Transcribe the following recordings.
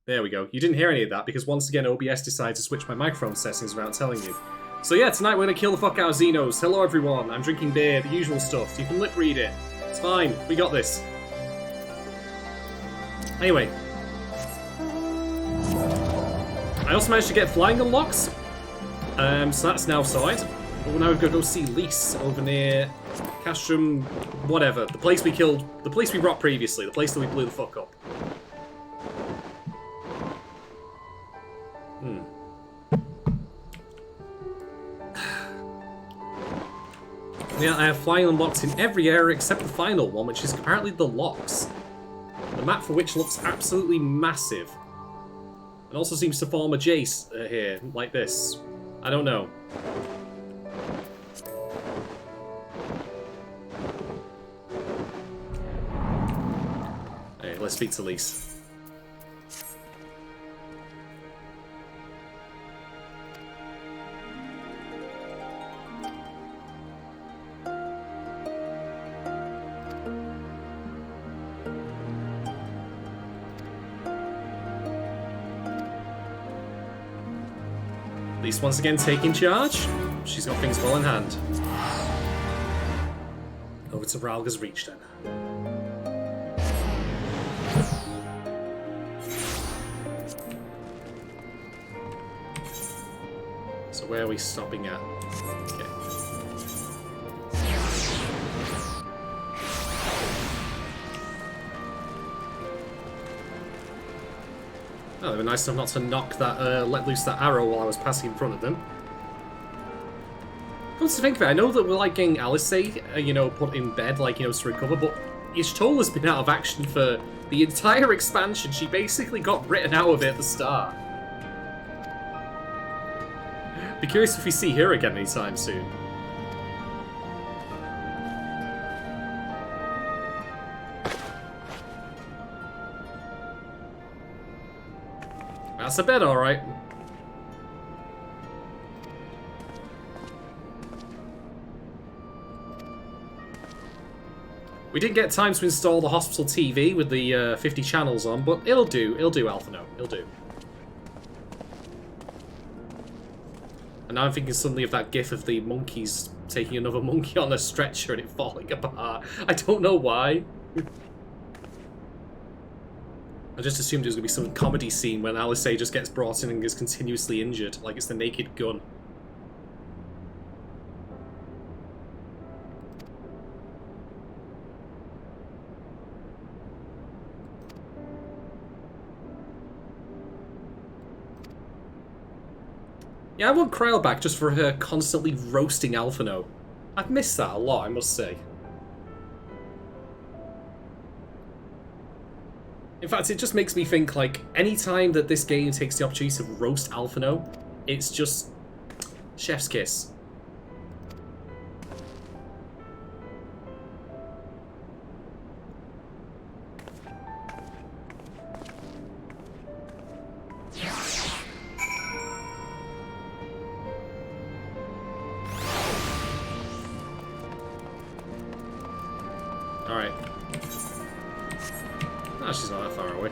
There we go. You didn't hear any of that because once again OBS decided to switch my microphone settings without telling you. So yeah, tonight we're gonna kill the fuck out of Xenos. Hello everyone, I'm drinking beer, the usual stuff. You can lip read it. It's fine, we got this. Anyway. I also managed to get flying unlocks. So that's now sorted. But now we've got to go see Lise over near Castrum, whatever. The place we killed, the place we robbed previously, the place that we blew the fuck up. Yeah, I have flying unlocks in every area except the final one, which is apparently the locks. The map for which looks absolutely massive. It also seems to form a Jace here, like this. I don't know. Hey, let's speak to Lise. Lise once again taking charge. She's got things well in hand. Over to Ralga's Reach then. So where are we stopping at? Okay. Oh, they were nice enough not to knock that, let loose that arrow while I was passing in front of them. Come to think of it, I know that we're like getting Alice, you know, put in bed, like, you know, to recover, but Y'shtola's been out of action for the entire expansion. She basically got written out of it at the start. Be curious if we see her again anytime soon. That's a bed, alright. We didn't get time to install the hospital TV with the 50 channels on, but it'll do. It'll do, Alphino. It'll do. And now I'm thinking suddenly of that gif of the monkeys taking another monkey on a stretcher and it falling apart. I don't know why. I just assumed it was going to be some comedy scene when Alice just gets brought in and is continuously injured, like it's the Naked Gun. Yeah, I want Kryl back just for her constantly roasting Alphino. I've missed that a lot, I must say. In fact, it just makes me think, like, any time that this game takes the opportunity to roast Alphino, it's just chef's kiss. Alright. No, she's not that far away.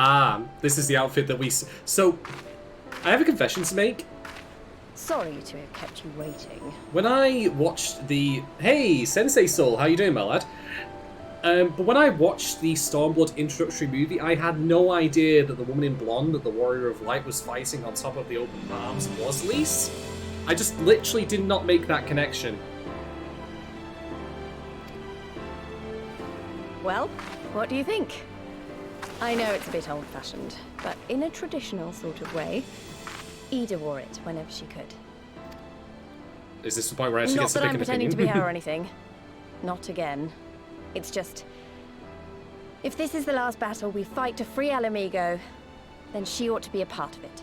Ah, this is the outfit that we... So, I have a confession to make. Sorry to have kept you waiting. When I watched the... Hey, Sensei Soul, how you doing, my lad? But when I watched the Stormblood introductory movie, I had no idea that the woman in blonde that the Warrior of Light was fighting on top of the open palms was Lise. I just literally did not make that connection. Well, what do you think? I know it's a bit old-fashioned, but in a traditional sort of way, Ida wore it whenever she could. Is this the point where I actually Not get to that pick I'm an pretending opinion? to be her or anything. Not again. It's just... if this is the last battle we fight to free Alamigo, then she ought to be a part of it.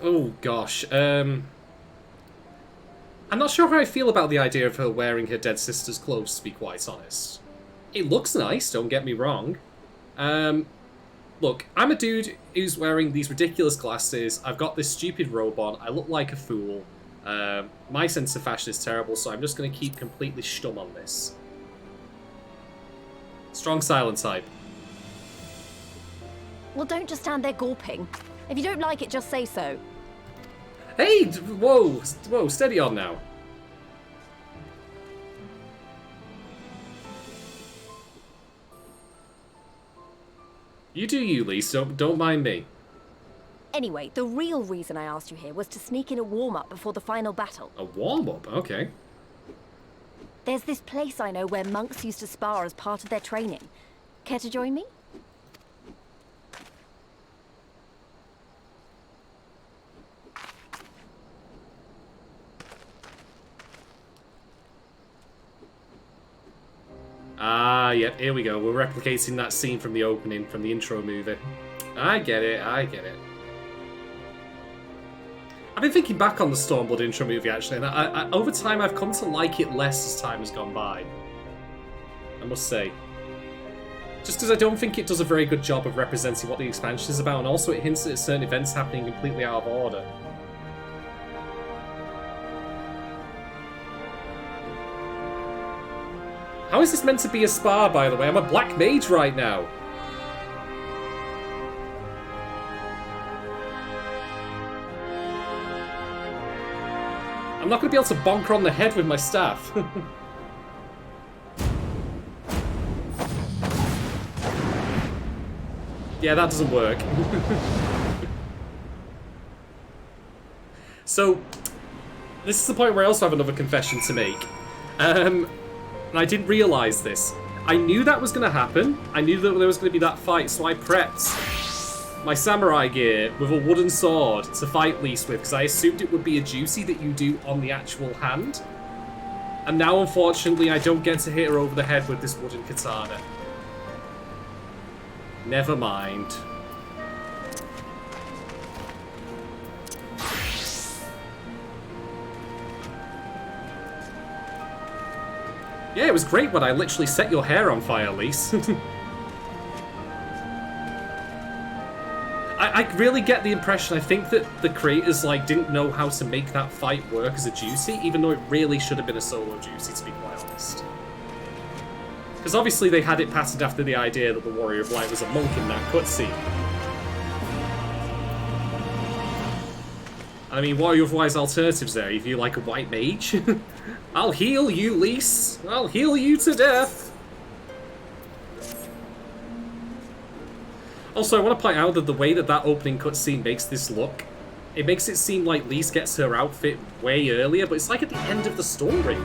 Oh, gosh. I'm not sure how I feel about the idea of her wearing her dead sister's clothes, to be quite honest. It looks nice, don't get me wrong. Look, I'm a dude who's wearing these ridiculous glasses. I've got this stupid robe on. I look like a fool. My sense of fashion is terrible, so I'm just going to keep completely stum on this. Strong silent type. Well, don't just stand there gawping. If you don't like it, just say so. Hey! Whoa, steady on now. You do you, Lise. Don't mind me. Anyway, the real reason I asked you here was to sneak in a warm-up before the final battle. A warm-up? Okay. There's this place I know where monks used to spar as part of their training. Care to join me? Ah, yep, here we go. We're replicating that scene from the opening, from the intro movie. I get it. I've been thinking back on the Stormblood intro movie, actually, and over time I've come to like it less as time has gone by. I must say. Just because I don't think it does a very good job of representing what the expansion is about, and also it hints at certain events happening completely out of order. How is this meant to be a spa, by the way? I'm a black mage right now. I'm not going to be able to bonk her on the head with my staff. Yeah, that doesn't work. So, this is the point where I also have another confession to make. And I didn't realise this. I knew that was going to happen. I knew that there was going to be that fight, so I prepped my samurai gear with a wooden sword to fight Lise with, because I assumed it would be a juicy that you do on the actual hand. And now, unfortunately, I don't get to hit her over the head with this wooden katana. Never mind. Yeah, it was great when I literally set your hair on fire, Lise. I really get the impression, I think that the creators didn't know how to make that fight work as a juicy, even though it really should have been a solo juicy, to be quite honest. Because obviously they had it patterned after the idea that the Warrior of Light was a monk in that cutscene. I mean, what are your otherwise alternatives there? If you like a white mage? I'll heal you, Lise. I'll heal you to death. Also, I want to point out that the way that opening cutscene makes this look, it makes it seem like Lise gets her outfit way earlier, but it's like at the end of the story.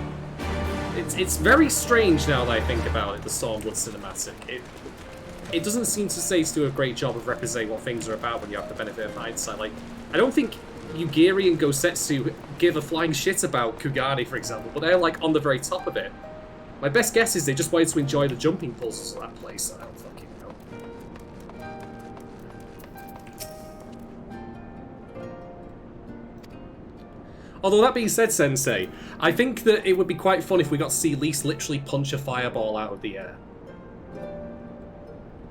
It's very strange now that I think about it, the Stormblood cinematic. It doesn't seem to do a great job of representing what things are about when you have the benefit of hindsight. I don't think Yugiri and Gosetsu give a flying shit about Kugani, for example, but they're on the very top of it. My best guess is they just wanted to enjoy the jumping puzzles of that place. I don't fucking know. Although that being said, Sensei, I think that it would be quite fun if we got to see Lise literally punch a fireball out of the air.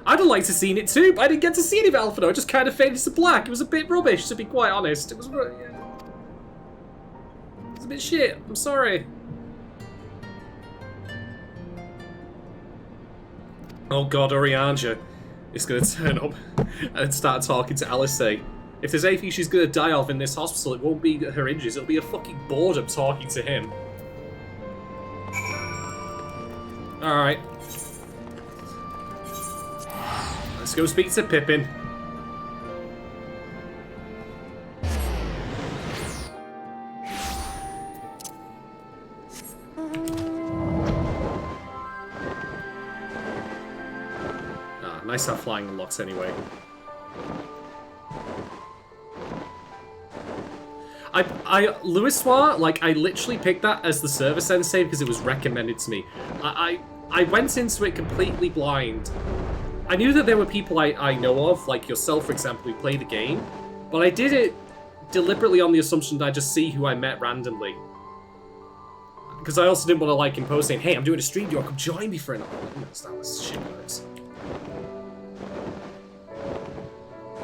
I'd have liked to have seen it too, but I didn't get to see any of Alphino. It just kind of faded to black. It was a bit rubbish, to be quite honest. It was a bit shit. I'm sorry. Oh god, Orianja is going to turn up and start talking to Alice. If there's anything she's going to die of in this hospital, it won't be her injuries. It'll be a fucking boredom talking to him. Alright. Let's go speak to Pippin. Nice to have flying unlocks Louisoire, like, I literally picked that as the server sensei because it was recommended to me. I went into it completely blind. I knew that there were people I know of, like yourself, for example, who play the game, but I did it deliberately on the assumption that I just see who I met randomly. Because I also didn't want to, like, impose saying, hey, I'm doing a stream, do you want to come join me for an hour? That's not how this shit works.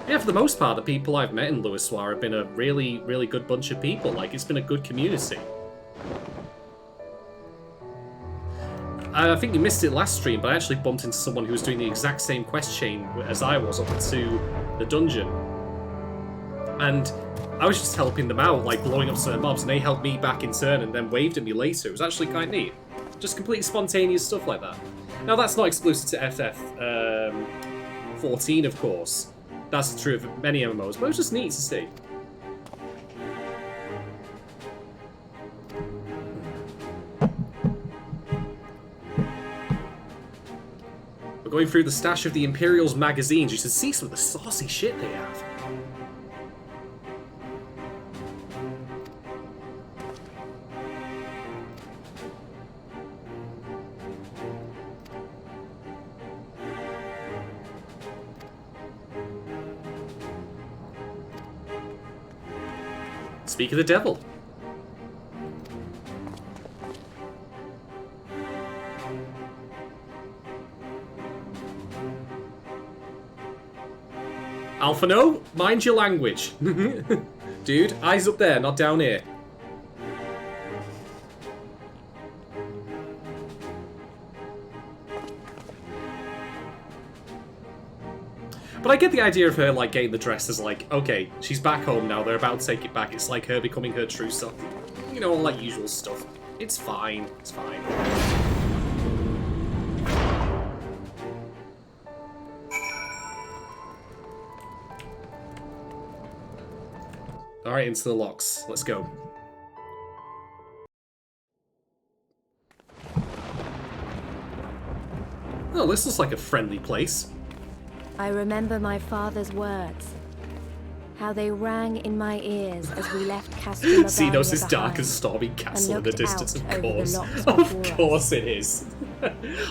Yeah, for the most part, the people I've met in Louisoire have been a really, really good bunch of people. Like, it's been a good community. I think you missed it last stream, but I actually bumped into someone who was doing the exact same quest chain as I was up to the dungeon. And I was just helping them out, like blowing up certain mobs, and they helped me back in turn and then waved at me later. It was actually quite neat. Just completely spontaneous stuff like that. Now, that's not exclusive to FF14, of course. That's true of many MMOs, but it was just neat to see. We're going through the stash of the Imperial's magazines. You should see some of the saucy shit they have. Speak of the devil. Alphano, mind your language. Dude, eyes up there, not down here. But I get the idea of her, like, getting the dress as, like, okay, she's back home now, they're about to take it back. It's like her becoming her true self. You know, all that usual stuff. It's fine. It's fine. Alright, into the locks. Let's go. Oh, this looks like a friendly place. I remember my father's words. How they rang in my ears as we left Castle Xenos is dark as a stormy castle in the distance, of course. Of course it is.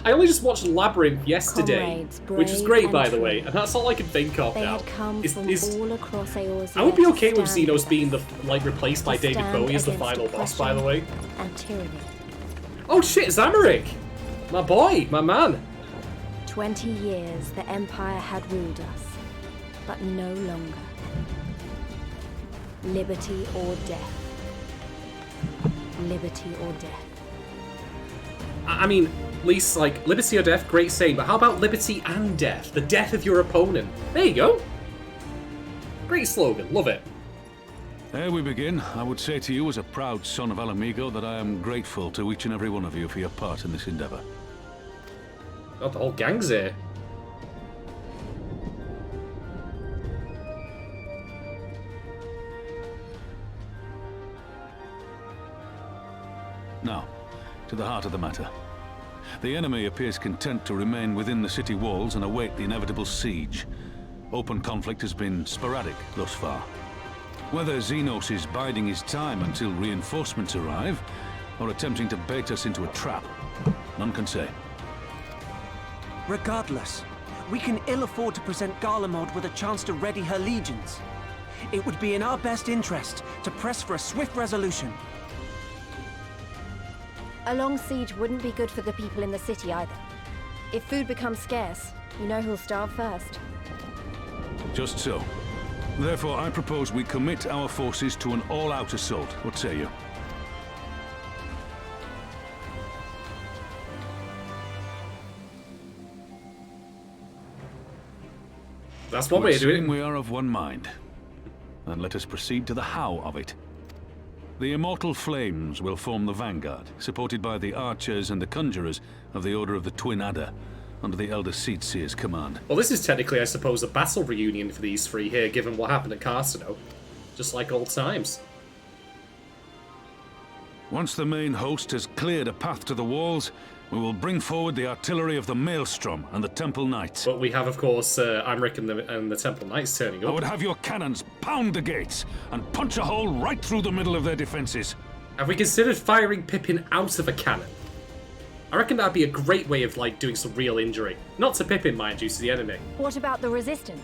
I only just watched Labyrinth yesterday, which was great, by the way, and that's all I can think of now. All across Eorzea. I would be okay with Xenos being replaced by David Bowie as the final boss, by the way. And tyranny. Oh shit, Zamorik! My boy, my man. 20 years the Empire had ruled us, but no longer. Liberty or death. Liberty or death. I mean, at least, like, liberty or death, great saying, but how about liberty and death? The death of your opponent. There you go. Great slogan, love it. Ere we begin, I would say to you as a proud son of Alamigo that I am grateful to each and every one of you for your part in this endeavor. God, the whole gang's here. Now, to the heart of the matter. The enemy appears content to remain within the city walls and await the inevitable siege. Open conflict has been sporadic thus far. Whether Xenos is biding his time until reinforcements arrive, or attempting to bait us into a trap, none can say. Regardless, we can ill afford to present Garlemald with a chance to ready her legions. It would be in our best interest to press for a swift resolution. A long siege wouldn't be good for the people in the city either. If food becomes scarce, you know who'll starve first. Just so. Therefore, I propose we commit our forces to an all-out assault. What say you? That's one way to do it. We are of one mind. And let us proceed to the how of it. The Immortal Flames will form the vanguard, supported by the archers and the conjurers of the Order of the Twin Adder, under the Elder Seatseer's command. Well, this is technically, I suppose, a battle reunion for these three here, given what happened at Carcino. Just like old times. Once the main host has cleared a path to the walls, We will bring forward the artillery of the Maelstrom and the Temple Knights. But we have, of course, Amric and the Temple Knights turning I up. would have your cannons pound the gates and punch a hole right through the middle of their defenses. Have we considered firing Pippin out of a cannon? I reckon that'd be a great way of, like, doing some real injury. Not to Pippin, mind you, to the enemy. What about the resistance?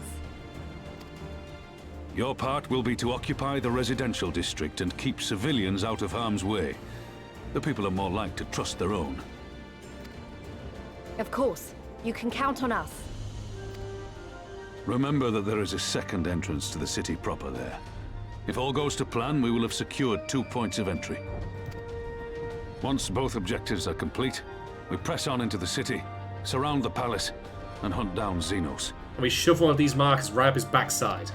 Your part will be to occupy the residential district and keep civilians out of harm's way. The people are more like to trust their own. Of course. You can count on us. Remember that there is a second entrance to the city proper there. If all goes to plan, we will have secured 2 points of entry. Once both objectives are complete, we press on into the city, surround the palace, and hunt down Xenos. And we shove one of these markers right up his backside.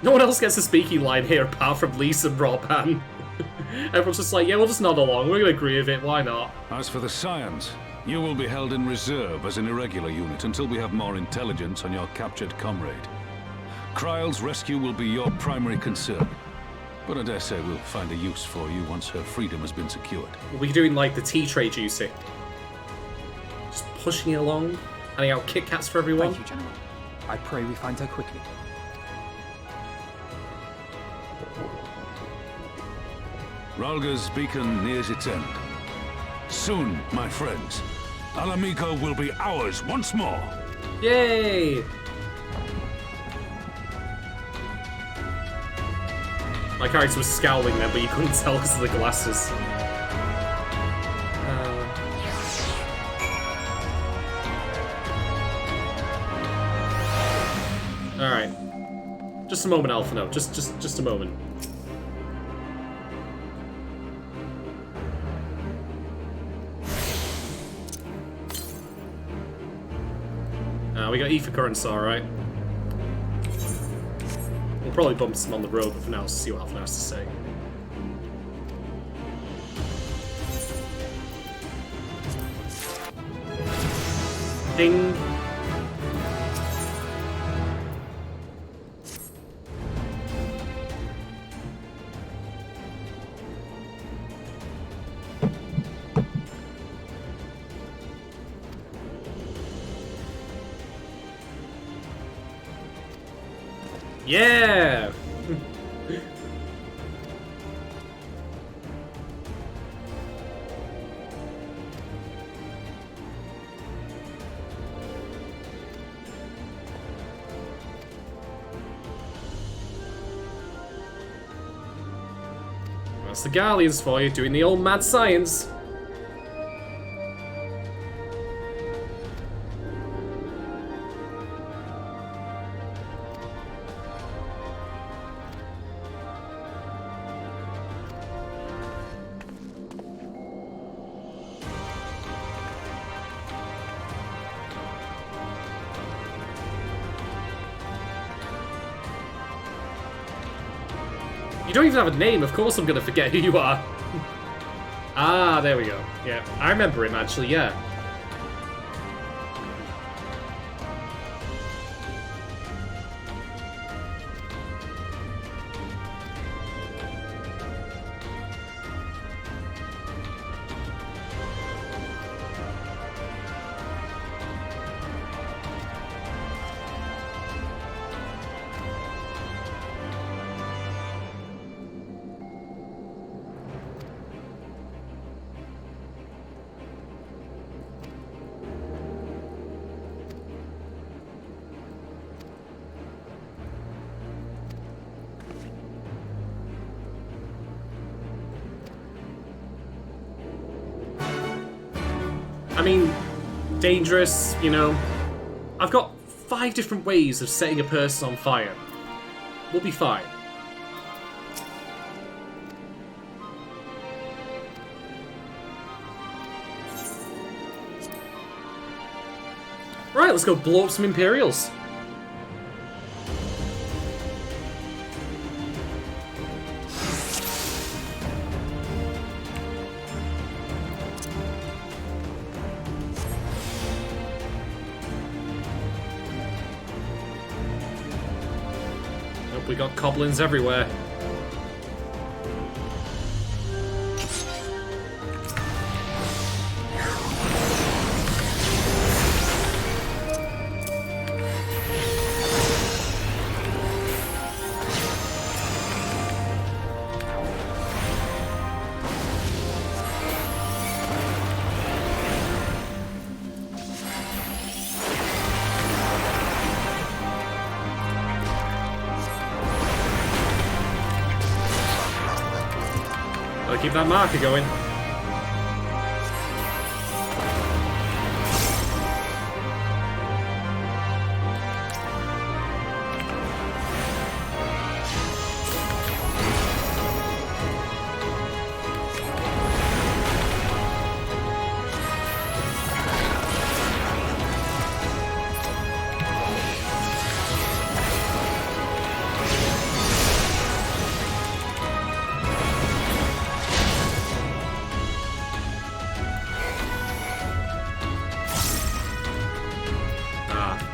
No one else gets a speaking line here apart from Lisa and Roban. Everyone's just like, yeah, we'll just nod along. We're going to agree with it. Why not? As for the Scions, you will be held in reserve as an irregular unit until we have more intelligence on your captured comrade. Kryle's rescue will be your primary concern, but I dare say we'll find a use for you once her freedom has been secured. We'll be doing like the tea tray juicing. Just pushing it along, handing out Kit Kats for everyone. Thank you, gentlemen. I pray we find her quickly. Ralga's beacon nears its end. Soon, my friends, Alamico will be ours once more. Yay! My character was scowling then, but you couldn't tell because of the glasses. Alright. Just a moment, Alphino. Just a moment. We got Ether currents, alright. We'll probably bump some on the road, but for now, let's see what Alpha has to say. Ding! Yeah! That's the Garleans for you, doing the old mad science. You don't even have a name, of course I'm gonna forget who you are. Ah, there we go. Yeah, I remember him actually, yeah. I mean, dangerous, you know. I've got 5 different ways of setting a person on fire. We'll be fine. Right, let's go blow up some Imperials. We got goblins everywhere. Gotta keep that marker going.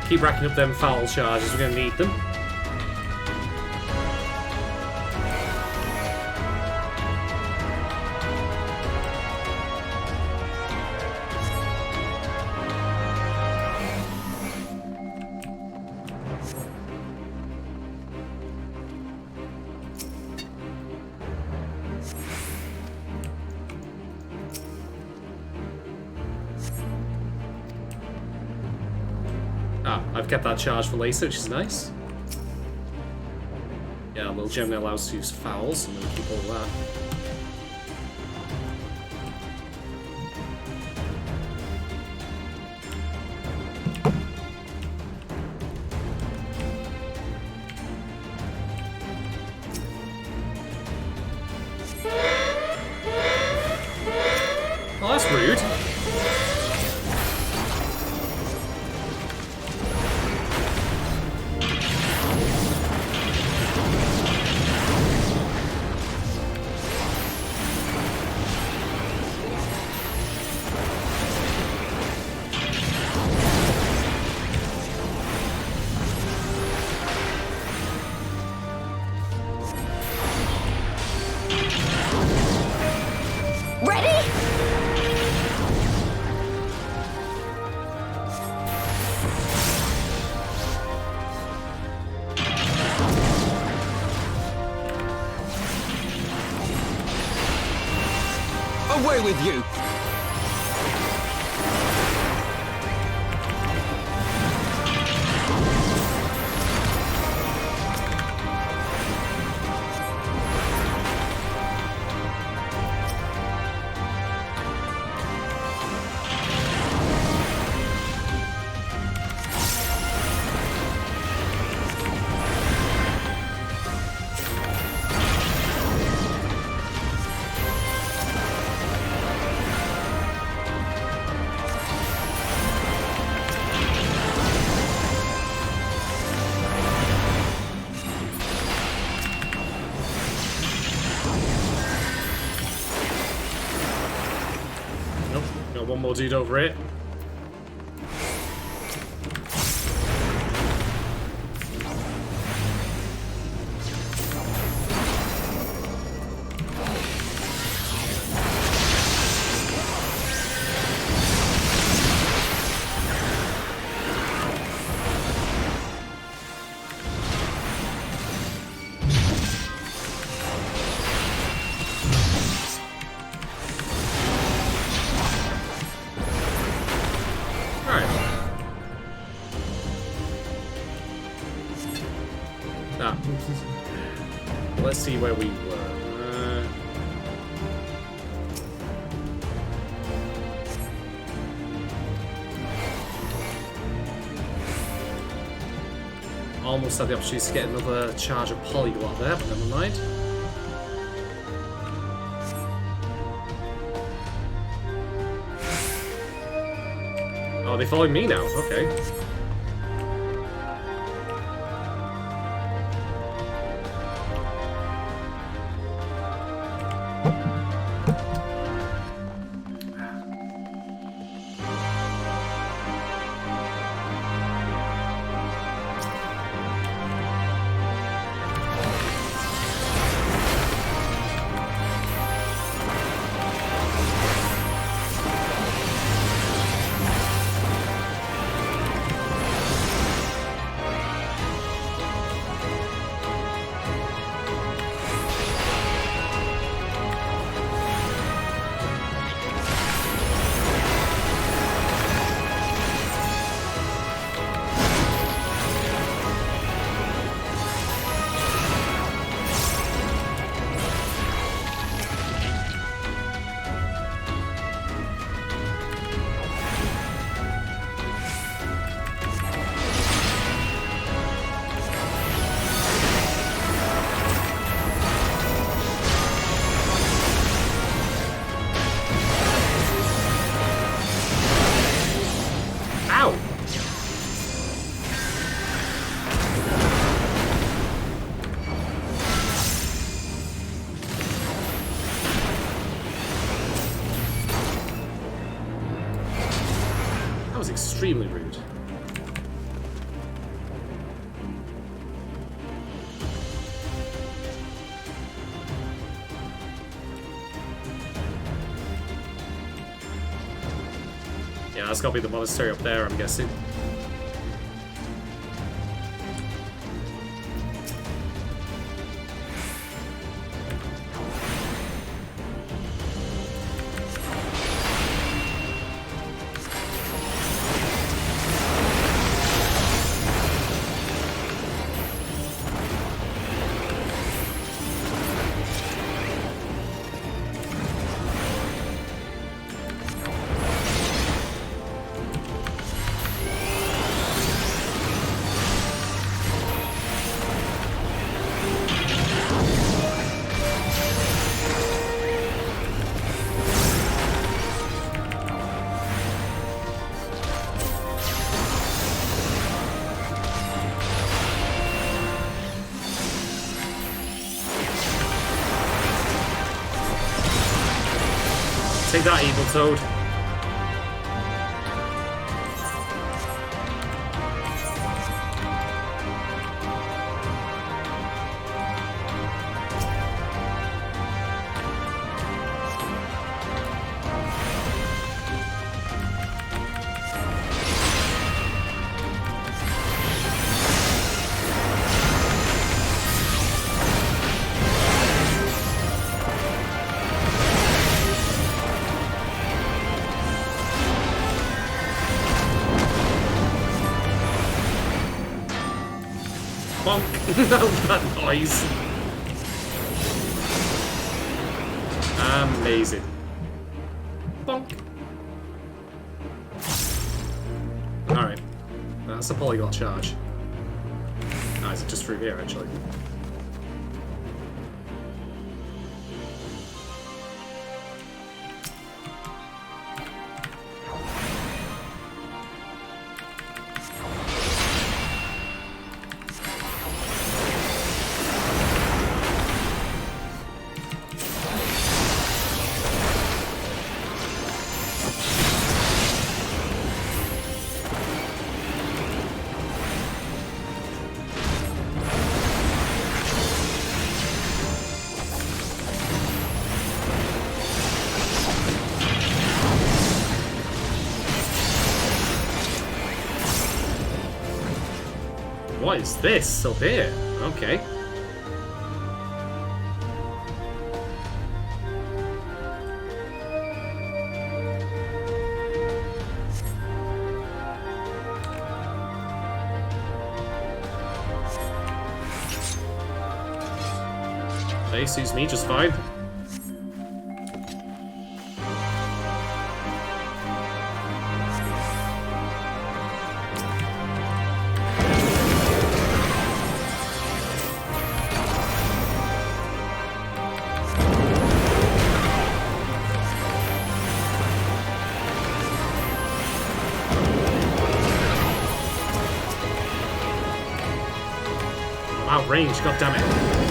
Keep racking up them foul charges, we're going to need them. I've kept that charge for later, which is nice. Yeah, a little gem that allows us to use fouls, and then keep all that. Oh, that's rude. Away with you! One more dude over it. Let's see where we were. Almost had the opportunity to get another charge of polyglot there, but never mind. Oh, they following me now. Okay. extremely rude. Yeah, that's gotta be the monastery up there, I'm guessing. Take that, evil toad. That noise. Amazing. Bonk. Alright. That's a polyglot charge. Ah, is it just through here, actually? What is this up here? Okay. Hey, suits me just fine. Range, goddammit.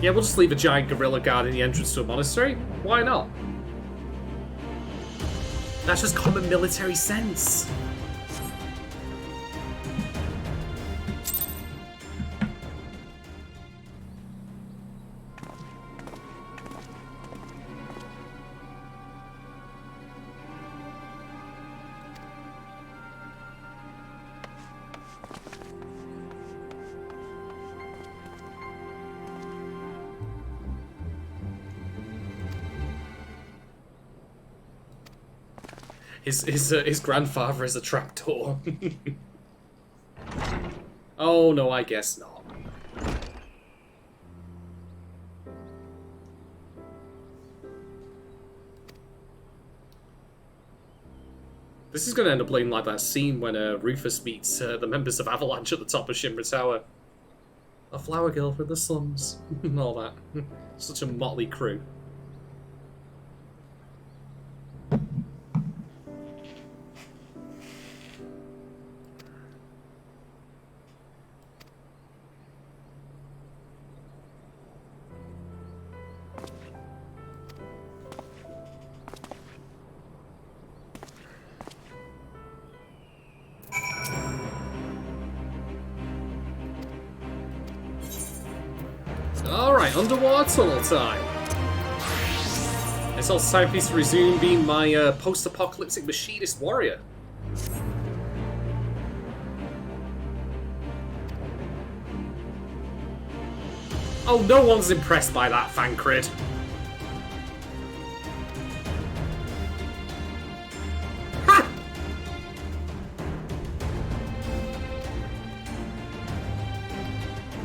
Yeah, we'll just leave a giant gorilla guarding the entrance to a monastery. Why not? That's just common military sense. His grandfather is a trapdoor. Oh no, I guess not. This is going to end up looking like that scene when Rufus meets the members of Avalanche at the top of Shinra Tower. A flower girl for the slums. And all that. Such a motley crew. Alright, underwater tunnel time. It's also time for me to resume being my post-apocalyptic machinist warrior. Oh, no one's impressed by that, Fancrid. Ha!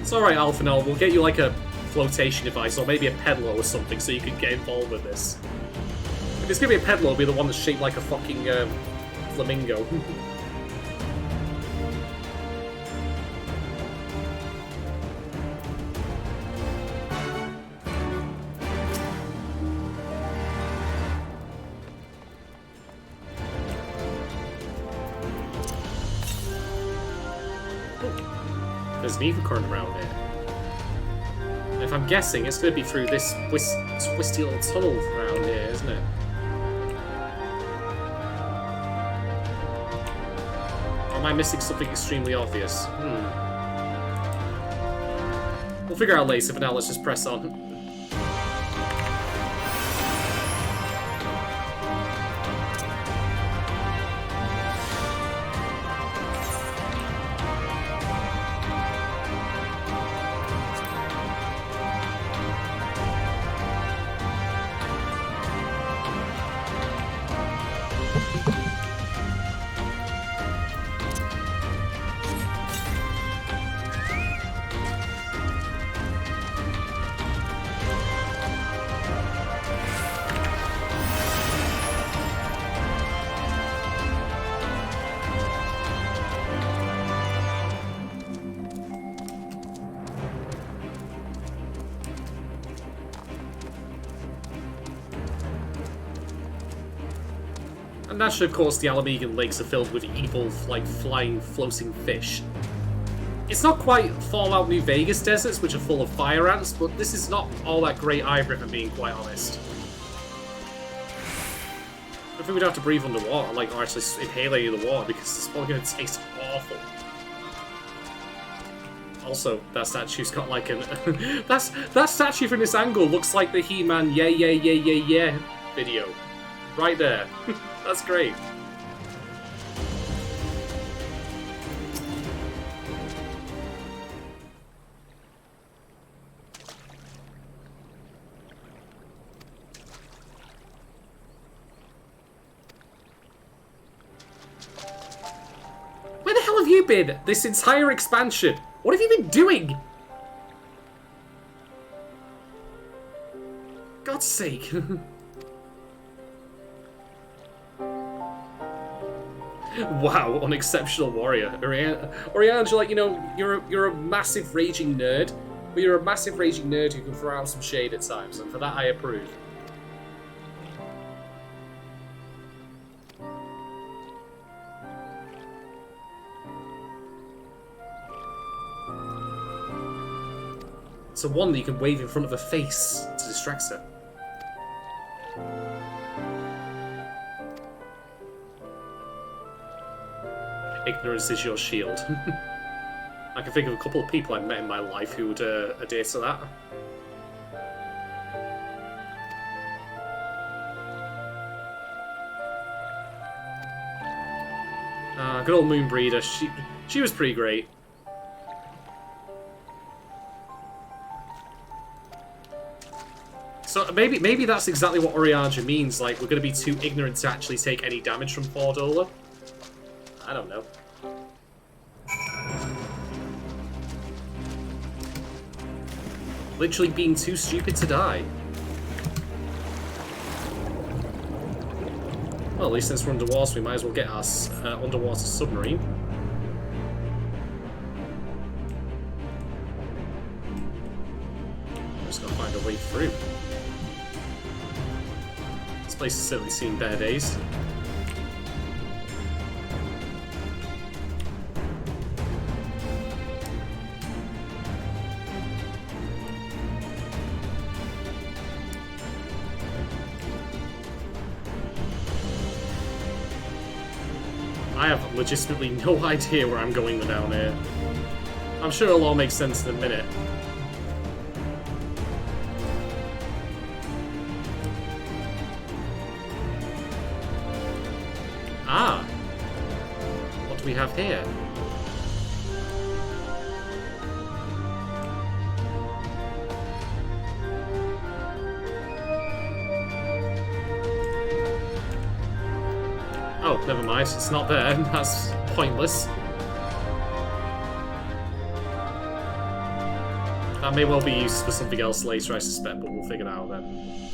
It's alright, Alphanol, we'll get you like a flotation device or maybe a pedalo or something so you can get involved with this. If it's gonna be a pedalo, it'll be the one that's shaped like a fucking flamingo. There's an Evacorn around here. And if I'm guessing, it's going to be through this twisty little tunnel around here, isn't it? Or am I missing something extremely obvious? We'll figure out later, for now let's just press on. And naturally, of course, the Alamegan lakes are filled with evil, like, flying, floating fish. It's not quite Fallout New Vegas deserts, which are full of fire ants, but this is not all that great either, if I'm being quite honest. I think we'd have to breathe underwater, like, or actually inhale any of the water, because it's probably going to taste awful. Also, that statue's got like an... that statue from this angle looks like the He-Man yeah yeah yeah yeah yeah video. Right there. That's great. Where the hell have you been this entire expansion? What have you been doing? God's sake. Wow, unexceptional warrior. Oriana, like, you know, you're a massive raging nerd, but you're a massive raging nerd who can throw out some shade at times, and for that I approve. It's a wand that you can wave in front of her face to distract her. Ignorance is your shield. I can think of a couple of people I've met in my life who would adhere to that. Good old Moonbreeder. She was pretty great. So maybe that's exactly what Oriaja means. Like, we're going to be too ignorant to actually take any damage from Fordola. I don't know. Literally being too stupid to die. Well, at least since we're underwater, we might as well get our underwater submarine. Just gotta find a way through. This place has certainly seen better days. I have legitimately no idea where I'm going down here. I'm sure it'll all make sense in a minute. Ah! What do we have here? Oh, never mind. It's not there. That's pointless. That may well be used for something else later, I suspect, but we'll figure it out then.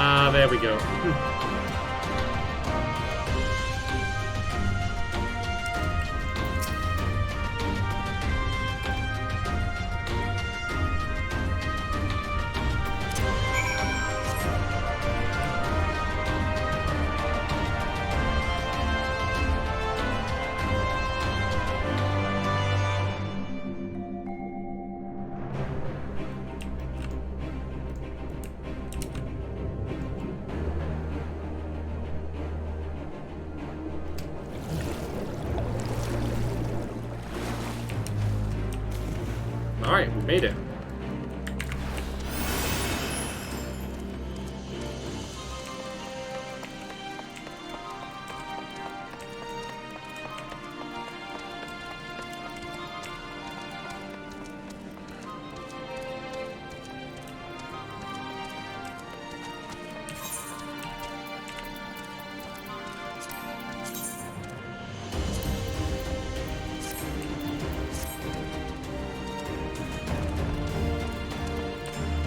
Ah, there we go. Alright, we made it.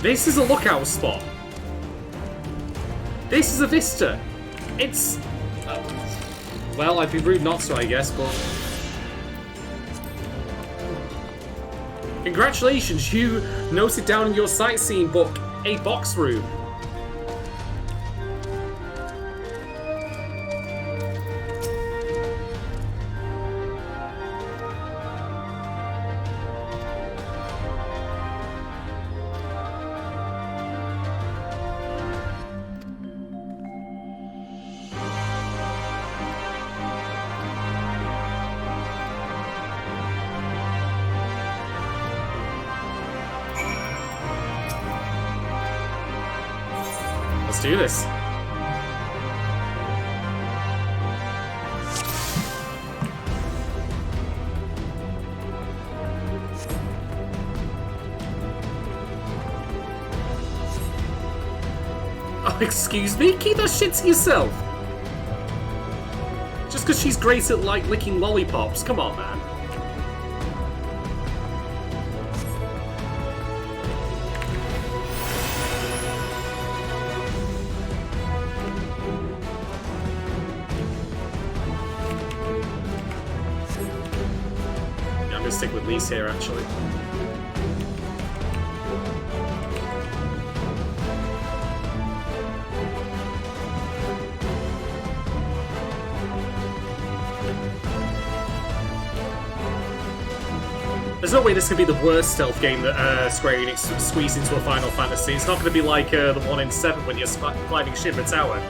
This is a lookout spot. This is a vista. It's... well, I'd be rude not to, I guess, but... Congratulations, you noted down in your sightseeing book a box room. Let's do this. Oh, excuse me? Keep that shit to yourself. Just because she's great at, like, licking lollipops. Come on, man. Stick with Lise here, actually. There's no way this could be the worst stealth game that Square Enix squeezed into a Final Fantasy. It's not going to be like the one in 7 when you're climbing Shiver Tower.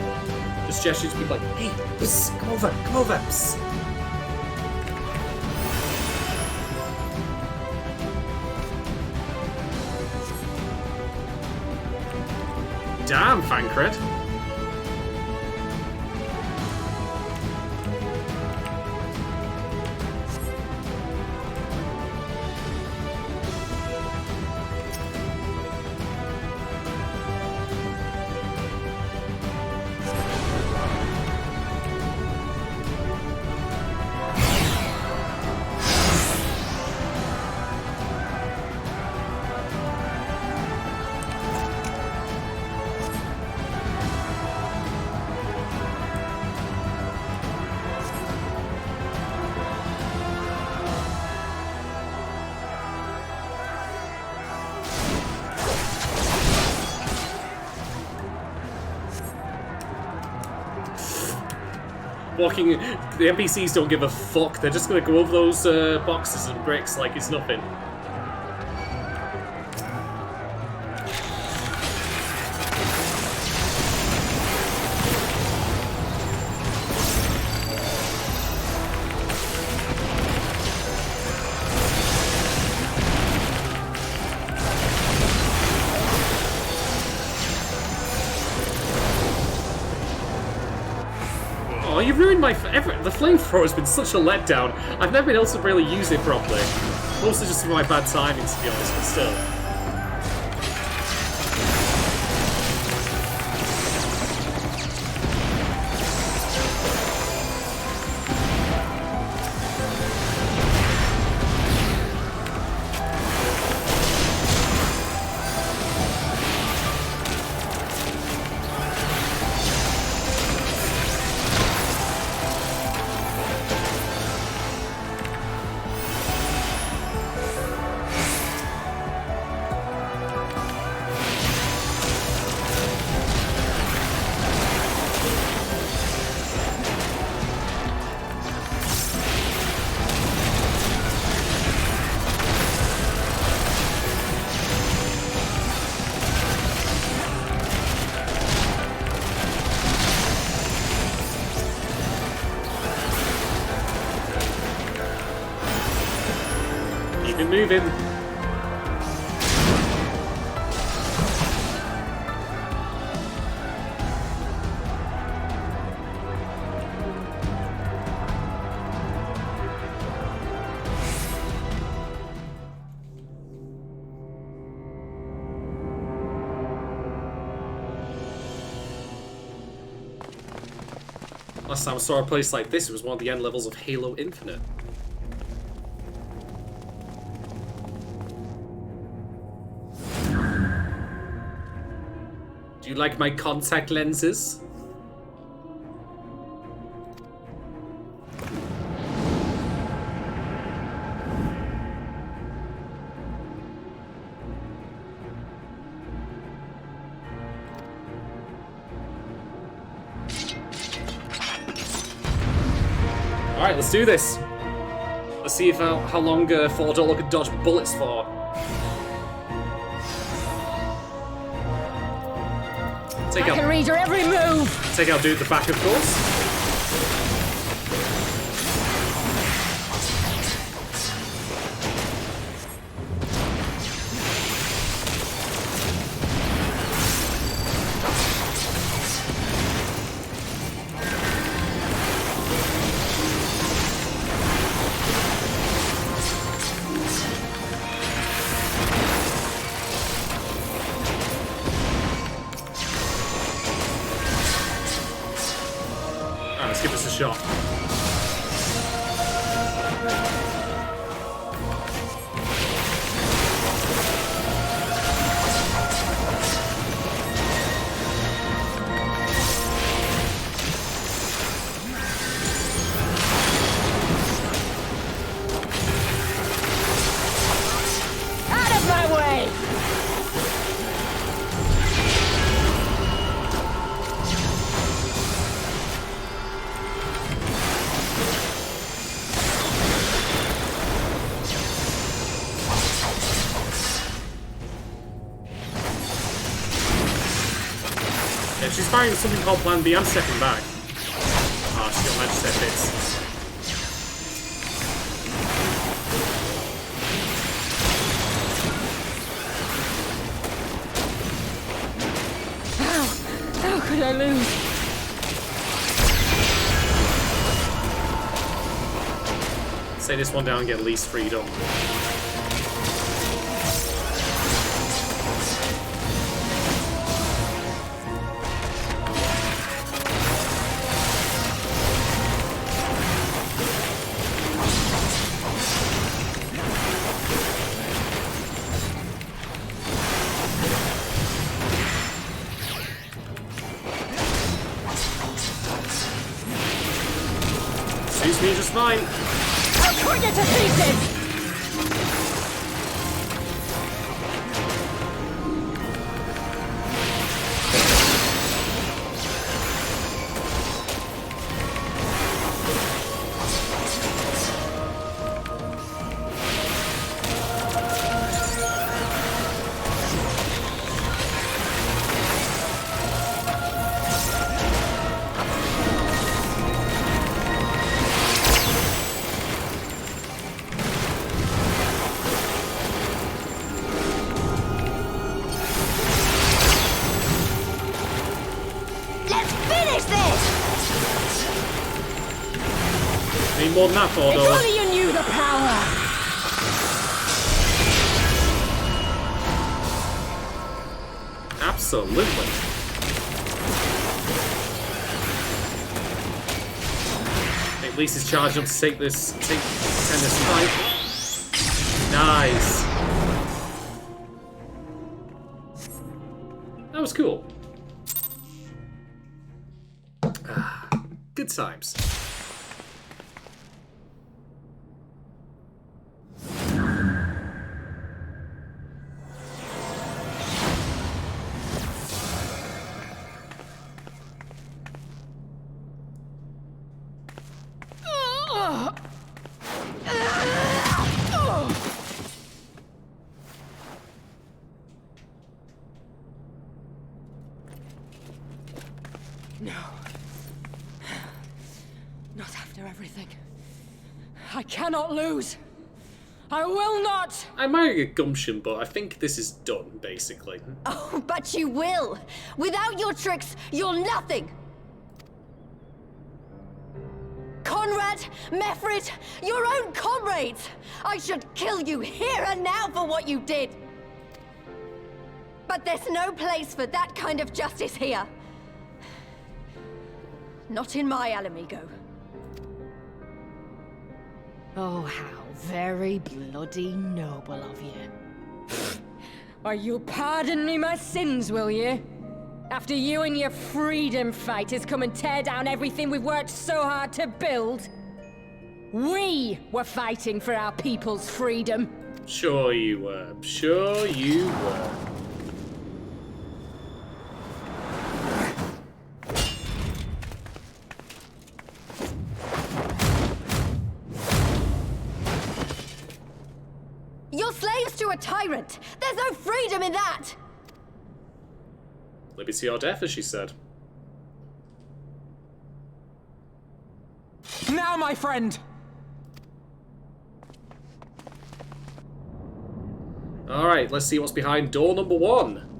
Just gestures to people like, hey, psst, come over, psst. Damn, Fancred. Walking, the NPCs don't give a fuck. They're just gonna go over those boxes and bricks like it's nothing. Oh, you've ruined my... The flamethrower has been such a letdown. I've never been able to really use it properly. Mostly just for my bad timing, to be honest, but still. Keep it moving. Last time I saw a place like this, it was one of the end levels of Halo Infinite. Do you like my contact lenses? Alright, let's do this. Let's see if how long Fordolo can dodge bullets for. I can read your every move! Take out dude at the back, of course. Let's give this a shot. Out of my way! She's firing something called Plan B. I'm stepping back. Oh, she's got magic set bits. lose. Say this one down and get least freedom. Suits me just fine. I'll cut you to pieces! Need more than that, Fordo. If only you knew the power! Absolutely. I think Lisa's charging up to take this fight. Nice. That was cool. Good times. No. Not after everything. I cannot lose. I will not! I might get gumption, but I think this is done, basically. Oh, but you will! Without your tricks, you're nothing! Conrad, Mefrid, your own comrades! I should kill you here and now for what you did! But there's no place for that kind of justice here. Not in my Alamigo. Oh, how very bloody noble of you. Why, you'll pardon me my sins, will you? After you and your freedom fighters come and tear down everything we've worked so hard to build? We were fighting for our people's freedom. Sure you were. Sure you were. You're slaves to a tyrant! There's no freedom in that! Liberty or death, as she said. Now, my friend! Alright, let's see what's behind door number 1.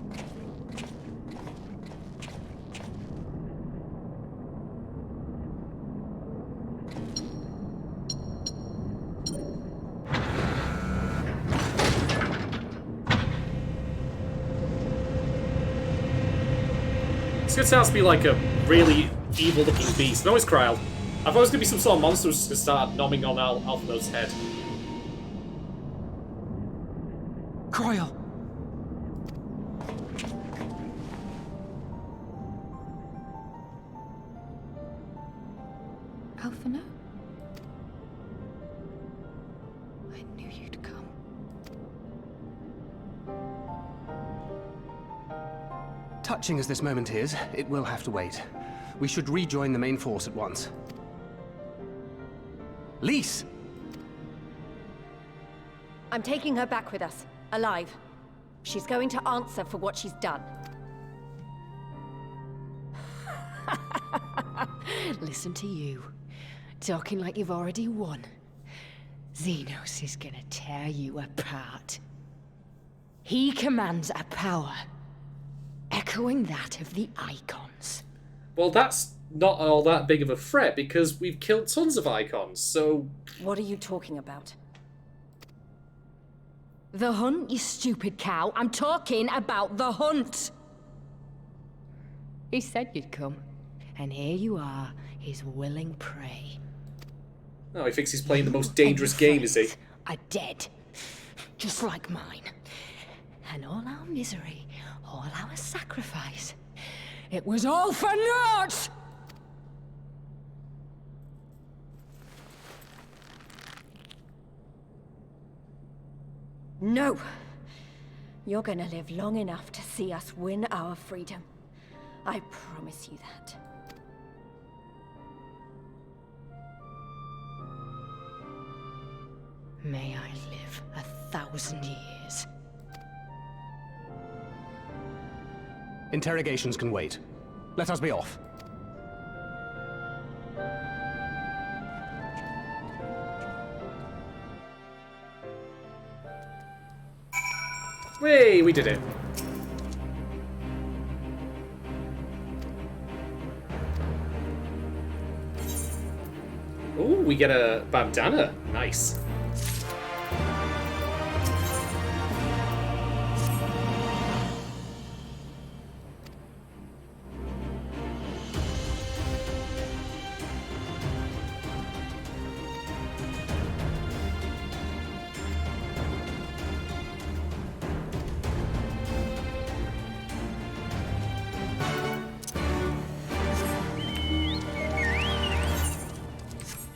It's gonna sound to be like a really evil-looking beast. No, it's Kryl. I thought it was gonna be some sort of monster who's gonna start nomming on Alphino's head. Kryl! Alphino? I knew you'd come. Touching as this moment is, it will have to wait. We should rejoin the main force at once. Lise! I'm taking her back with us, alive. She's going to answer for what she's done. Listen to you. Talking like you've already won. Xenos is gonna tear you apart. He commands a power echoing that of the Icons. Well, that's not all that big of a threat because we've killed tons of icons, so... What are you talking about? The hunt, you stupid cow. I'm talking about the hunt. He said you'd come, and here you are, his willing prey. Oh, he thinks he's playing the most dangerous game, is he? Are dead, just like mine. And all our misery, all our sacrifice, It was all for naught! No! You're gonna live long enough to see us win our freedom. I promise you that. may I live 1,000 years. Interrogations can wait. Let us be off. Hey, we did it. Ooh, we get a bandana. Nice.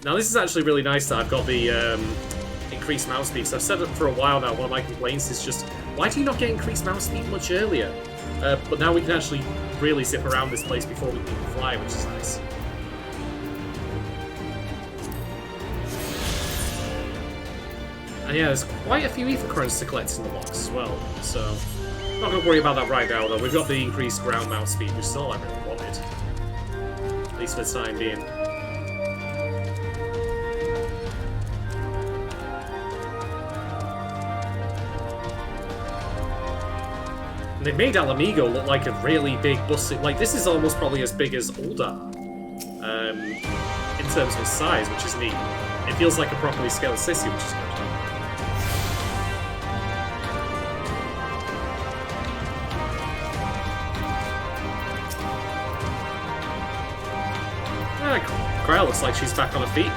Now this is actually really nice that I've got the increased mouse speed. So I've said it for a while now, one of my complaints is just, why do you not get increased mouse speed much earlier? But now we can actually really zip around this place before we can even fly, which is nice. And yeah, there's quite a few ether currents to collect in the box as well, so not going to worry about that right now, though. We've got the increased ground mouse speed, which is all I really wanted. At least for the time being. They made Alamigo look like a really big bus. Like, this is almost probably as big as Uldar, in terms of size, which is neat. It feels like a properly scaled city, which is good. Kryl looks like she's back on her feet.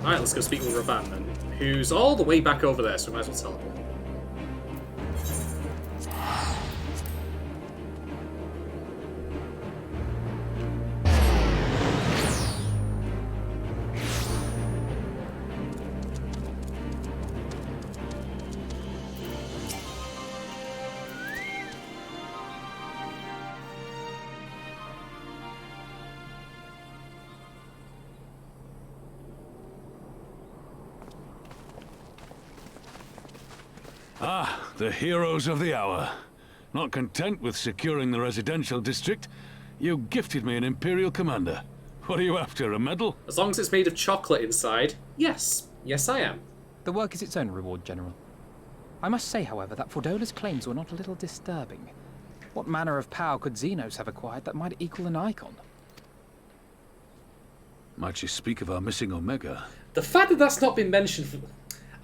Alright, let's go speak with Rabat then, who's all the way back over there, so we might as well teleport. Ah, the heroes of the hour. Not content with securing the residential district, you gifted me an Imperial commander. What are you after, a medal? As long as it's made of chocolate inside, yes. Yes, I am. The work is its own reward, General. I must say, however, that Fordola's claims were not a little disturbing. What manner of power could Xenos have acquired that might equal an icon? Might she speak of our missing Omega? The fact that that's not been mentioned...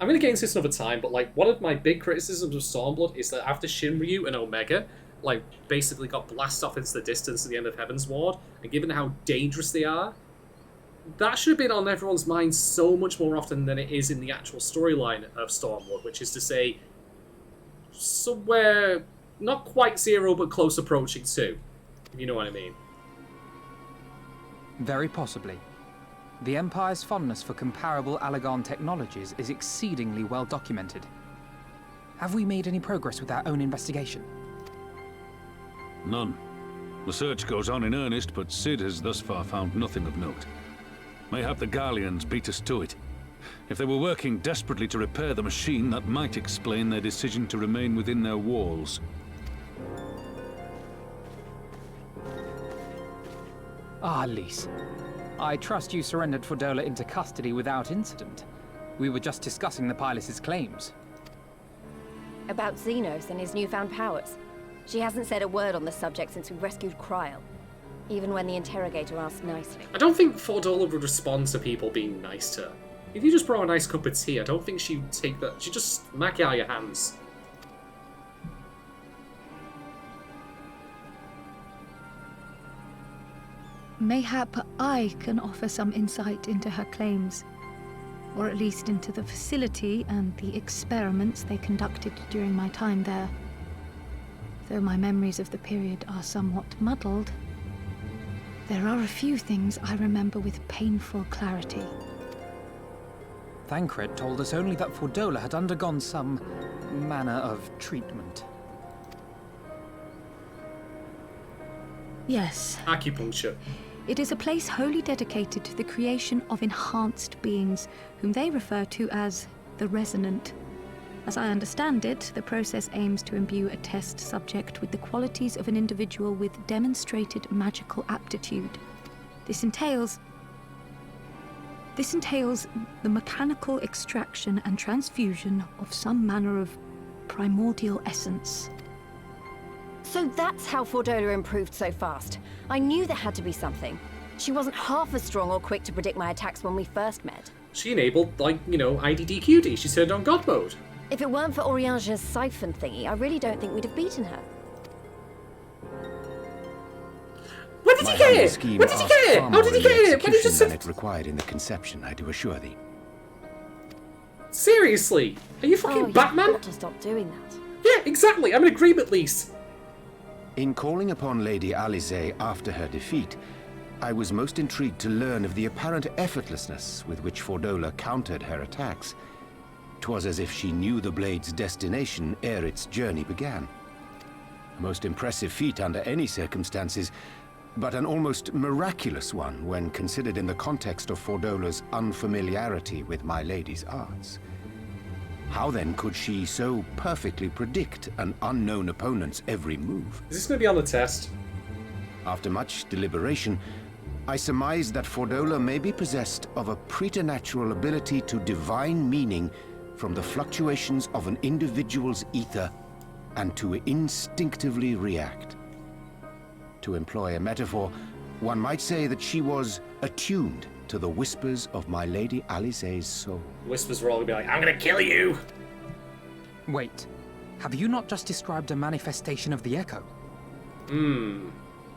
I'm going to get into this another time, but like one of my big criticisms of Stormblood is that after Shinryu and Omega, like, basically got blasted off into the distance at the end of Heaven's Ward, and given how dangerous they are, that should have been on everyone's mind so much more often than it is in the actual storyline of Stormblood, which is to say, somewhere not quite 0, but close approaching 2, if you know what I mean. Very possibly. The Empire's fondness for comparable Allagan technologies is exceedingly well documented. Have we made any progress with our own investigation? None. The search goes on in earnest, but Cid has thus far found nothing of note. Mayhap the Garleans beat us to it. If they were working desperately to repair the machine, that might explain their decision to remain within their walls. Ah, Lise. I trust you surrendered Fordola into custody without incident. We were just discussing the pilot's claims. About Xenos and his newfound powers. She hasn't said a word on the subject since we rescued Kryl. Even when the interrogator asked nicely. I don't think Fordola would respond to people being nice to her. If you just brought a nice cup of tea, I don't think she'd take that. She'd just smack it out of your hands. Mayhap I can offer some insight into her claims, or at least into the facility and the experiments they conducted during my time there. Though my memories of the period are somewhat muddled, there are a few things I remember with painful clarity. Thancred told us only that Fordola had undergone some manner of treatment. Yes. Acupuncture. It is a place wholly dedicated to the creation of enhanced beings, whom they refer to as the Resonant. As I understand it, the process aims to imbue a test subject with the qualities of an individual with demonstrated magical aptitude. This entails the mechanical extraction and transfusion of some manner of primordial essence. So that's how Fordola improved so fast. I knew there had to be something. She wasn't half as strong or quick to predict my attacks when we first met. She enabled, like, you know, IDDQD. She turned on God mode. If it weren't for Oriange's siphon thingy, I really don't think we'd have beaten her. Where did he get it? Where did he get it? How did he get it? When did you than it required in the conception, I do assure thee. Seriously? Are you fucking Batman? You've got to stop doing that. Yeah, exactly. I'm in agreement, Lise. In calling upon Lady Alisaie after her defeat, I was most intrigued to learn of the apparent effortlessness with which Fordola countered her attacks. 'Twas as if she knew the blade's destination ere its journey began. A most impressive feat under any circumstances, but an almost miraculous one when considered in the context of Fordola's unfamiliarity with my lady's arts. How then could she so perfectly predict an unknown opponent's every move? Is this going to be on the test? After much deliberation, I surmised that Fordola may be possessed of a preternatural ability to divine meaning from the fluctuations of an individual's ether and to instinctively react. To employ a metaphor, one might say that she was attuned to the whispers of my Lady Alisaie's soul. Whispers were all going to be like, I'm going to kill you! Wait, have you not just described a manifestation of the Echo?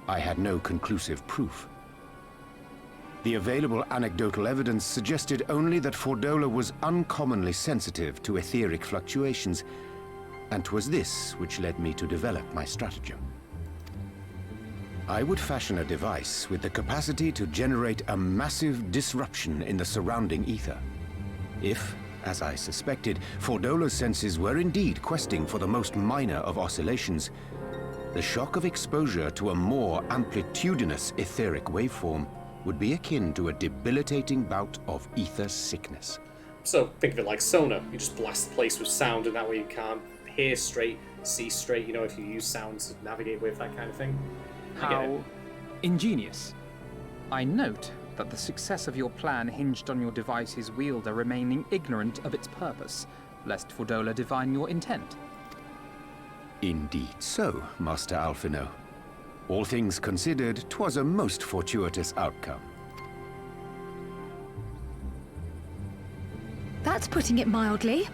I had no conclusive proof. The available anecdotal evidence suggested only that Fordola was uncommonly sensitive to etheric fluctuations, and 'twas this which led me to develop my stratagem. I would fashion a device with the capacity to generate a massive disruption in the surrounding ether. If, as I suspected, Fordola's senses were indeed questing for the most minor of oscillations, the shock of exposure to a more amplitudinous etheric waveform would be akin to a debilitating bout of ether sickness. So think of it like sonar. You just blast the place with sound, and that way you can't hear straight, see straight, you know, if you use sound to navigate with, that kind of thing. How ingenious. I note that the success of your plan hinged on your device's wielder remaining ignorant of its purpose, lest Fordola divine your intent. Indeed so, Master Alphino. All things considered, 'twas a most fortuitous outcome. That's putting it mildly.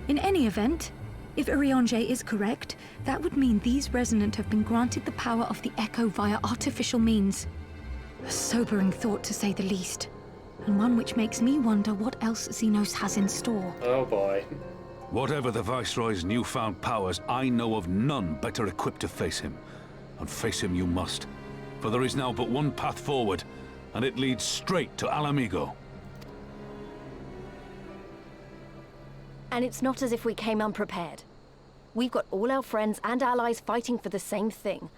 In any event, if Oriange is correct, that would mean these Resonant have been granted the power of the Echo via artificial means. A sobering thought, to say the least, and one which makes me wonder what else Xenos has in store. Oh boy. Whatever the Viceroy's newfound powers, I know of none better equipped to face him. And face him you must, for there is now but one path forward, and it leads straight to Alamigo. And it's not as if we came unprepared. We've got all our friends and allies fighting for the same thing.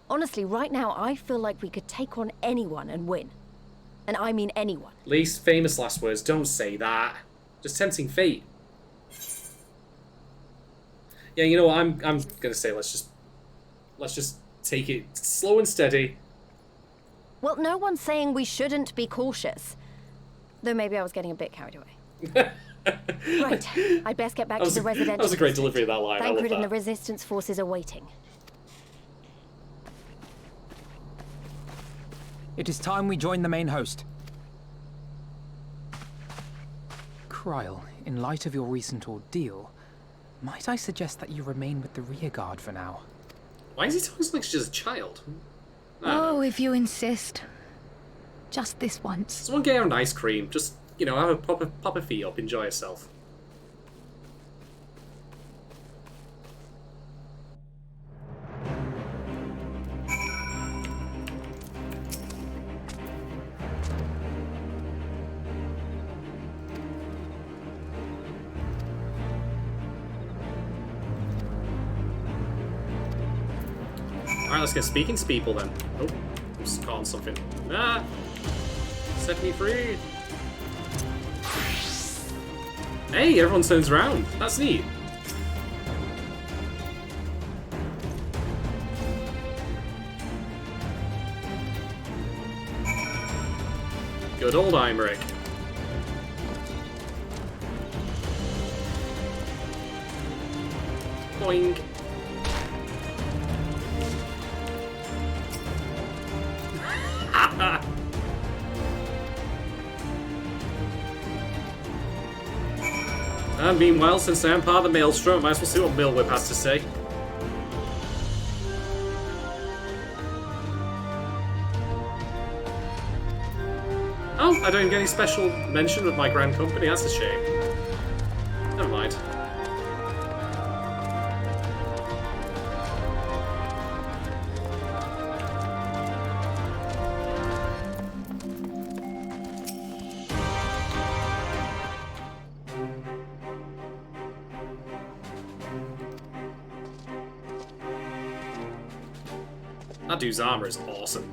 Honestly, right now, I feel like we could take on anyone and win. And I mean anyone. Least famous last words. Don't say that. Just tempting fate. Yeah, you know what? I'm gonna say let's just take it slow and steady. Well, no one's saying we shouldn't be cautious. Though maybe I was getting a bit carried away. Right, I'd best get back to the residential. That was a great delivery of that line. Thancred and the Resistance forces are waiting. It is time we join the main host. Kryl, in light of your recent ordeal, might I suggest that you remain with the rearguard for now? Why is he talking like she's a child? Oh, if you insist. Just this once. Someone get her an ice cream. Just, you know, have a pop her feet up, enjoy herself. Alright, let's get speaking to people then. Oh, I'm just caught on something. Ah! Set me free! Hey, everyone turns around. That's neat. Good old Imeric. Boing. And meanwhile, since I am part of the Maelstrom, I might as well see what Millwhip has to say. Oh, I don't get any special mention of my grand company, that's a shame. Never mind. That dude's armor is awesome.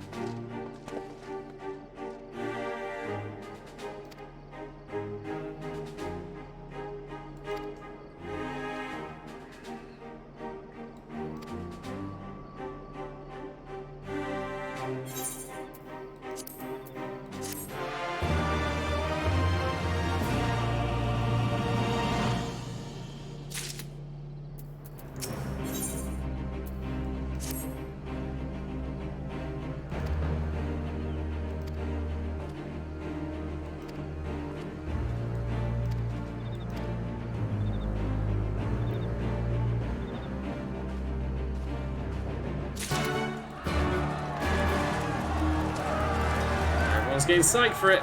Everyone's getting psyched for it.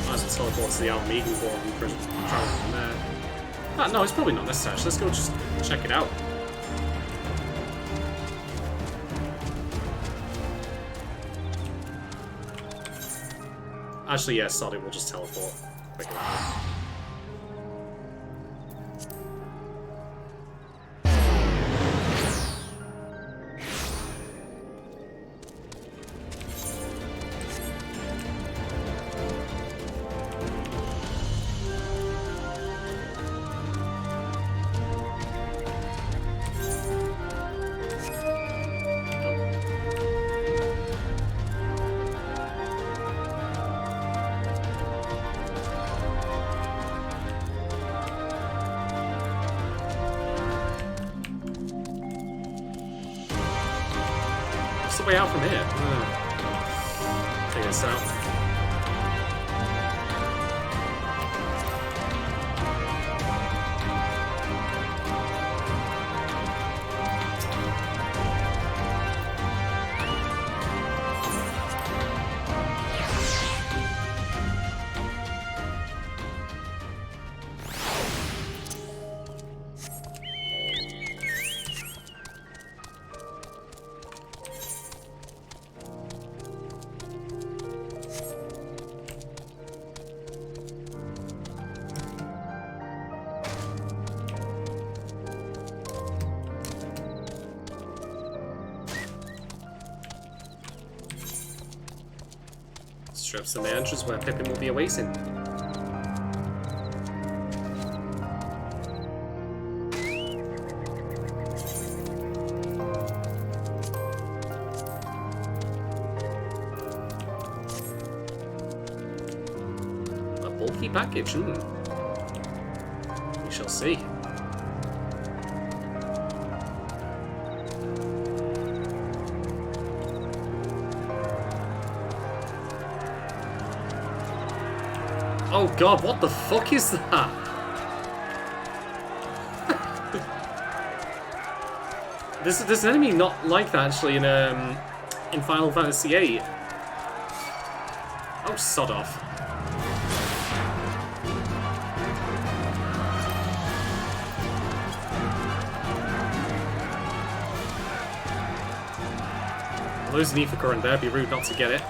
Might as well teleport to the Almegan Born and travel from there. Ah, no, it's probably not necessary. Let's go just check it out. Actually, yes, sorry, we'll just teleport. Quick enough. What's the way out from here? Take this out. Sheriff's in the entrance where Pippin will be awaiting. A bulky package, We shall see. Oh god, what the fuck is that? There's an enemy not like that actually in Final Fantasy XIII. Oh, sod off. Lose an ether current there, be rude not to get it.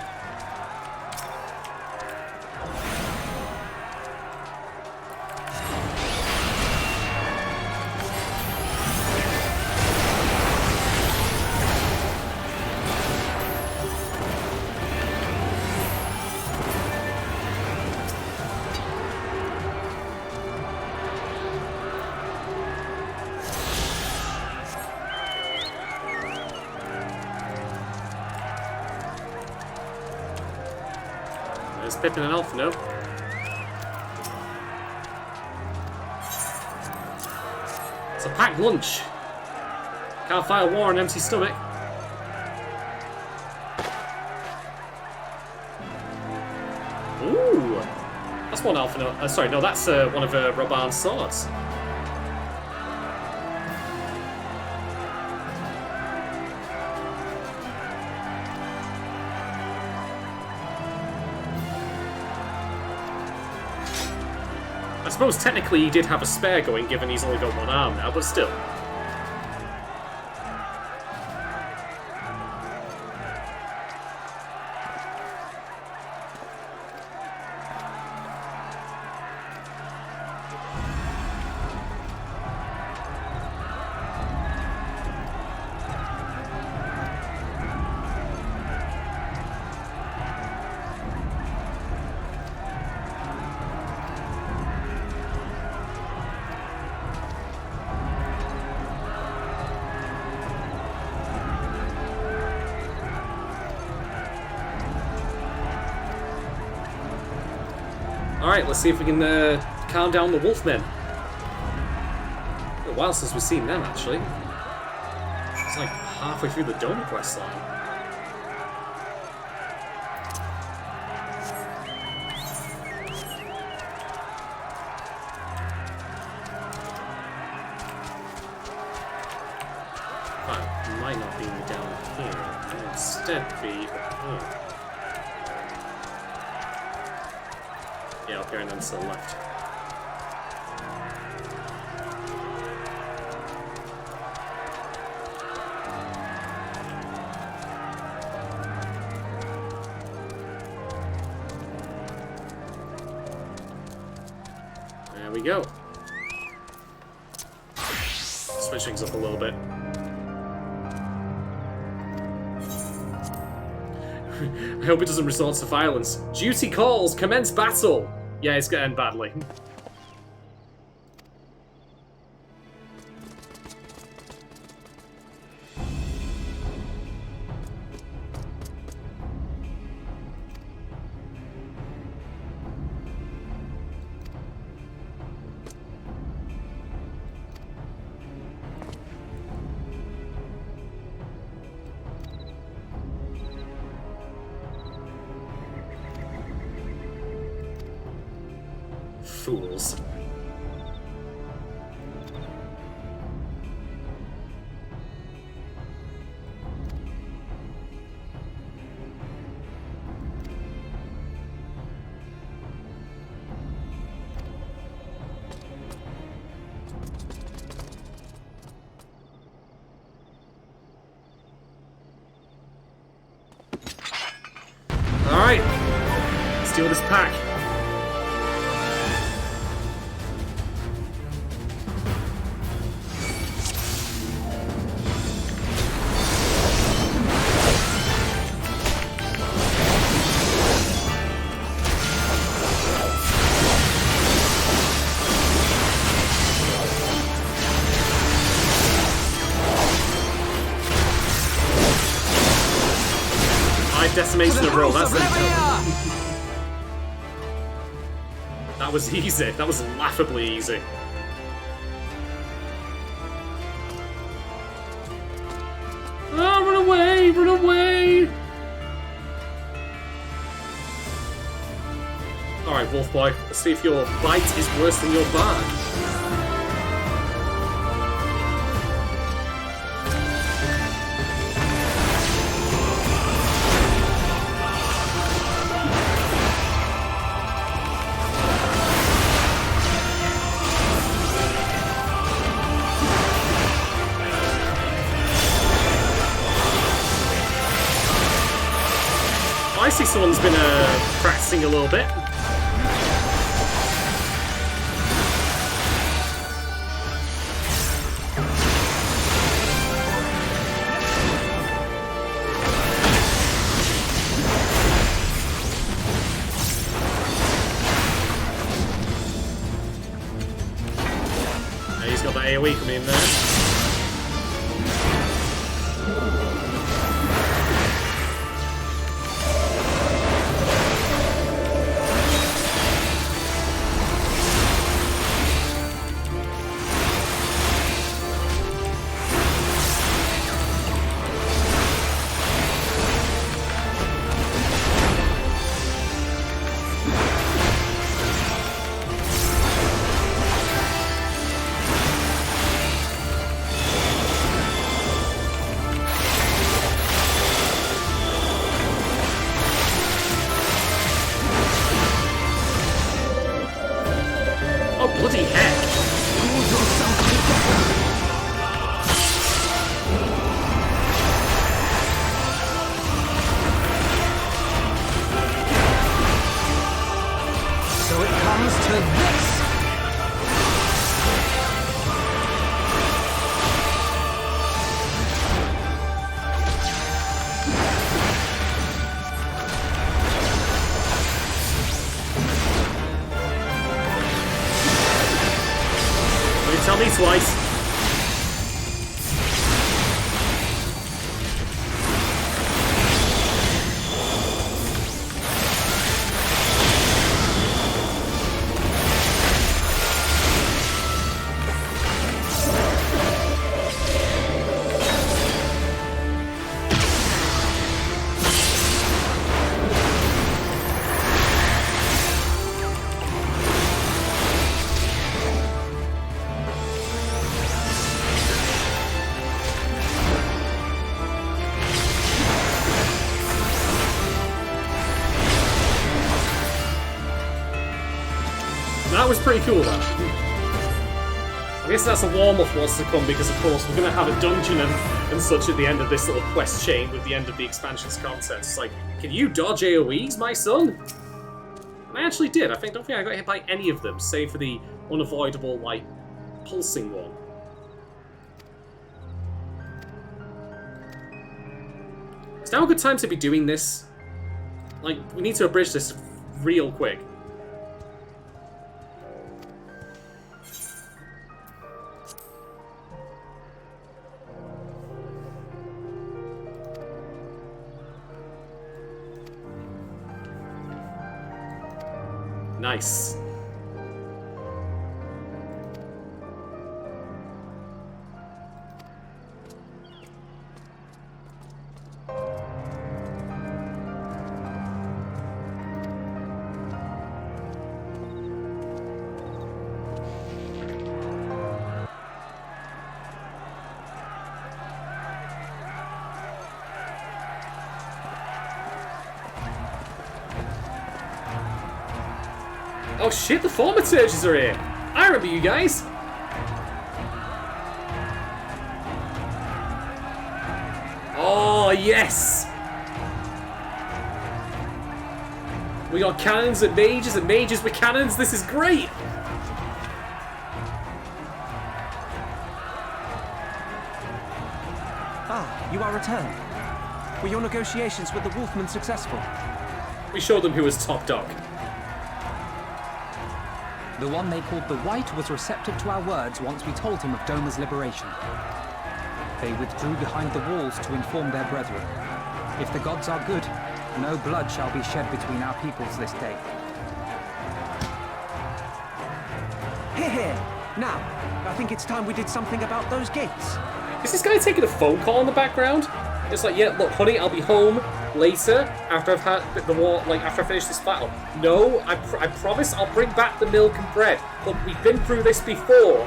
There's Pippin and Elf, no? It's a packed lunch. Can't fight a war on an empty stomach. Ooh! That's one Elf and sorry, no, that's one of Roban's swords. I suppose technically he did have a spare going, given he's only got one arm now, but still. Alright, let's see if we can calm down the Wolfmen. Been a while since we've seen them, actually. It's like halfway through the Dome quest line. That might not be down here. It might instead be up here. Yeah, up here and then to the left. There we go. Switch things up a little bit. I hope it doesn't resort to violence. Duty calls! Commence battle! Yeah, it's gonna end badly. Fools. All right, let's deal with this pack. decimates in a row. That's that was easy. That was laughably easy. Oh, run away! Run away! Alright, Wolf Boy. Let's see if your bite is worse than your bark. I see someone's been practicing a little bit. Yeah, he's got that AoE coming in there. Bloody heck! So it comes to this! Tell me twice. That was pretty cool, that. I guess that's a warm-up for what's to come, because of course we're going to have a dungeon and such at the end of this little quest chain with the end of the expansion's content. It's like, can you dodge AoEs, my son? And I actually did. Don't think I got hit by any of them, save for the unavoidable, like, pulsing one. Is now a good time to be doing this? Like, we need to abridge this real quick. Nice. Oh shit, the Thaumaturges are here! I remember you guys! Oh, yes! We got cannons and mages with cannons. This is great! Ah, you are returned. Were your negotiations with the Wolfmen successful? We showed them who was top dog. The one they called the White was receptive to our words once we told him of Doma's liberation. They withdrew behind the walls to inform their brethren. If the gods are good, No blood shall be shed between our peoples this day. Here, here. Now, I think it's time we did something about those gates. Is this guy taking a phone call in the background? It's like, yeah, look, honey, I'll be home later after I've had the war, like after I finish this battle. No, I promise I'll bring back the milk and bread. Look, we've been through this before.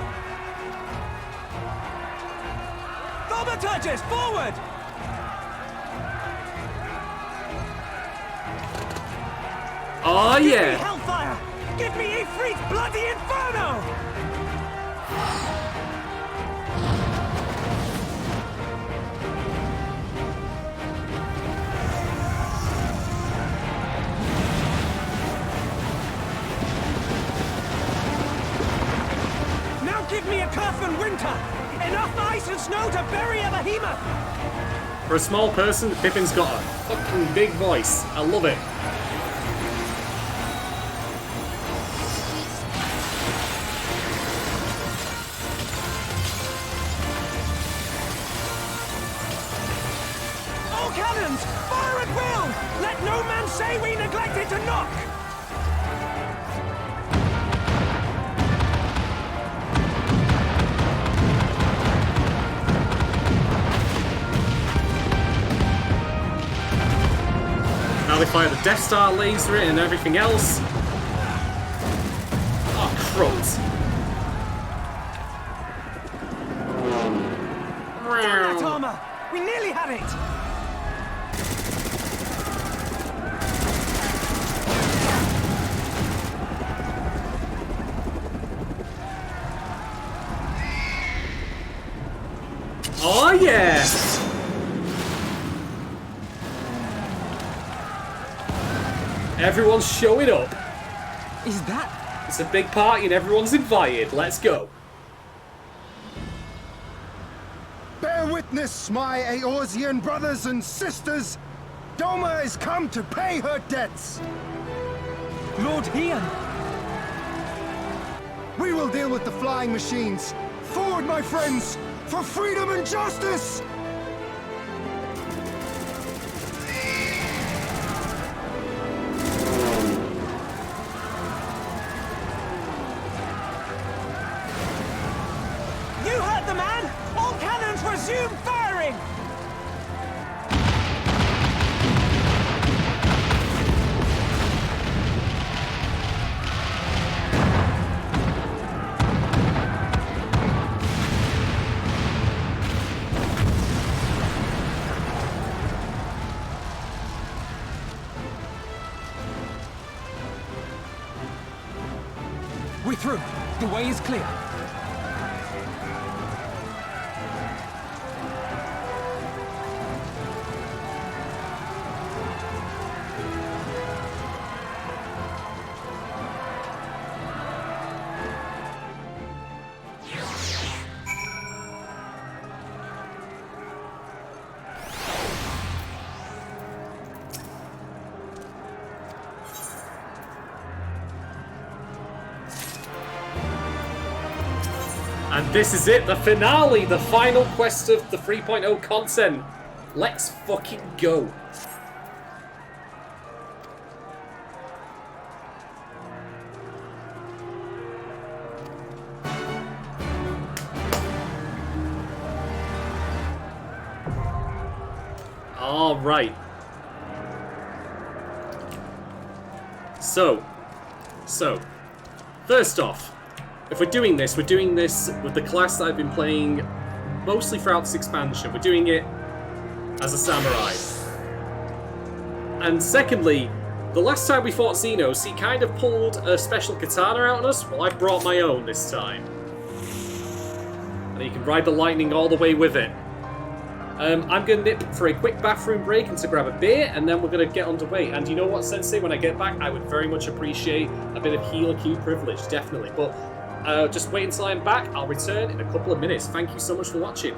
Thaumaturges, forward! Oh Give me yeah. hellfire! Give me Ifrit's bloody inferno! Now give me a Curfin winter! Enough ice and snow to bury a behemoth! For a small person, Pippin's got a fucking big voice. I love it. All cannons! Fire at will! Let no man say we neglected to knock! Now they fire the Death Star laser and everything else. Oh, crumbs. Damn that armor! We nearly had it! Oh yeah! Everyone's showing up. Is that... It's a big party and everyone's invited. Let's go. Bear witness, my Eorzean brothers and sisters. Doma is come to pay her debts. Lord Ian! We will deal with the flying machines. Forward, my friends, for freedom and justice! You heard the man! All cannons resume firing! We're through. The way is clear. And this is it, the finale, the final quest of the 3.0 content. Let's fucking go. All right. So, first off, if we're doing this with the class that I've been playing mostly throughout this expansion. We're doing it as a samurai. And secondly, the last time we fought Xenos, he kind of pulled a special katana out on us. Well, I brought my own this time. And you can ride the lightning all the way with it. I'm going to nip for a quick bathroom break and to grab a beer, and then we're going to get underway. And you know what, Sensei? When I get back, I would very much appreciate a bit of healer key privilege, definitely. But just wait until I'm back. I'll return in a couple of minutes. Thank you so much for watching.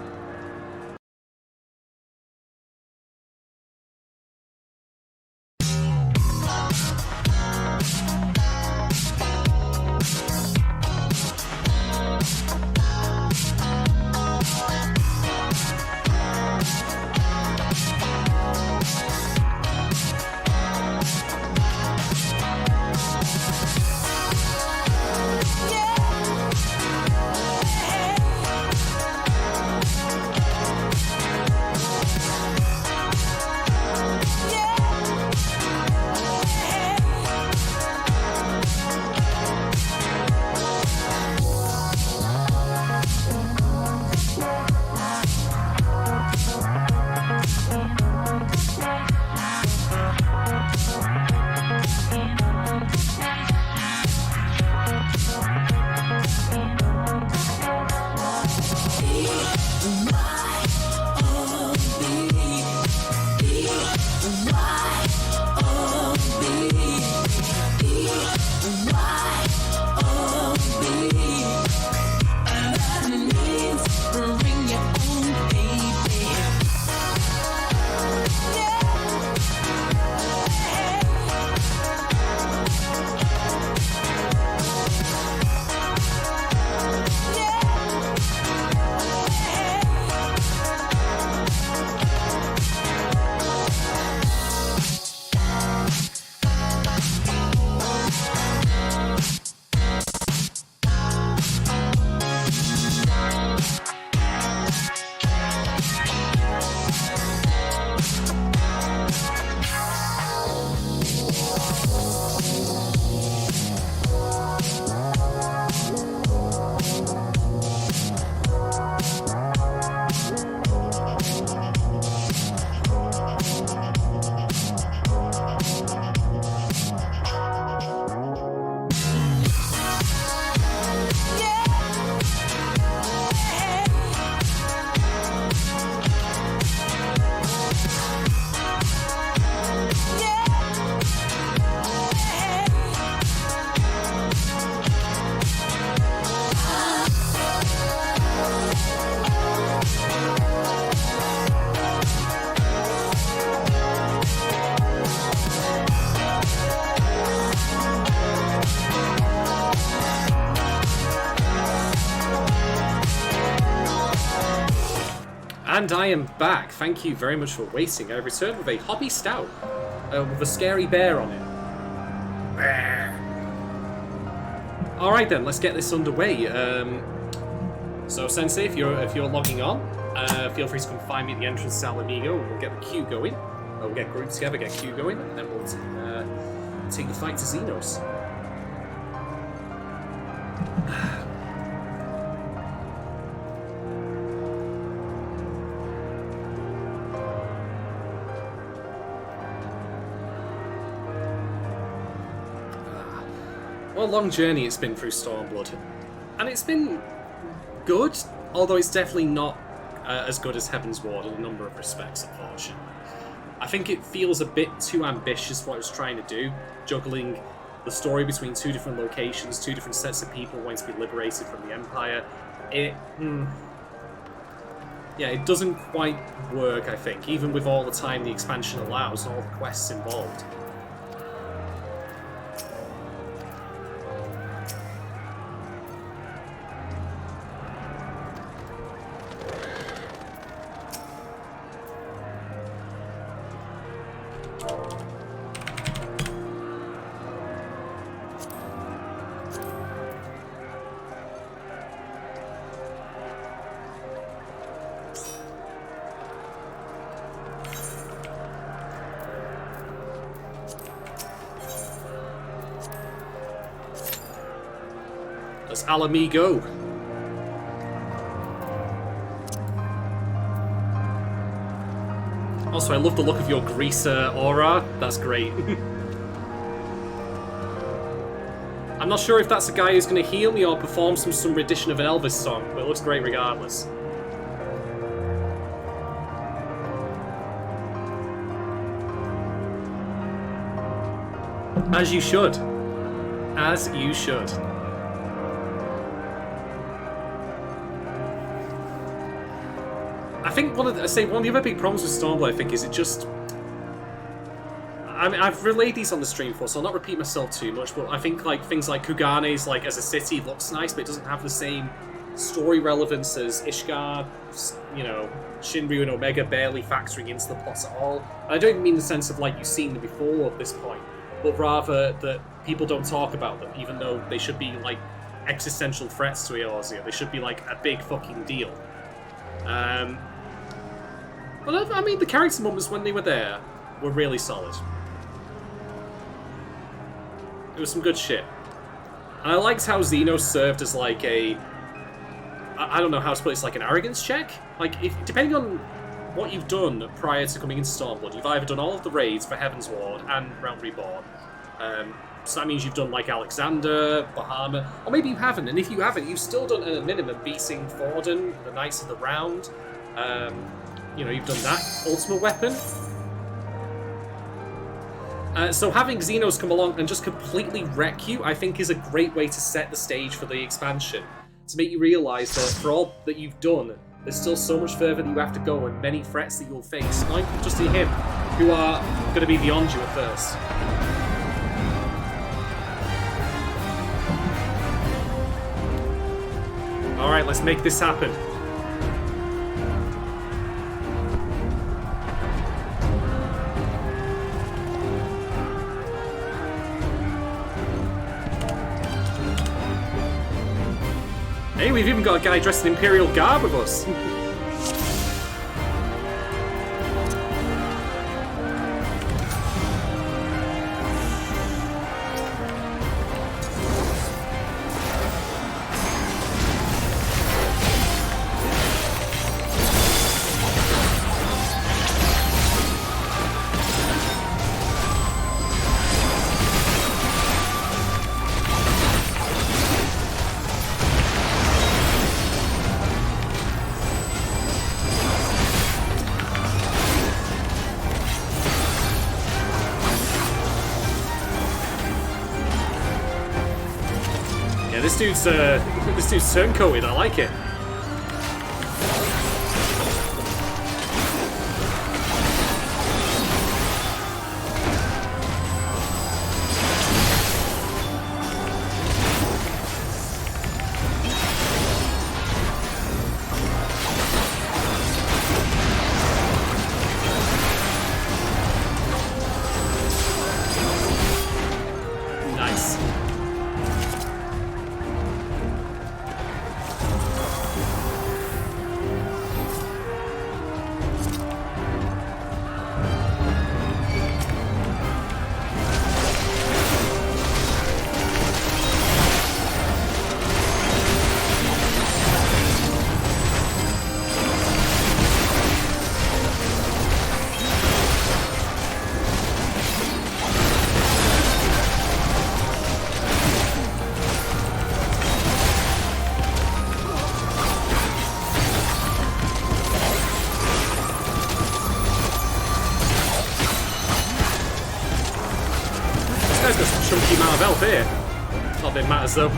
And I am back. Thank you very much for waiting. I returned with a hoppy stout with a scary bear on it. Alright then, let's get this underway. So Sensei, if you're logging on, feel free to come find me at the entrance to Alamigo. We'll get the queue going. We'll get groups together, get queue going, and then we'll take the fight to Xenos. What a long journey it's been through Stormblood. And it's been good, although it's definitely not as good as Heaven's Ward in a number of respects, unfortunately. I think it feels a bit too ambitious for what it was trying to do, juggling the story between two different locations, two different sets of people wanting to be liberated from the Empire. It doesn't quite work, I think, even with all the time the expansion allows and all the quests involved. Let's Alamigo. Also, I love the look of your greaser aura. That's great. I'm not sure if that's a guy who's going to heal me or perform some rendition of an Elvis song, but it looks great regardless. As you should. As you should. I think one of the other big problems with Stormblood, I think, is it just... I mean, I've relayed these on the stream before, so I'll not repeat myself too much, but I think like things like Kugane's, like, as a city, looks nice, but it doesn't have the same story relevance as Ishgard, you know, Shinryu and Omega barely factoring into the plot at all. And I don't even mean in the sense of, like, you've seen them before at this point, but rather that people don't talk about them, even though they should be, like, existential threats to Eorzea. They should be, like, a big fucking deal. But I mean, the character moments when they were there were really solid. It was some good shit. And I liked how Xenos served as like a... I don't know how to put it, it's like an arrogance check? Like, depending on what you've done prior to coming into Stormblood, you've either done all of the raids for Heaven's Ward and Realm Reborn. So that means you've done like Alexander, Bahamut, or maybe you haven't. And if you haven't, you've still done at a minimum beating Thordan, the Knights of the Round. You know, you've done that ultimate weapon. So having Xenos come along and just completely wreck you, I think, is a great way to set the stage for the expansion. To make you realise that for all that you've done, there's still so much further that you have to go and many threats that you'll face, not just in him, who are going to be beyond you at first. Alright, let's make this happen. Hey, we've even got a guy dressed in Imperial garb with us. This dude's turncoated, I like it. amount of health here. Not that it matters though.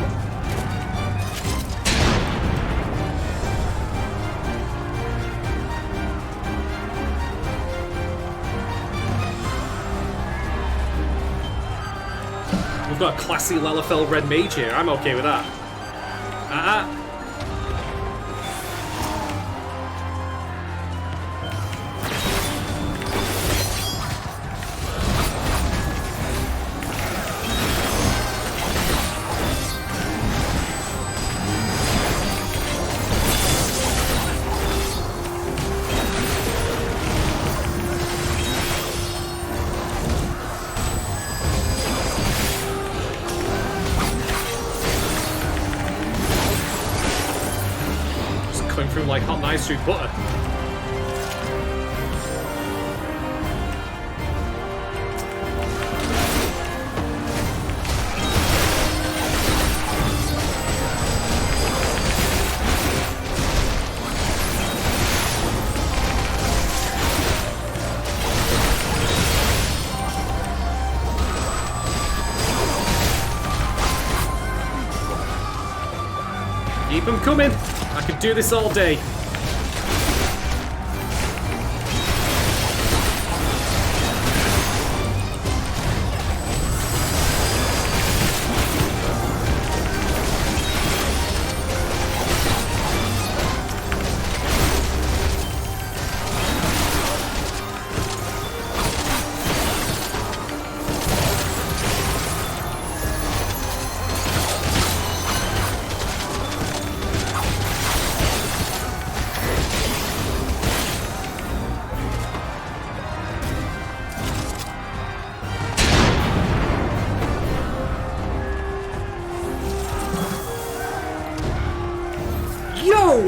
We've got a classy Lalafell red mage here. I'm okay with that. Like hot knives through butter. Keep them coming. I could do this all day.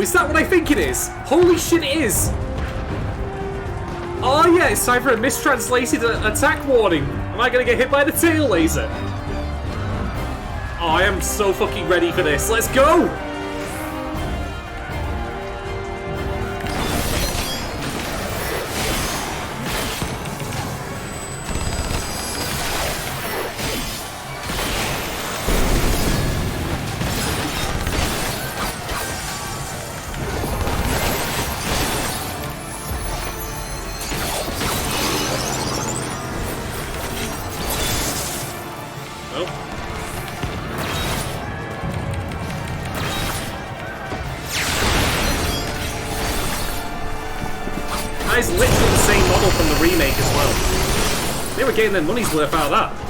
Is that what I think it is? Holy shit, it is! Oh yeah, it's time for a mistranslated attack warning. Am I gonna get hit by the tail laser? Oh, I am so fucking ready for this. Let's go! That is literally the same model from the remake as well. They were getting their money's worth out of that.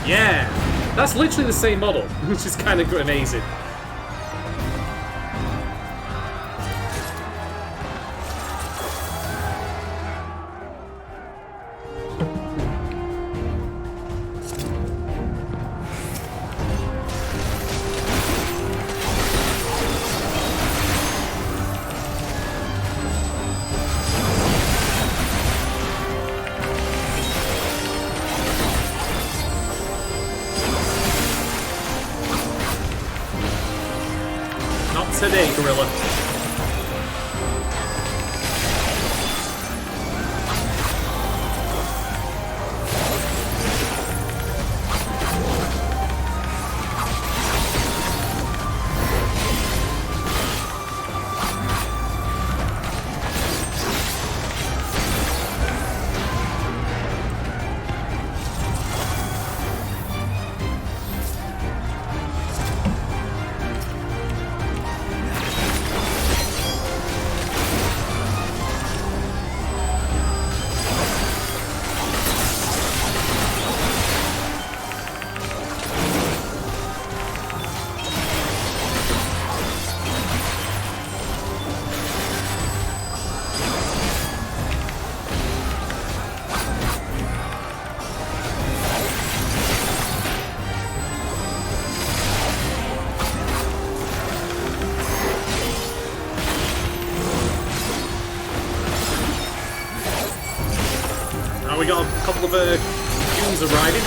Yeah, that's literally the same model, which is kind of amazing. Today, Gorilla. we got a couple of goons arriving.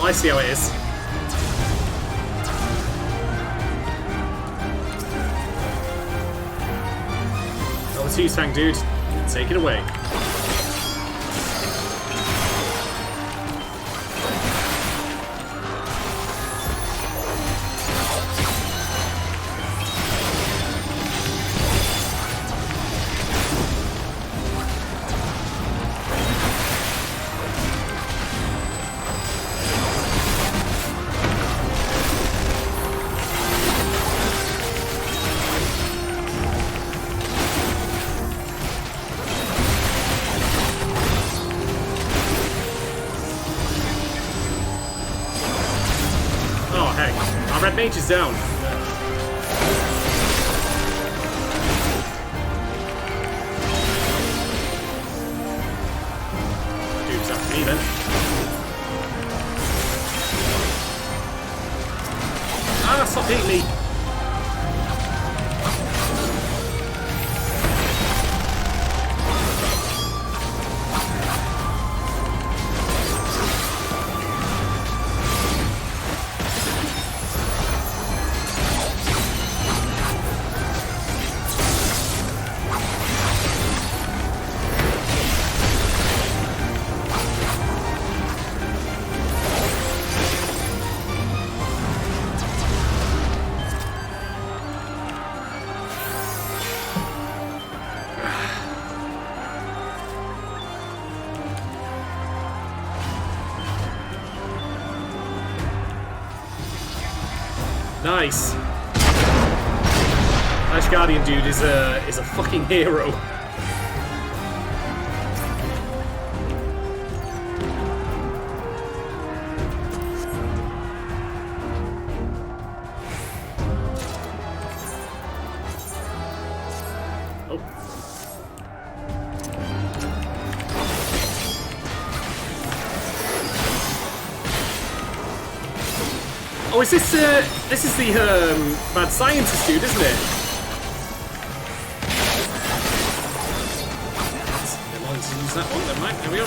I see how it is. Over to you, tank dude. Take it away. Red mage is down. Dude's after me then. Ah, stop hitting me. Nice. Ash Guardian dude is a fucking hero. Oh, is this is the mad scientist dude, isn't it? Never mind, to use that one. Never mind. Here we go.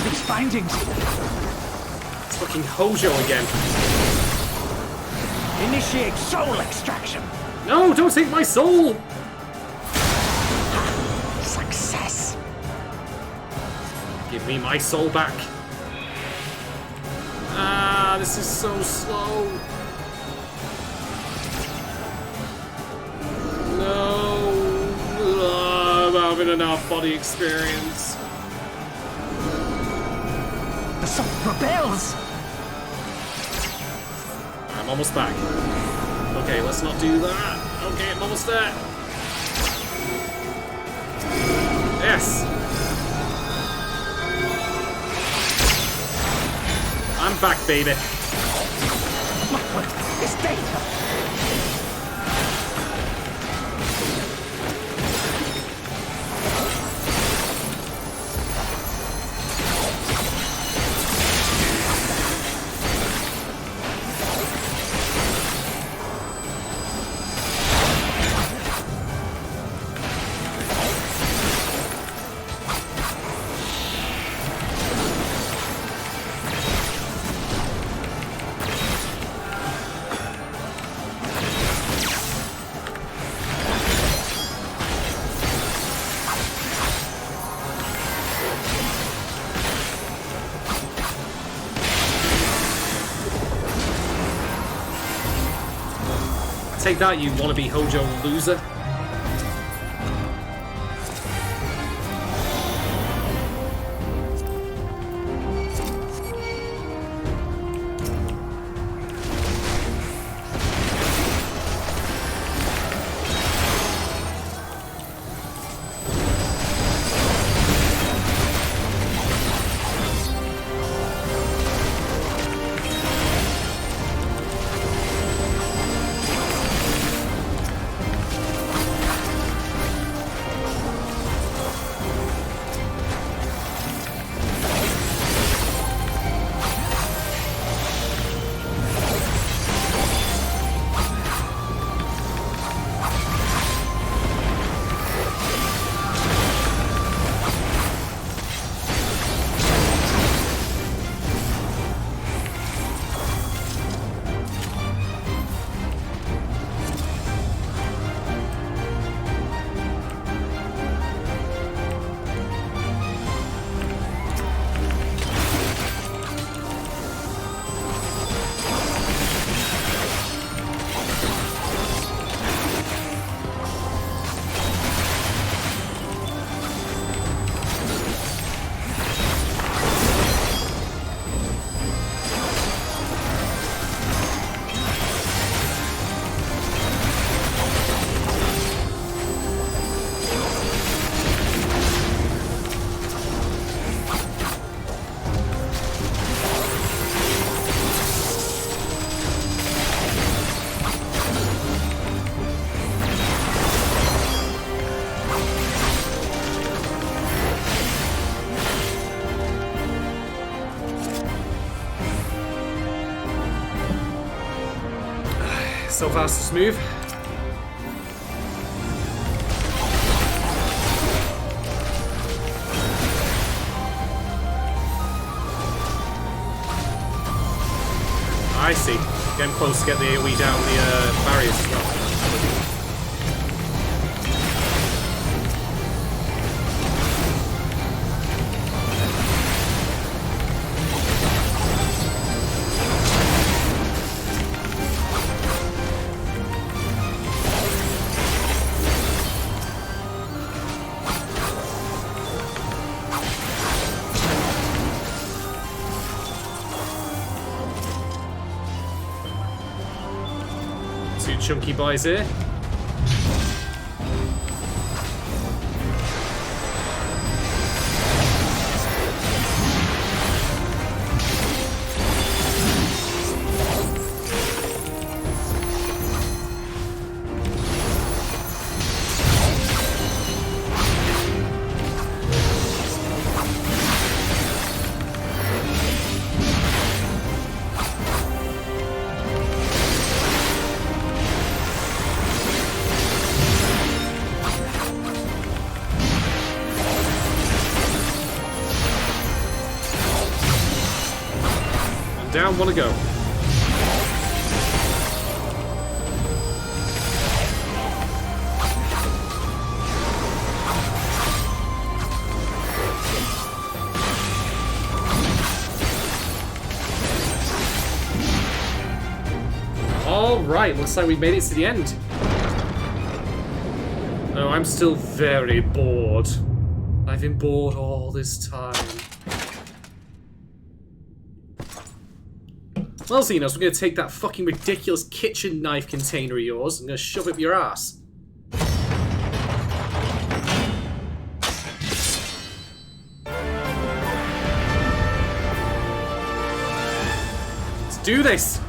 These findings. It's fucking Hojo again. Initiate soul extraction. No, don't take my soul. Success. Give me my soul back. Ah, this is so slow. No. I'm having an out-body experience. The soul rebels. I'm almost back. Okay, let's not do that. Okay, I'm almost there. Yes. I'm back, baby. It's data. take that, you wannabe Hojo loser. So fast, so smooth. I see. Getting close to get the AoE down the barriers as well. Chunky boys here. Down, wanna go. All right, looks like we've made it to the end. Oh, I'm still very bored. I've been bored all this time. Well, Xenos, we're going to take that fucking ridiculous kitchen knife container of yours and I'm going to shove it up your ass. Let's do this!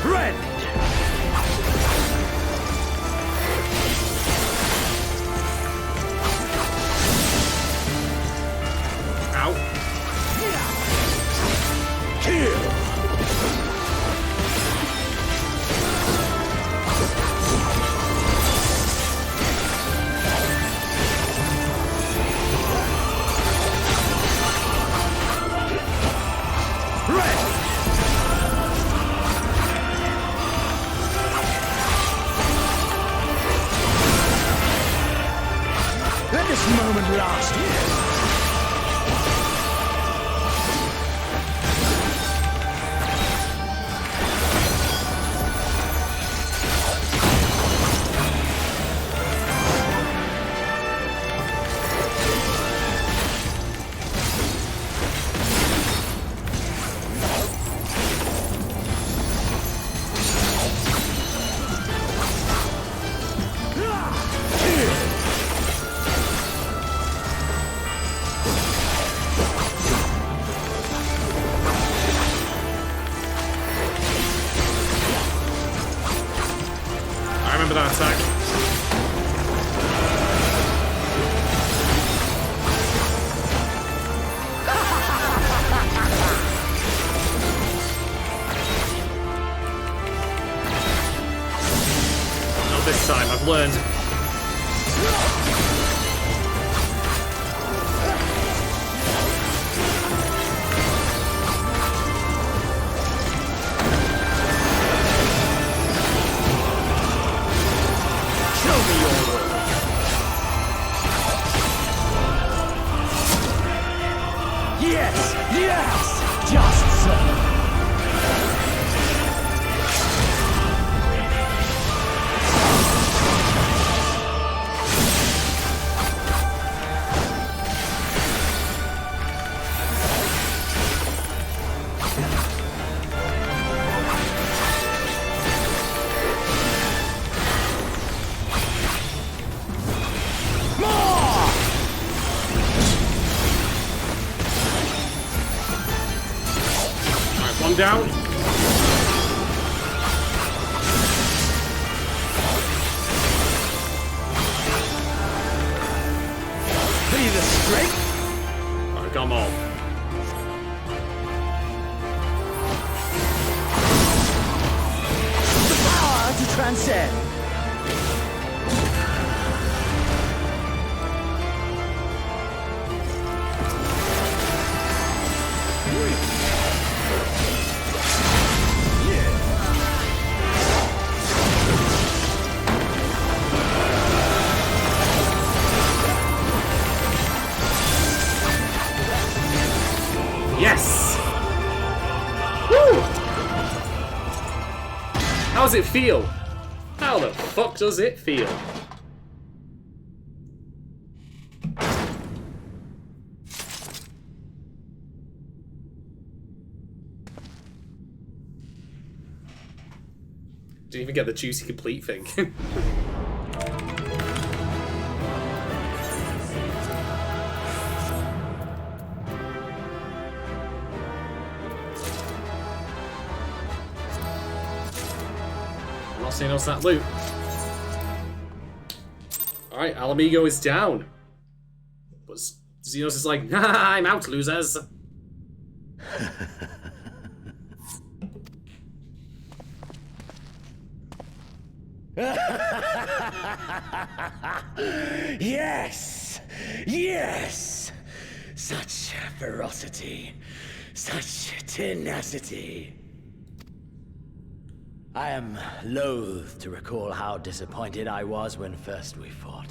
Red! I've learned. Yes! Yes! Just so! One down. See the strength? Oh, come on. The power to transcend. Yes! Woo! How does it feel? How the fuck does it feel? Didn't even get the juicy complete thing. Not seeing us that loot. Alright, Alamigo is down. But Xenos is like, nah, I'm out, losers. Yes! Yes! Such ferocity. Such tenacity. I am loath to recall how disappointed I was when first we fought.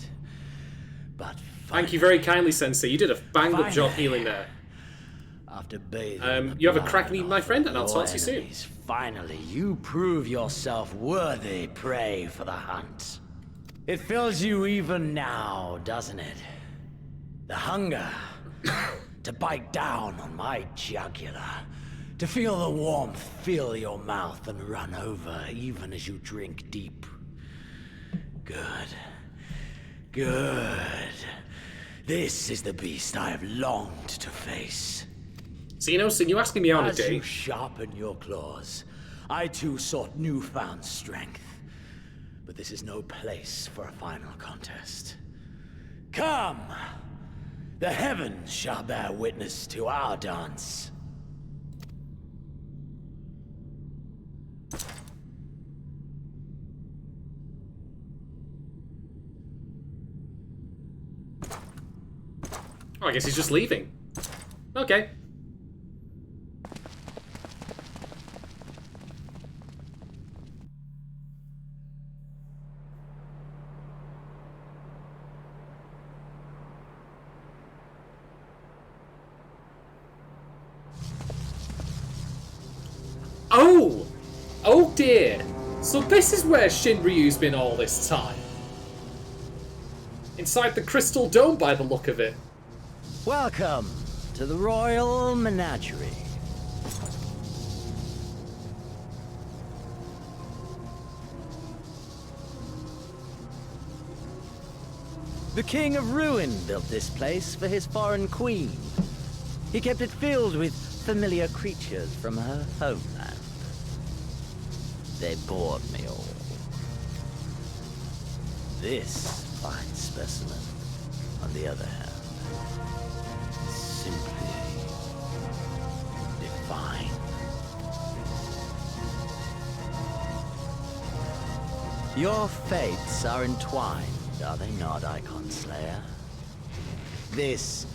But thank you very kindly, Sensei. You did a bang-up job healing there. After bathing you have a crack need, my friend, and I'll talk to you soon. Finally, you prove yourself worthy prey for the hunt. It fills you even now, doesn't it? The hunger to bite down on my jugular. To feel the warmth fill your mouth and run over even as you drink deep. Good. Good. This is the beast I have longed to face. Xenos, you asking me on a date? As you sharpen your claws, I too sought newfound strength. But this is no place for a final contest. Come! The heavens shall bear witness to our dance. Oh, I guess he's just leaving. Okay. Oh! Oh dear! So this is where Shinryu's been all this time. Inside the Crystal Dome by the look of it. Welcome to the Royal Menagerie. The King of Ruin built this place for his foreign queen. He kept it filled with familiar creatures from her homeland. They bored me all. This fine specimen, on the other hand, simply divine. Your fates are entwined, are they not, Icon Slayer? This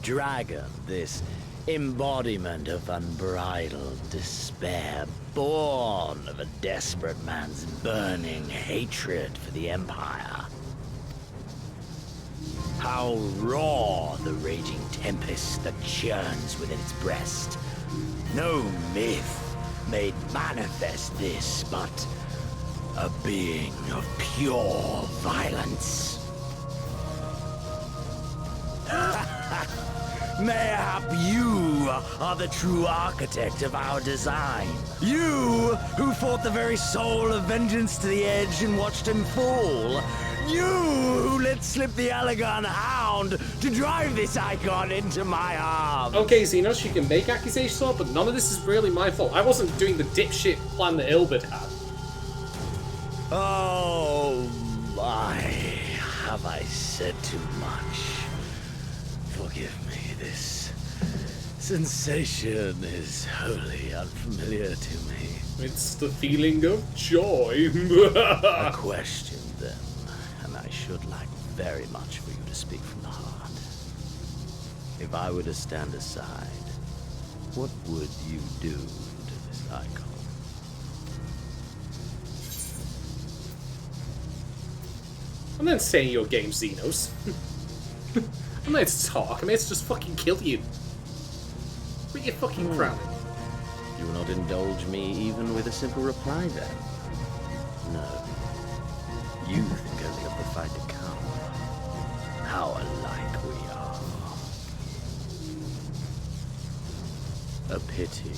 dragon, this embodiment of unbridled despair, born of a desperate man's burning hatred for the Empire. How raw the raging tempest that churns within its breast. No myth made manifest this, but a being of pure violence. Mayhap you are the true architect of our design. You who fought the very soul of vengeance to the edge and watched him fall. You who let slip the Allegan Hound to drive this icon into my arms. Okay, Xenos, you can make accusations, but none of this is really my fault. I wasn't doing the dipshit plan that Ilbert had. Oh my, have I said too much? Forgive me, this sensation is wholly unfamiliar to me. It's the feeling of joy. A question, then, and I should like very much for you to speak from the heart. If I were to stand aside, what would you do to this icon? I'm not saying your game, Xenos. I'm not here to talk, I'm here to just fucking kill you. Quit your fucking crowning. You will not indulge me even with a simple reply, then? No. You think only of the fight to come. How alike we are. A pity.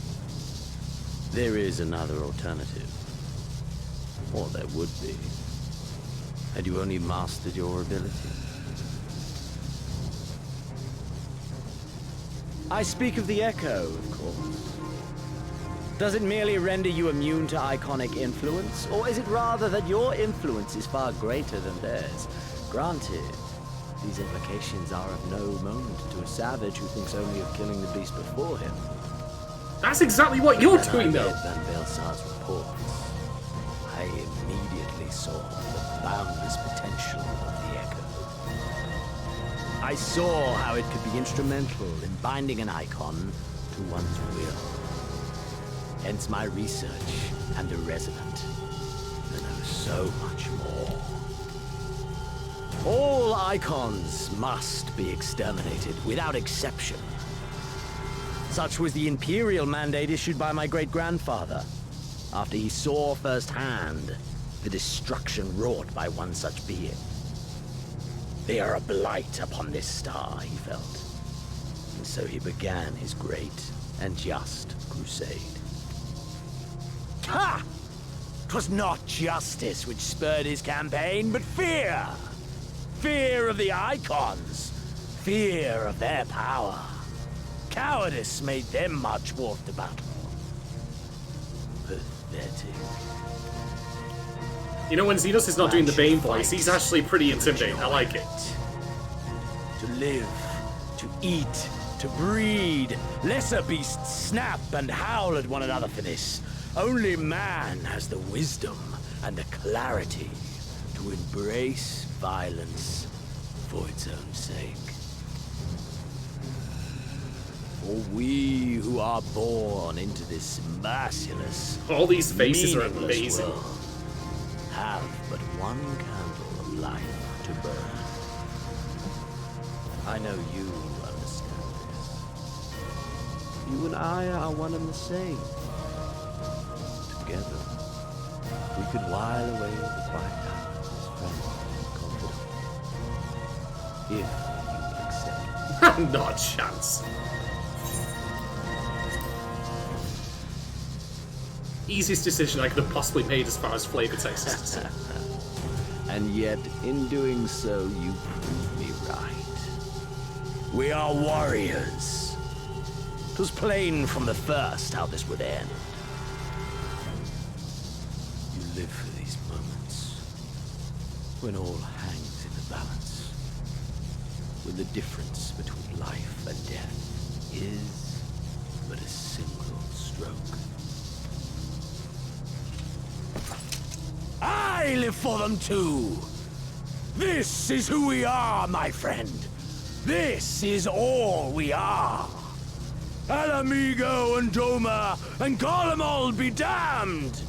There is another alternative. Or there would be. Had you only mastered your ability. I speak of the Echo, of course. Does it merely render you immune to iconic influence, or is it rather that your influence is far greater than theirs? Granted, these implications are of no moment to a savage who thinks only of killing the beast before him. That's exactly what you're doing, though. Van Belsar's reports, I immediately saw the boundless potential of the Echo. I saw how it could be instrumental in binding an icon to one's will. Hence my research and the Resident to know so much more. All icons must be exterminated without exception. Such was the imperial mandate issued by my great-grandfather, after he saw firsthand the destruction wrought by one such being. They are a blight upon this star, he felt. And so he began his great and just crusade. Ha! 'Twas not justice which spurred his campaign, but fear! Fear of the icons! Fear of their power! Cowardice made them march forth to battle. Pathetic. You know, when Xenos is not doing the Bane voice, he's actually pretty intimidating. I like it. To live, to eat, to breed. Lesser beasts snap and howl at one another for this. Only man has the wisdom and the clarity to embrace violence for its own sake. For we who are born into this merciless, all these faces are amazing. World have but one candle of life to burn. I know you understand this. You and I are one and the same. Together, we could while away the quiet hours as friends and confidants. If you would accept. Not a chance. Easiest decision I could have possibly made as far as flavor text is concerned. And yet, in doing so, you proved me right. We are warriors. 'Twas plain from the first how this would end. You live for these moments, when all hangs in the balance, when the difference between life and death is but a single stroke. I they live for them too. This is who we are, my friend. This is all we are. Alamigo and Doma and Garlemald be damned!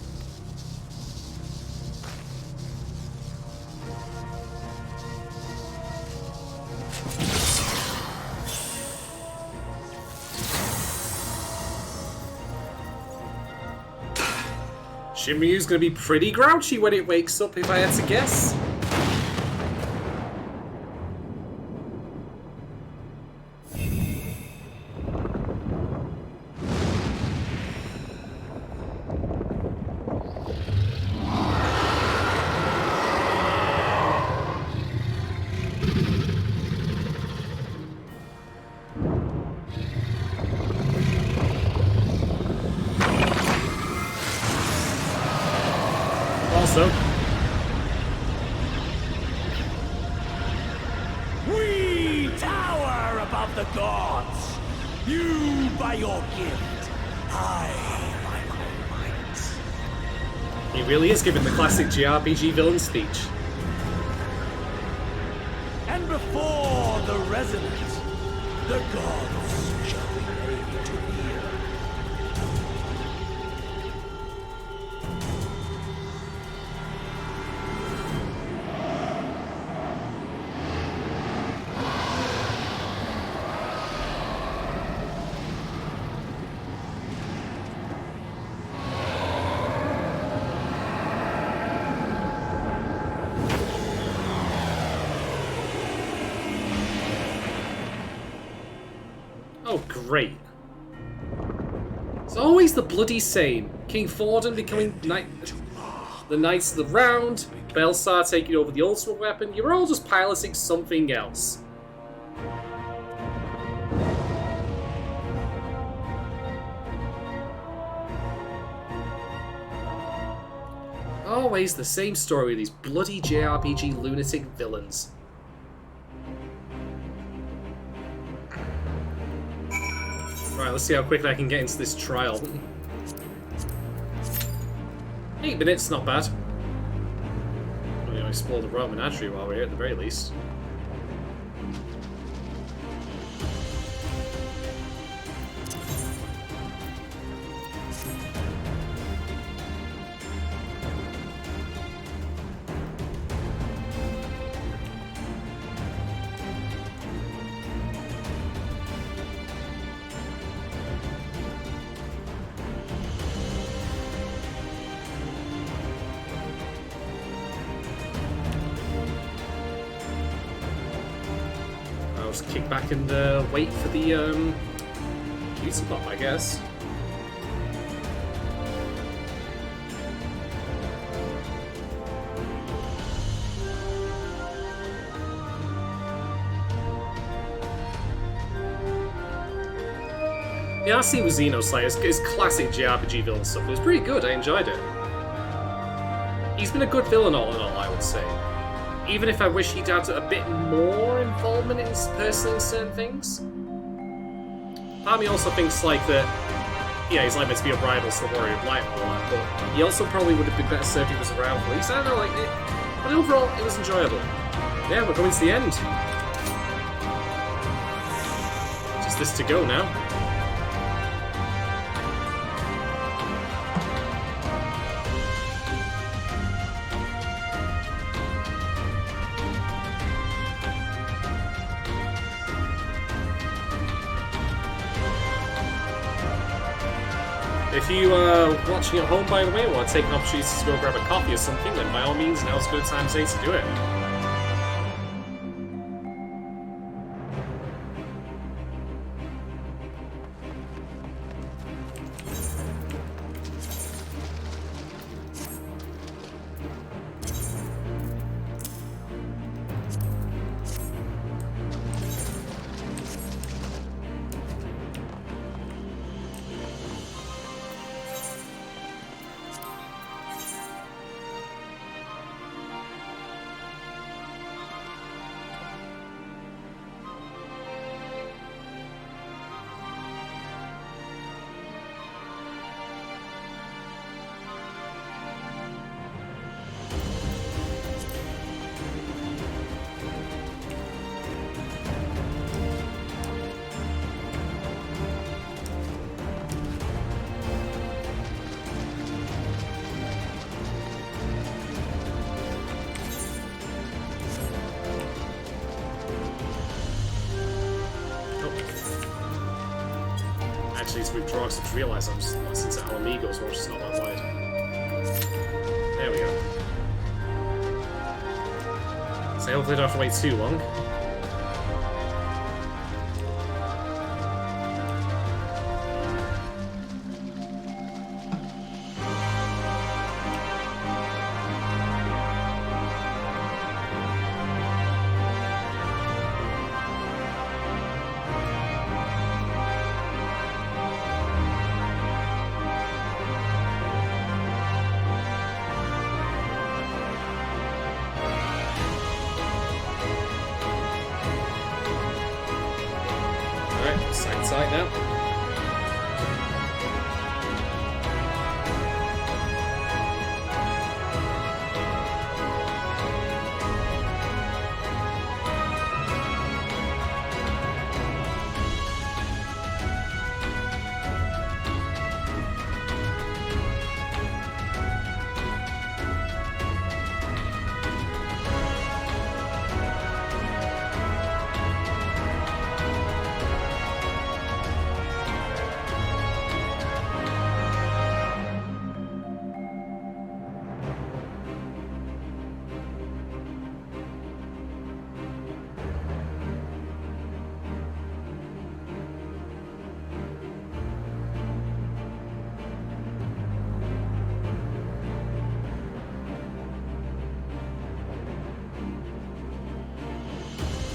Shinryu's gonna be pretty grouchy when it wakes up, if I had to guess. We tower above the gods. You by your gift, I by my might. He really is giving the classic JRPG villain speech. And before the resonance, the gods shall be ready to hear. Oh, great. It's always the bloody same. King Forden becoming the Knights of the Round, Belsar taking over the ultimate weapon. You're all just piloting something else. Always the same story with these bloody JRPG lunatic villains. Right, let's see how quickly I can get into this trial. 8 minutes, not bad. We're going to explore the Roman menagerie while we're here at the very least. Just kick back and wait for the beauty pop, I guess. Yeah, I see with Xenoslay, it's classic JRPG villain stuff. It was pretty good, I enjoyed it. He's been a good villain all in all, I would say. Even if I wish he'd had a bit more involvement in personally in certain things. Part of me also thinks like that, yeah, he's like meant to be a rival to the Warrior of Light and all that, but he also probably would have been better served if he was around for least. I don't know, like, but overall, it was enjoyable. Yeah, we're coming to the end. Just this to go now. If you are watching at home, by the way, or want to take an opportunity to go grab a coffee or something, then by all means, now's a good time today to do it. actually to withdraw, because I just realised I'm just listening to Al Amigos, which is not that wide. There we go. So hopefully I don't have to wait too long. Sight now.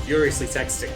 Furiously texting.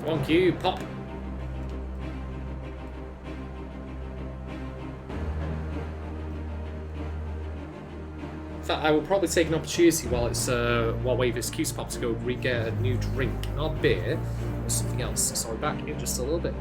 Thank you, pop. In fact, I will probably take an opportunity while it's while waiting for excuse pop to go get a new drink, not beer, or something else. So I'll be back in just a little bit.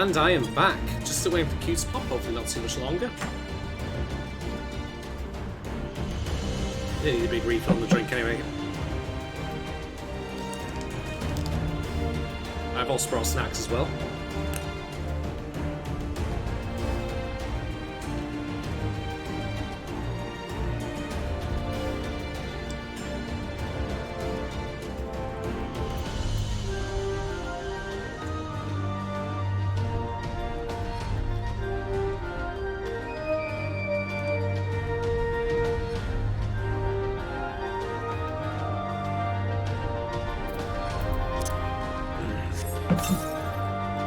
And I am back. Just still waiting for Q to pop, hopefully not too much longer. Didn't need a big refill on the drink anyway. I've also brought snacks as well.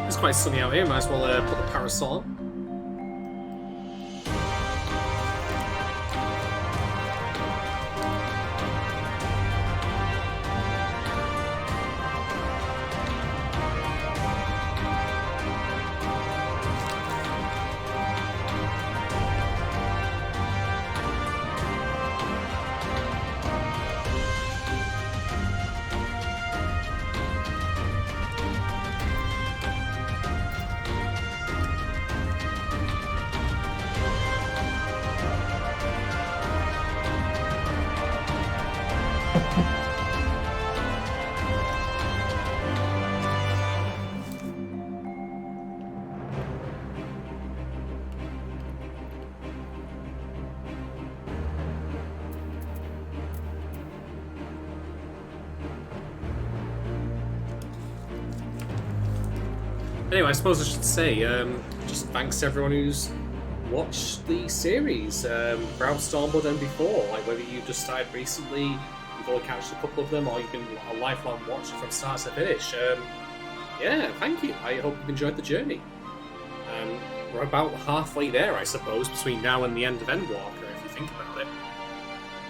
It's quite sunny out here, might as well put the parasol on. Anyway, I suppose I should say, just thanks to everyone who's watched the series throughout Stormblood and before. Like, whether you just started recently, you've only catched a couple of them, or you've been a lifelong watcher from start to finish. Yeah, thank you. I hope you've enjoyed the journey. We're about halfway there, I suppose, between now and the end of Endwalker, if you think about it.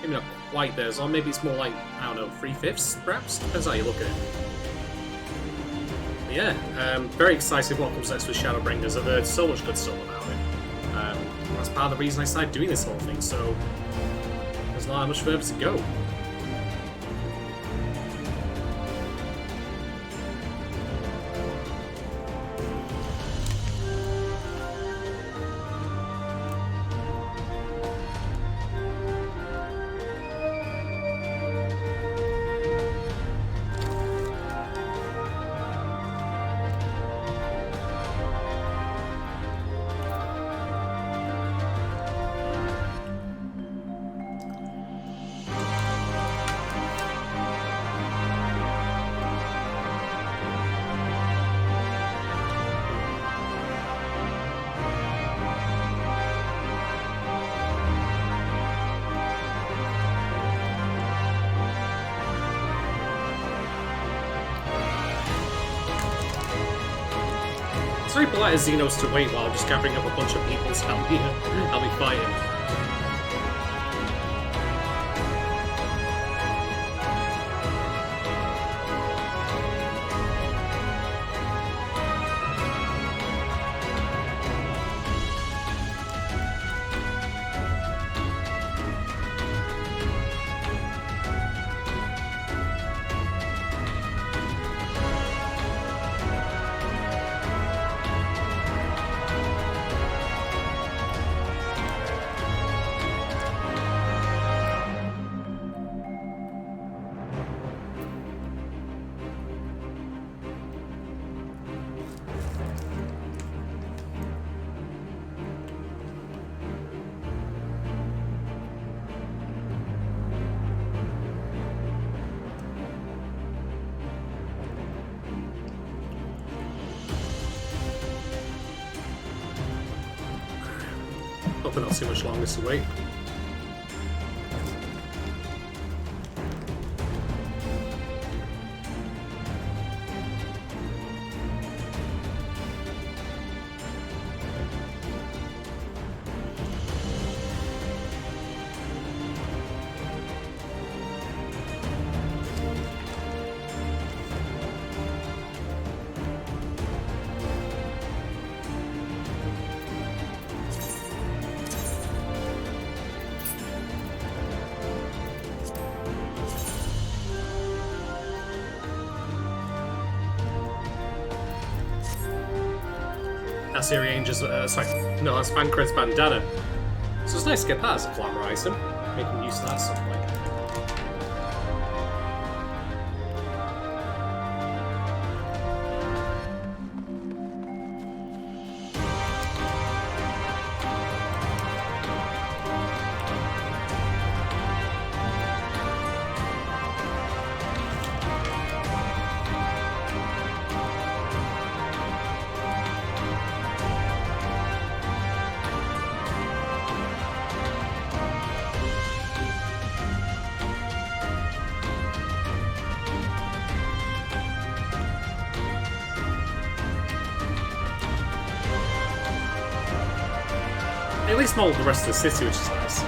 Maybe not quite there, so maybe it's more like, I don't know, 3/5, perhaps? Depends how you look at it. Yeah, very excited what comes next with Shadowbringers. I've heard so much good stuff about it. That's part of the reason I started doing this whole thing, so there's not that much further to go. It's very polite of Xenos to wait while I'm just gathering up a bunch of people to help me fight him. Hoping not too much longer to wait. That's Irianger's, sorry, no, that's Fancred's bandana. So it's nice to get that as a glamour item. Making use of that at some point. At least mold the rest of the city, which is nice.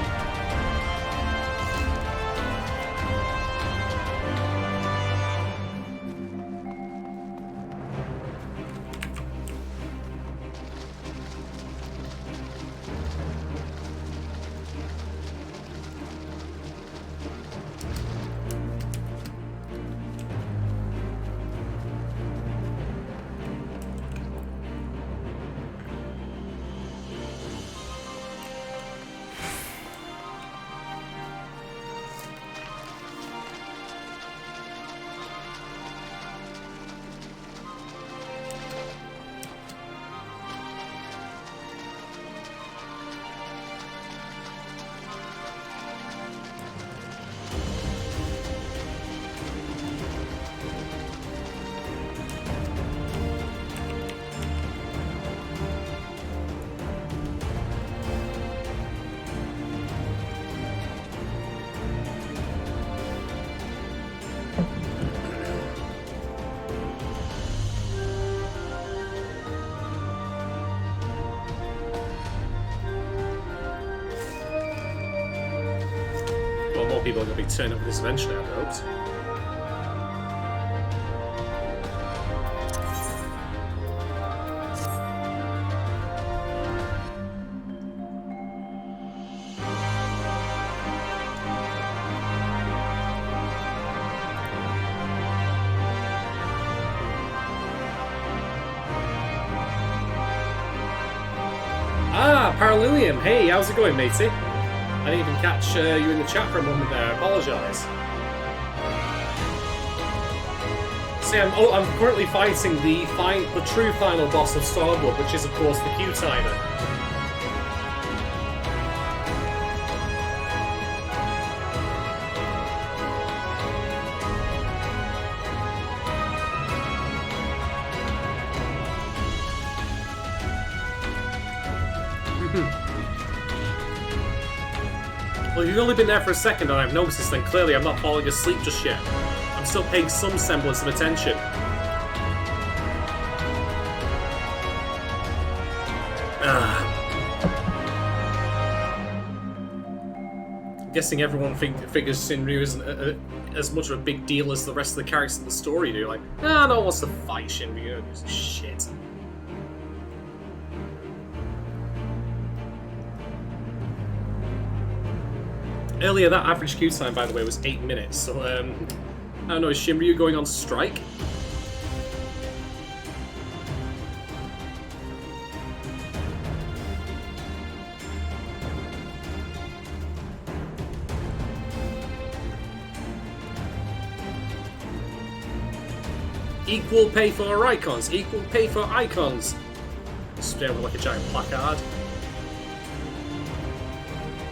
More people are going to be turning up for this eventually, I hoped. Ah, Paralilium! Hey, how's it going, matey? I didn't even catch you in the chat for a moment there. I apologise. See, I'm currently fighting the true final boss of Stormblood, which is, of course, the Q-Timer. Well, if you've only been there for a second and I've noticed this, then clearly I'm not falling asleep just yet. I'm still paying some semblance of attention. I'm guessing everyone figures Shinryu isn't as much of a big deal as the rest of the characters in the story do. Like, no one wants to fight Shinryu. It's shit. Earlier, that average queue time, by the way, was 8 minutes, so, I don't know, is Shinryu going on strike? Equal pay for icons, equal pay for icons! Straight with like a giant placard.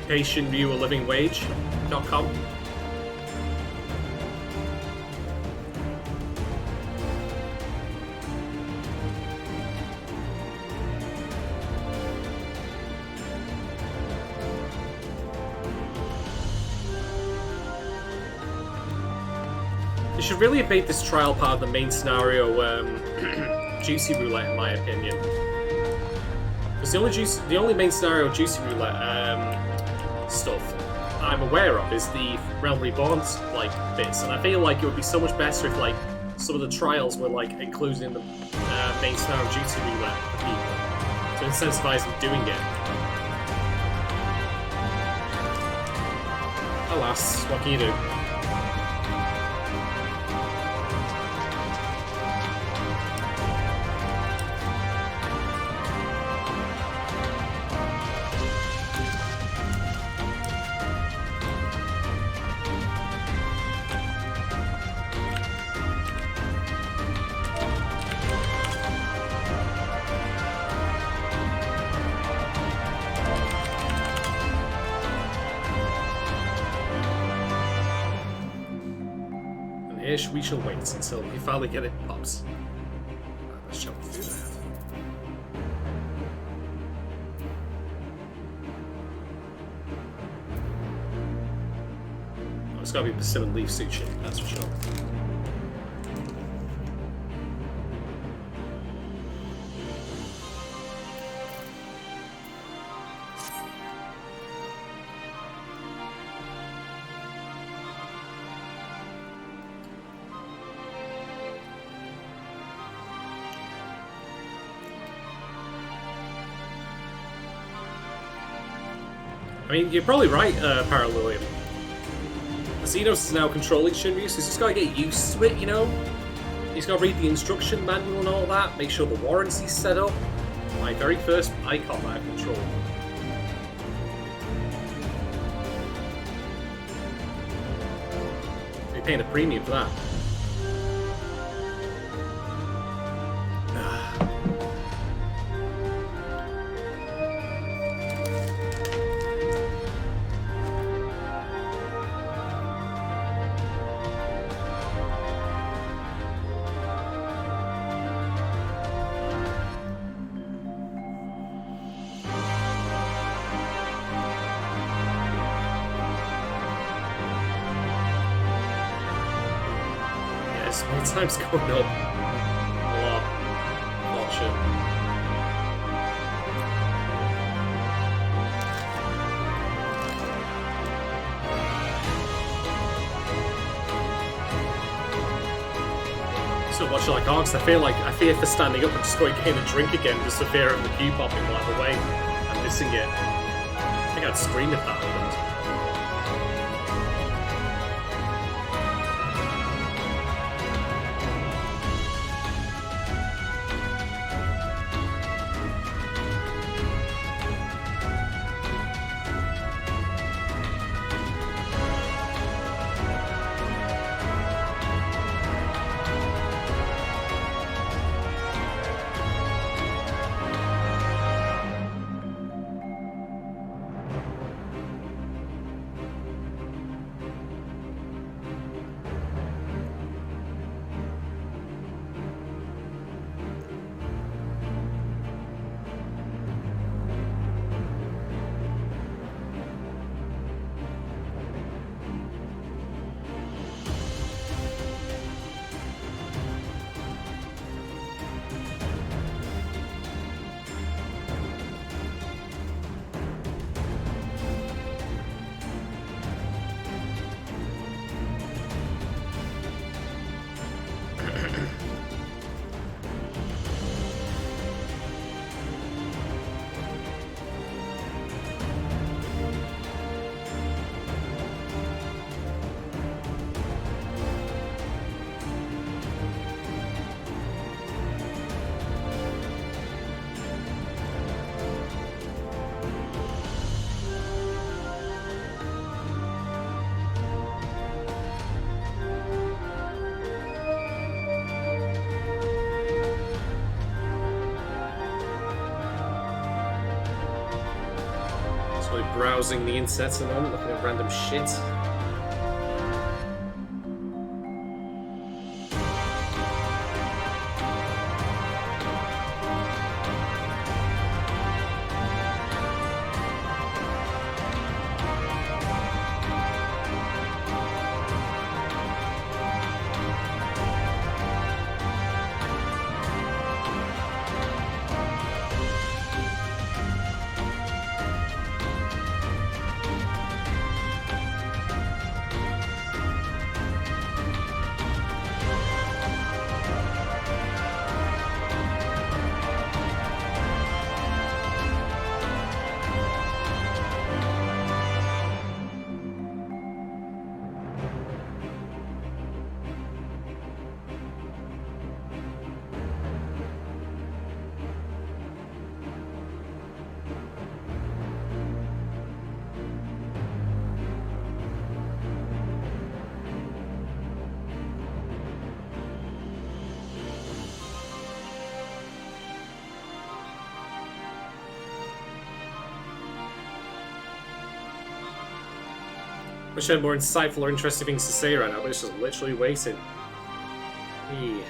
Pay Shinryu a living wage.com. They should really have made this trial part of the main scenario Juicy Roulette, in my opinion. Because the only main scenario Juicy Roulette stuff I'm aware of is the Realm Reborn like bits, and I feel like it would be so much better if like some of the trials were like included in the main scenario Juicy Roulette for people to incentivize them doing it. Alas, what can you do? We shall wait until we finally get it pops. Shall we do that? Oh, it's gotta be persimmon leaf sushi, that's for sure. I mean, you're probably right, Paralillium. Xenos is now controlling Shinryu, so he's just gotta get used to it, you know? He's gotta read the instruction manual and all that, make sure the warranty's set up. My very first icon that I control. You're paying a premium for that. My time's going up a lot. Oh shit. So watch it like Arcs. I fear for standing up and just going getting a drink again, just for fear of the queue popping like the way I'm missing it. I think I'd scream if that happened. Browsing the internet at the moment, looking at random shit. Wish I had more insightful or interesting things to say right now, but it's just literally waiting. Yeah.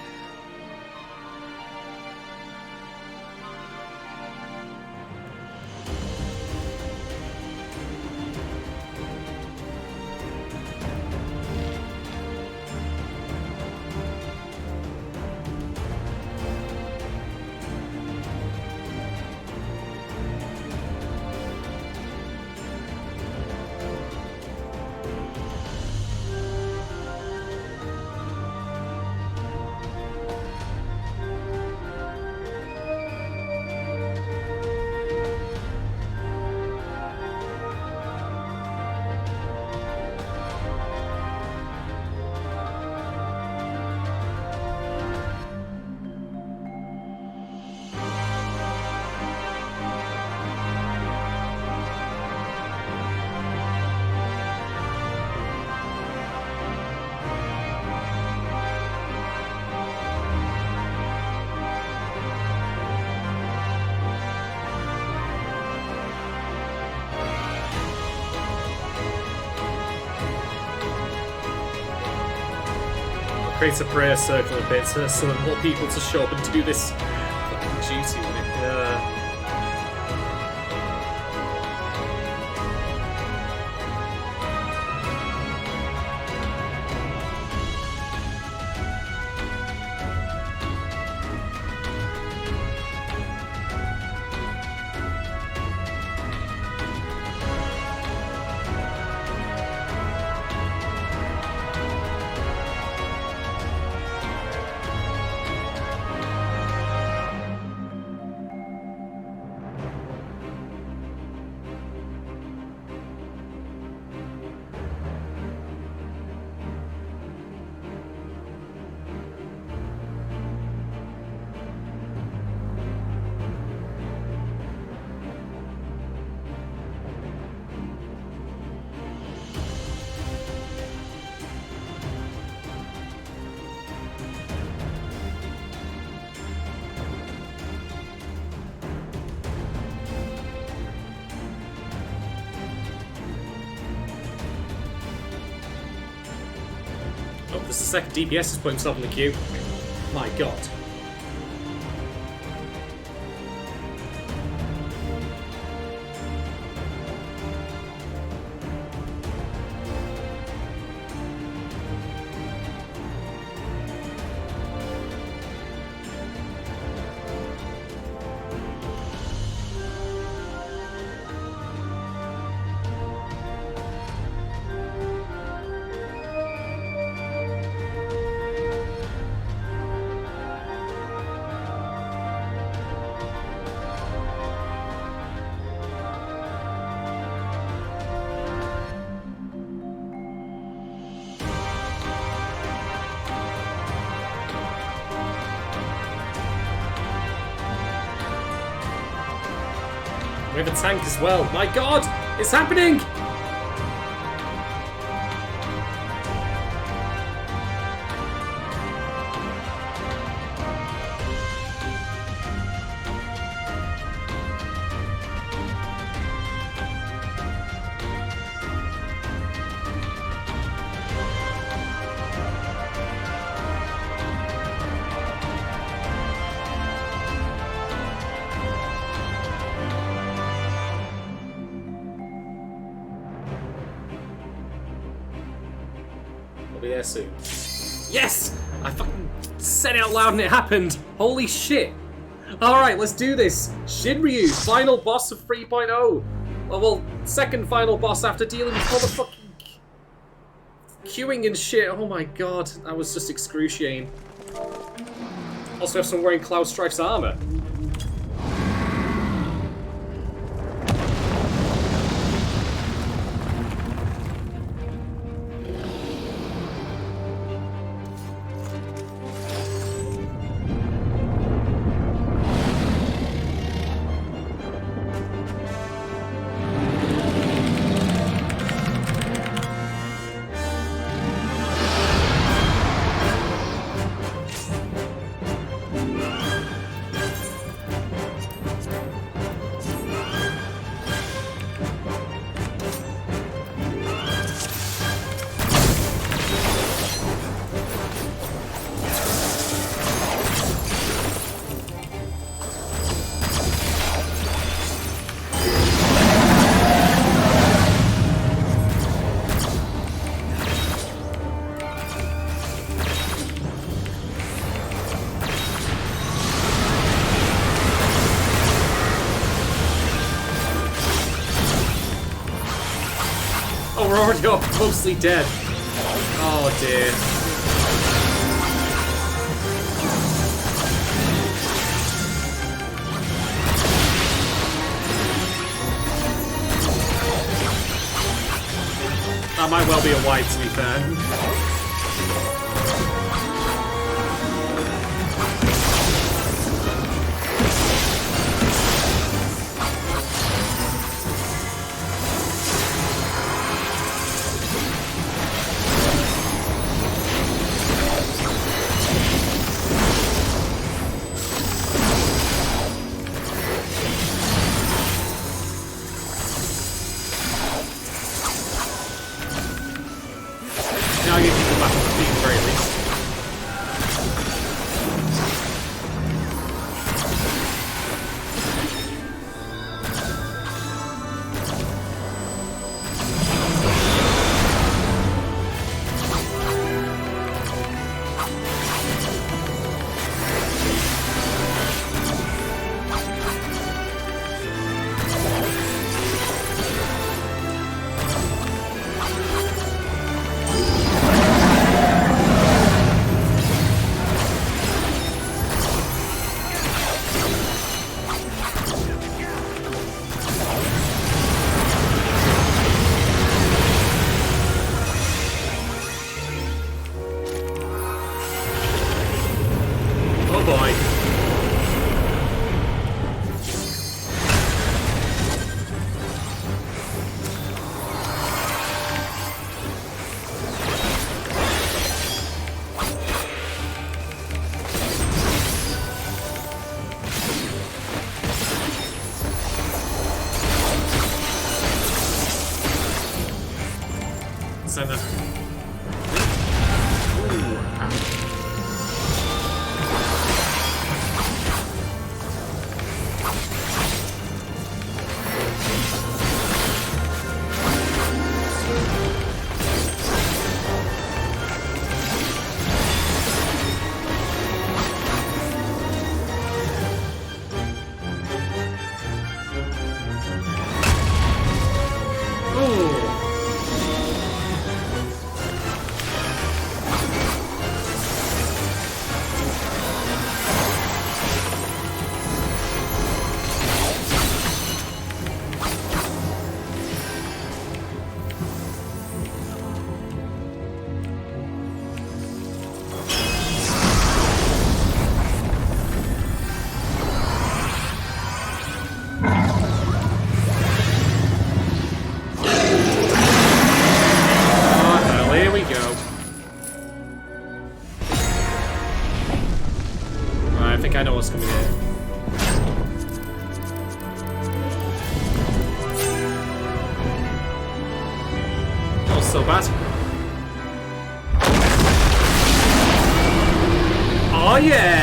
Creates a prayer circle a bit so that more people to show up and do this fucking duty. Oh, this is the second DPS has put himself in the queue. My god. We have a tank as well. My god! It's happening! Be there soon. Yes! I fucking said it out loud and it happened! Holy shit! Alright, let's do this! Shinryu, final boss of 3.0! Oh, well, second final boss after dealing with all the fucking queuing and shit. Oh my god, that was just excruciating. Also have someone wearing Cloud Strife's armor. You're mostly dead. Oh dear. That might well be a wipe, to be fair. Now you can go back to the feet at the very least. Oh boy. Send us. I know what's coming in. Not so bad. Oh yeah!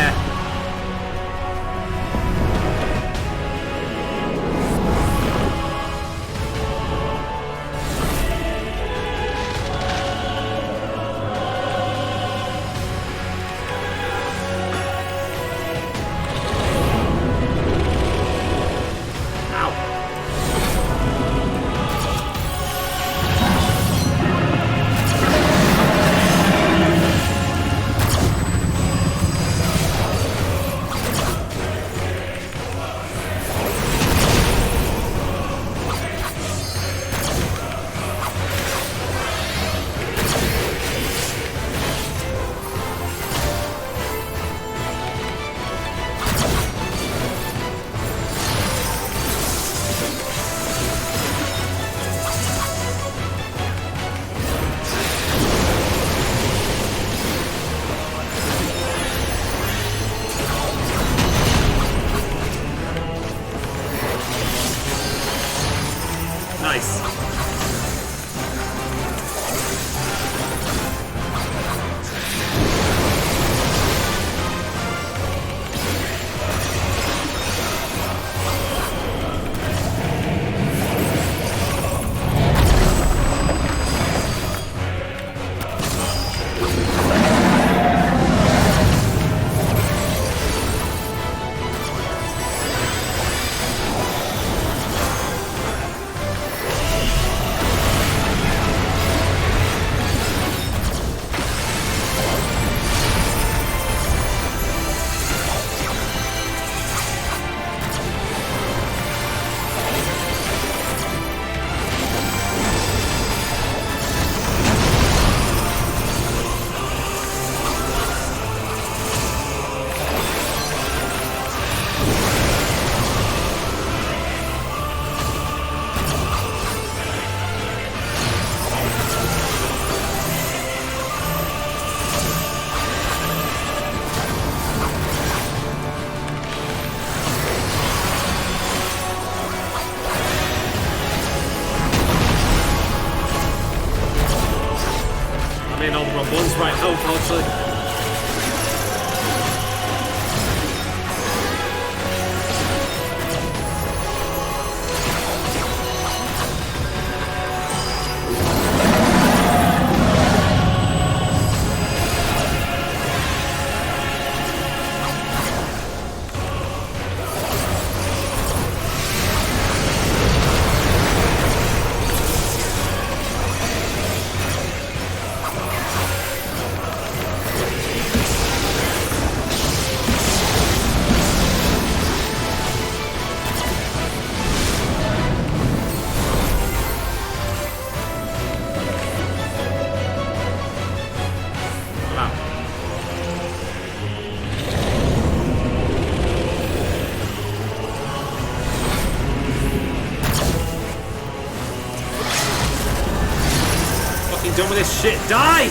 done with this shit. Die!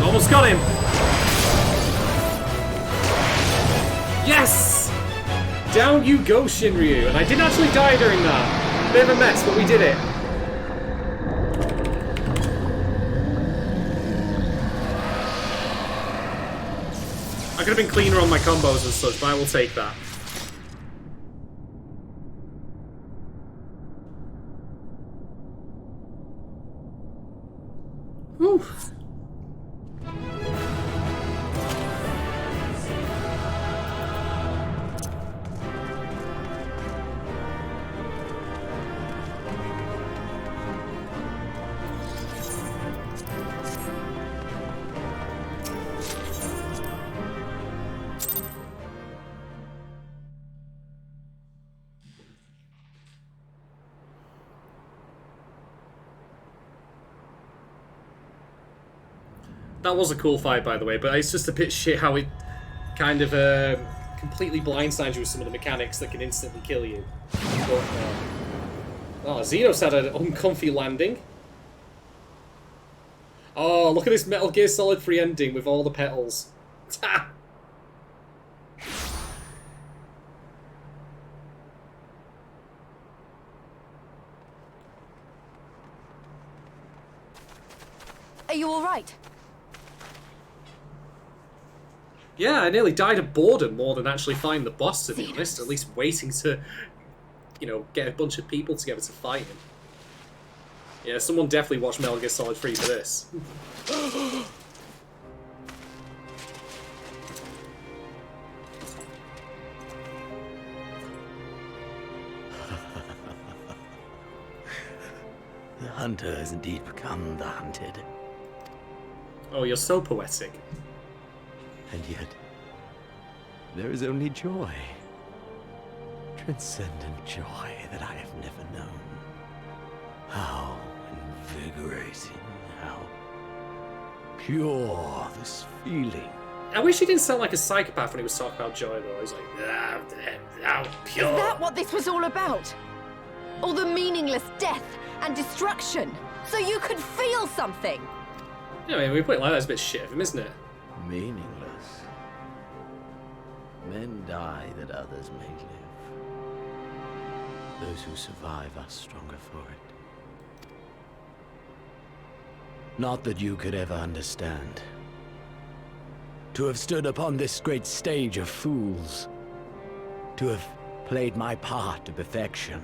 Almost got him. Yes! Down you go, Shinryu. And I didn't actually die during that. Bit of a mess, but we did it. I could have been cleaner on my combos and such, but I will take that. Whew. That was a cool fight, by the way, but it's just a bit shit how it kind of completely blindsides you with some of the mechanics that can instantly kill you. But, oh, Xenos had an uncomfy landing. Oh, look at this Metal Gear Solid 3 ending with all the petals. Are you all right? Yeah, I nearly died of boredom more than actually find the boss, to be honest. At least waiting to, you know, get a bunch of people together to fight him. Yeah, someone definitely watched Metal Gear Solid 3 for this. The hunter has indeed become the hunted. Oh, you're so poetic. And yet, there is only joy. Transcendent joy that I have never known. How invigorating, how pure this feeling. I wish he didn't sound like a psychopath when he was talking about joy, though. He's like, how pure. Is that what this was all about? All the meaningless death and destruction, so you could feel something? Yeah, I mean, we put it like that, it's a bit shit of him, isn't it? Meaningless. Men die that others may live. Those who survive are stronger for it. Not that you could ever understand. To have stood upon this great stage of fools. To have played my part to perfection.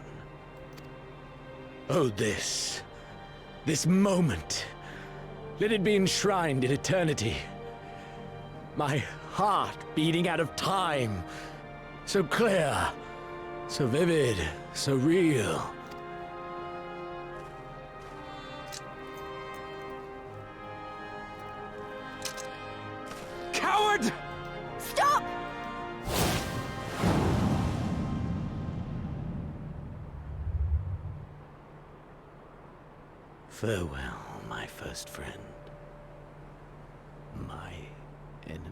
Oh, this moment. Let it be enshrined in eternity. My heart beating out of time. So clear, so vivid, so real. Coward! Stop! Farewell, my first friend. My enemy.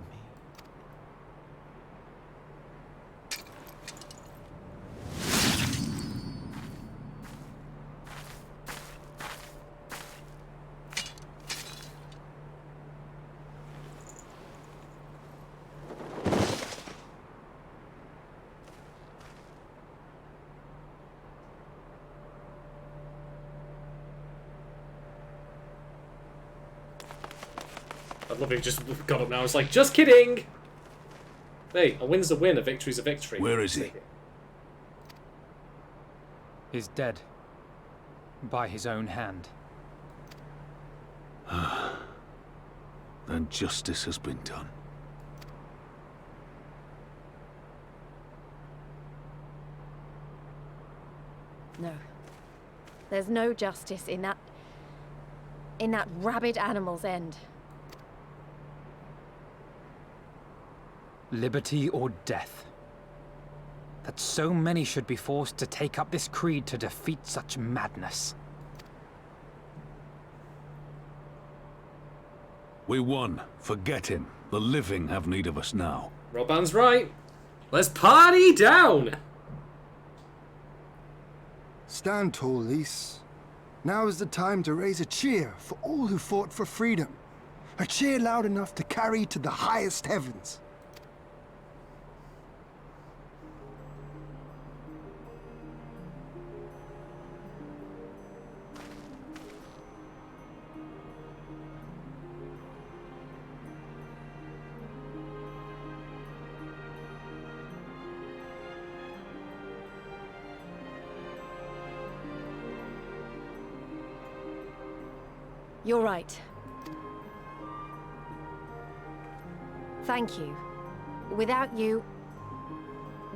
I'd love if he just got up now. It's like, just kidding! Hey, a win's a win, a victory's a victory. Where is he? He's dead. By his own hand. Then justice has been done. No. There's no justice in that rabid animal's end. Liberty or death. That so many should be forced to take up this creed to defeat such madness. We won. Forget him. The living have need of us now. Roban's right. Let's party down! Stand tall, Lys. Now is the time to raise a cheer for all who fought for freedom. A cheer loud enough to carry to the highest heavens. You're right. Thank you. Without you...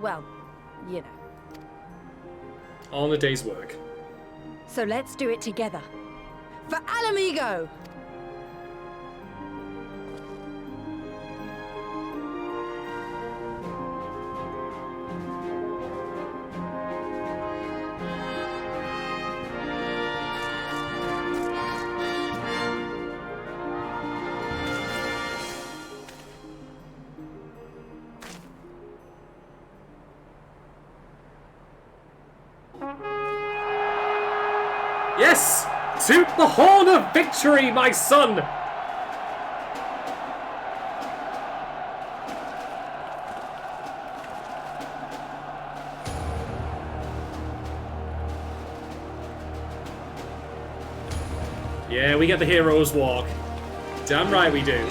well, you know. On a day's work. So let's do it together. For Alamigo! Yes! Toot the horn of victory, my son! Yeah, we get the hero's walk. Damn right we do.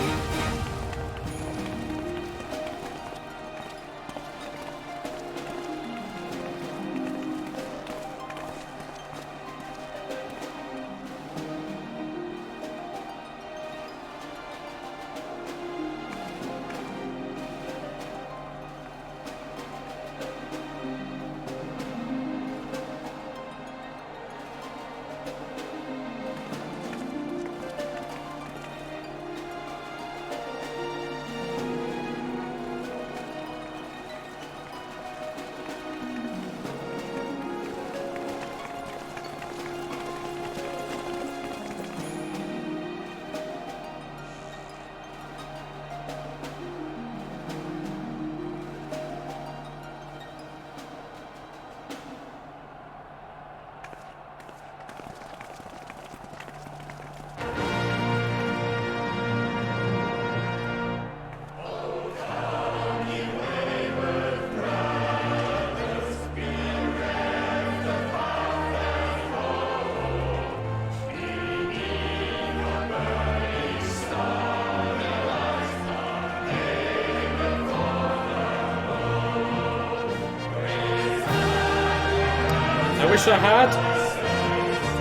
I wish I had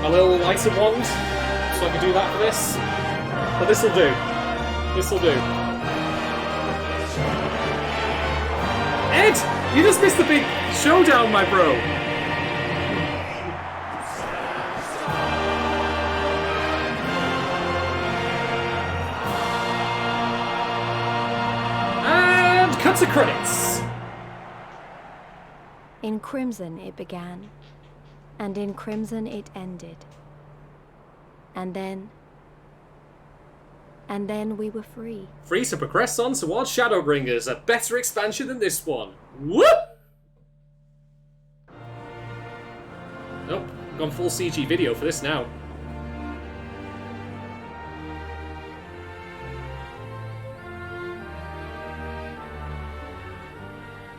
a little lighter wand so I could do that for this. But this'll do. This'll do. Ed! You just missed the big showdown, my bro! And cut to credits! In crimson it began, and in crimson it ended. And then we were free. Free to progress on towards Shadowbringers, a better expansion than this one. Whoop! Nope, gone full CG video for this now.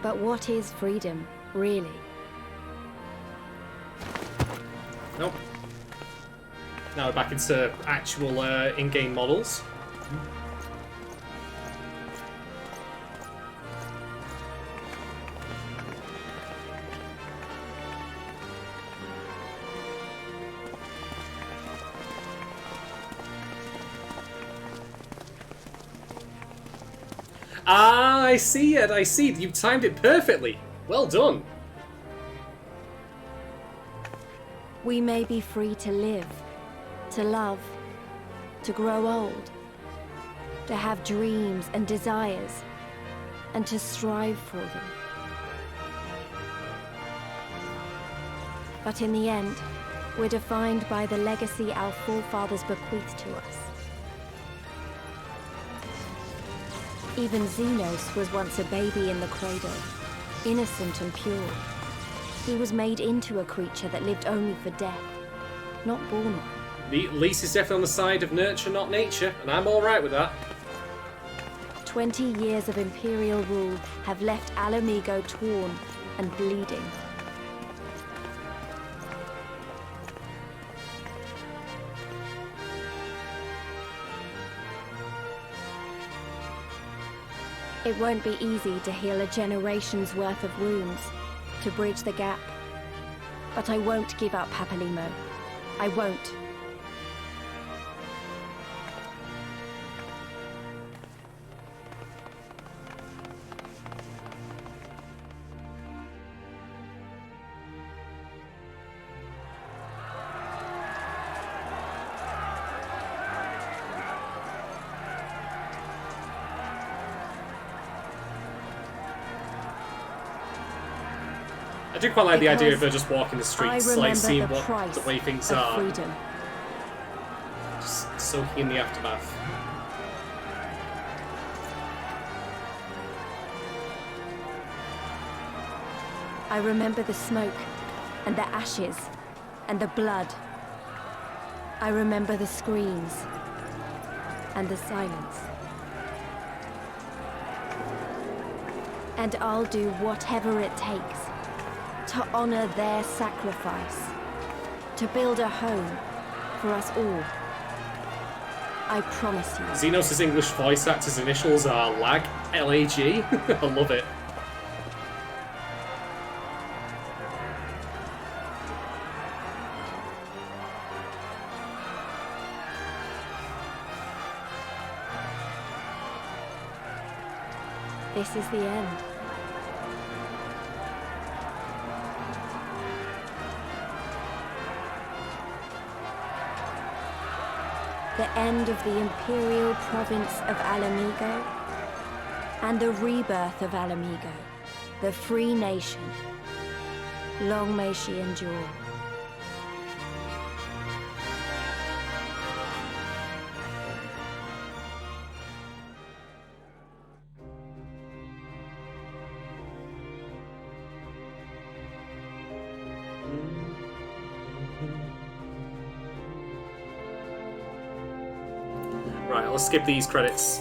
But what is freedom, really? Nope. Now we're back into actual in-game models. Ah, I see it, I see. You've timed it perfectly. Well done. We may be free to live, to love, to grow old, to have dreams and desires. and to strive for them. But in the end, we're defined by the legacy our forefathers bequeathed to us. Even Xenos was once a baby in the cradle, innocent and pure. He was made into a creature that lived only for death, not born one. The lease is definitely on the side of nurture, not nature, and I'm alright with that. 20 years of Imperial rule have left Alamigo torn and bleeding. It won't be easy to heal a generation's worth of wounds, to bridge the gap. But I won't give up, Papalimo. I won't. I do quite like the idea of her just walking the streets, like seeing the way things are. Freedom. Just soaking in the aftermath. I remember the smoke, and the ashes, and the blood. I remember the screams, and the silence. And I'll do whatever it takes to honor their sacrifice, to build a home for us all. I promise you. Xenos' English voice actor's initials are LAG, L-A-G. I love it. This is the end. The end of the Imperial province of Alamigo, and the rebirth of Alamigo, the free nation. Long may she endure. Right, let's skip these credits.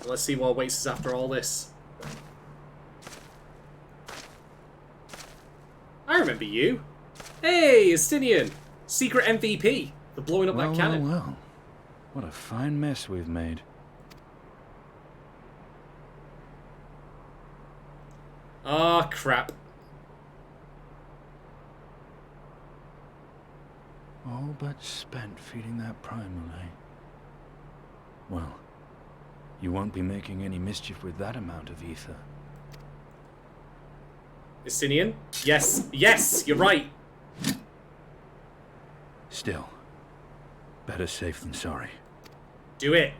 Let's see what awaits us after all this. I remember you. Hey, Estinian! Secret MVP for blowing up that cannon. Well. What a fine mess we've made. Ah, crap. All but spent feeding that primal, eh? Well, you won't be making any mischief with that amount of ether. Estinian? Yes, yes, you're right. Still, better safe than sorry. Do it.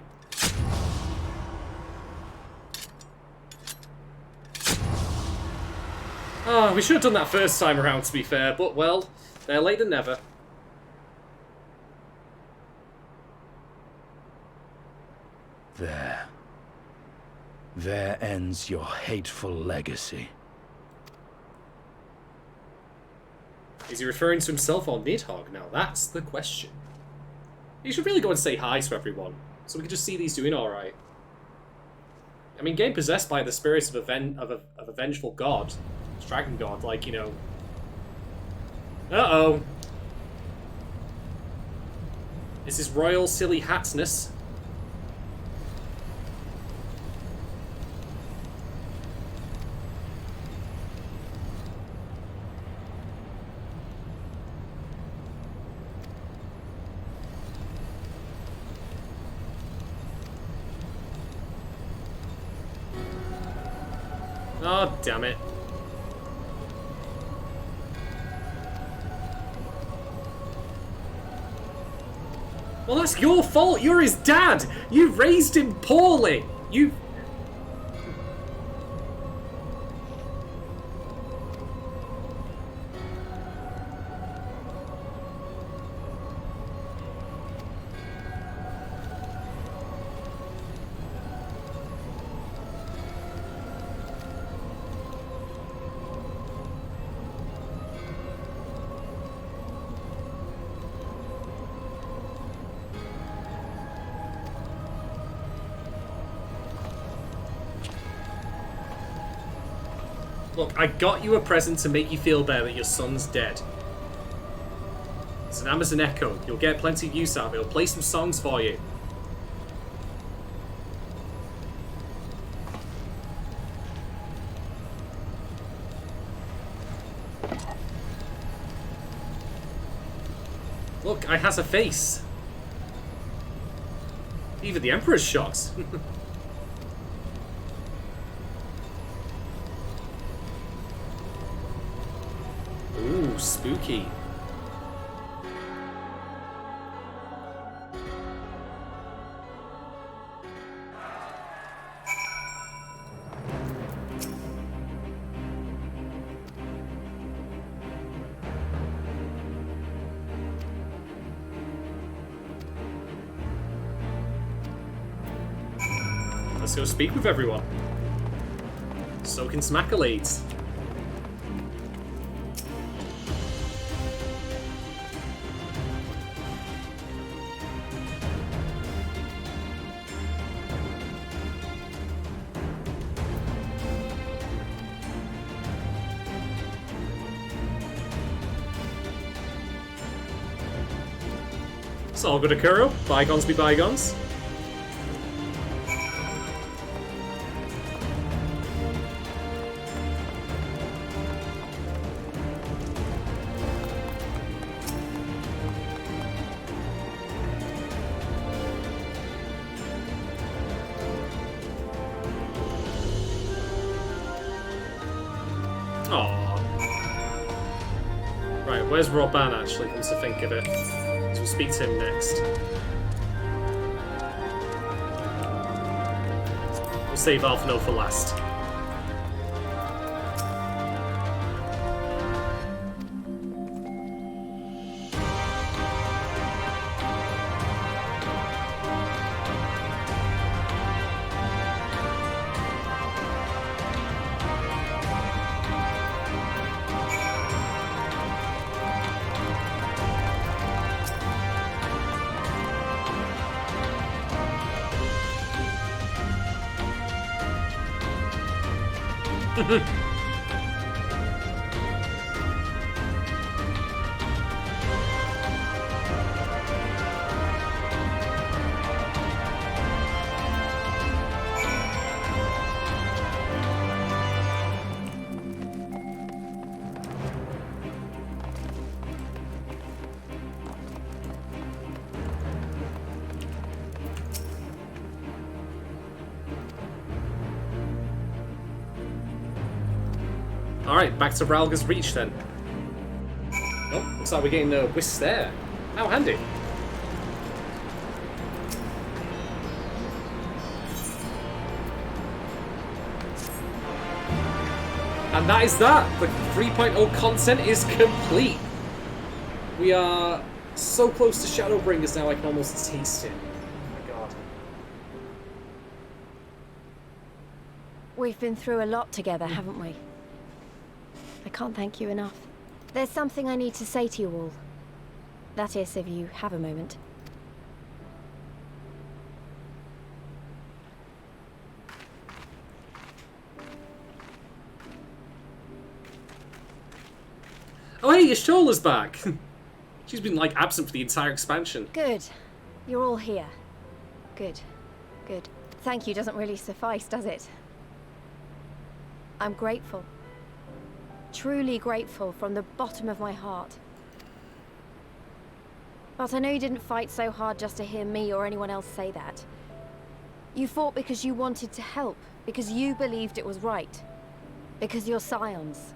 Oh, we should have done that first time around, to be fair, but, well, better late than never. There. There ends your hateful legacy. Is he referring to himself or Nidhogg? Now, that's the question. You should really go and say hi to everyone, so we can just see these doing alright. I mean, getting possessed by the spirits of a vengeful god, dragon god, like, you know... Uh-oh. This is royal silly hatness. Oh, damn it. Well, that's your fault. You're his dad. You raised him poorly. You... Look, I got you a present to make you feel better that your son's dead. It's an Amazon Echo. You'll get plenty of use out of it. It'll play some songs for you. Look, it has a face. Even the Emperor's shocked. Ooh, spooky. Let's go speak with everyone. Soaking some accolades. It's all good, Akuro. Bygones be bygones. Right, where's Roban actually, comes to think of it? So we'll speak to him next. We'll save Alphino for last. Alright, back to Ralga's Reach then. Oh, looks like we're getting a whisk there. How handy. And that is that! The 3.0 content is complete! We are so close to Shadowbringers now I can almost taste it. Oh my god. We've been through a lot together, haven't we? I can't thank you enough. There's something I need to say to you all. That is, if you have a moment. Oh hey, Yasholah's back! She's been, like, absent for the entire expansion. Good. You're all here. Good. Good. Thank you doesn't really suffice, does it? I'm grateful. Truly grateful from the bottom of my heart. But I know you didn't fight so hard just to hear me or anyone else say that. You fought because you wanted to help, because you believed it was right. Because you're scions.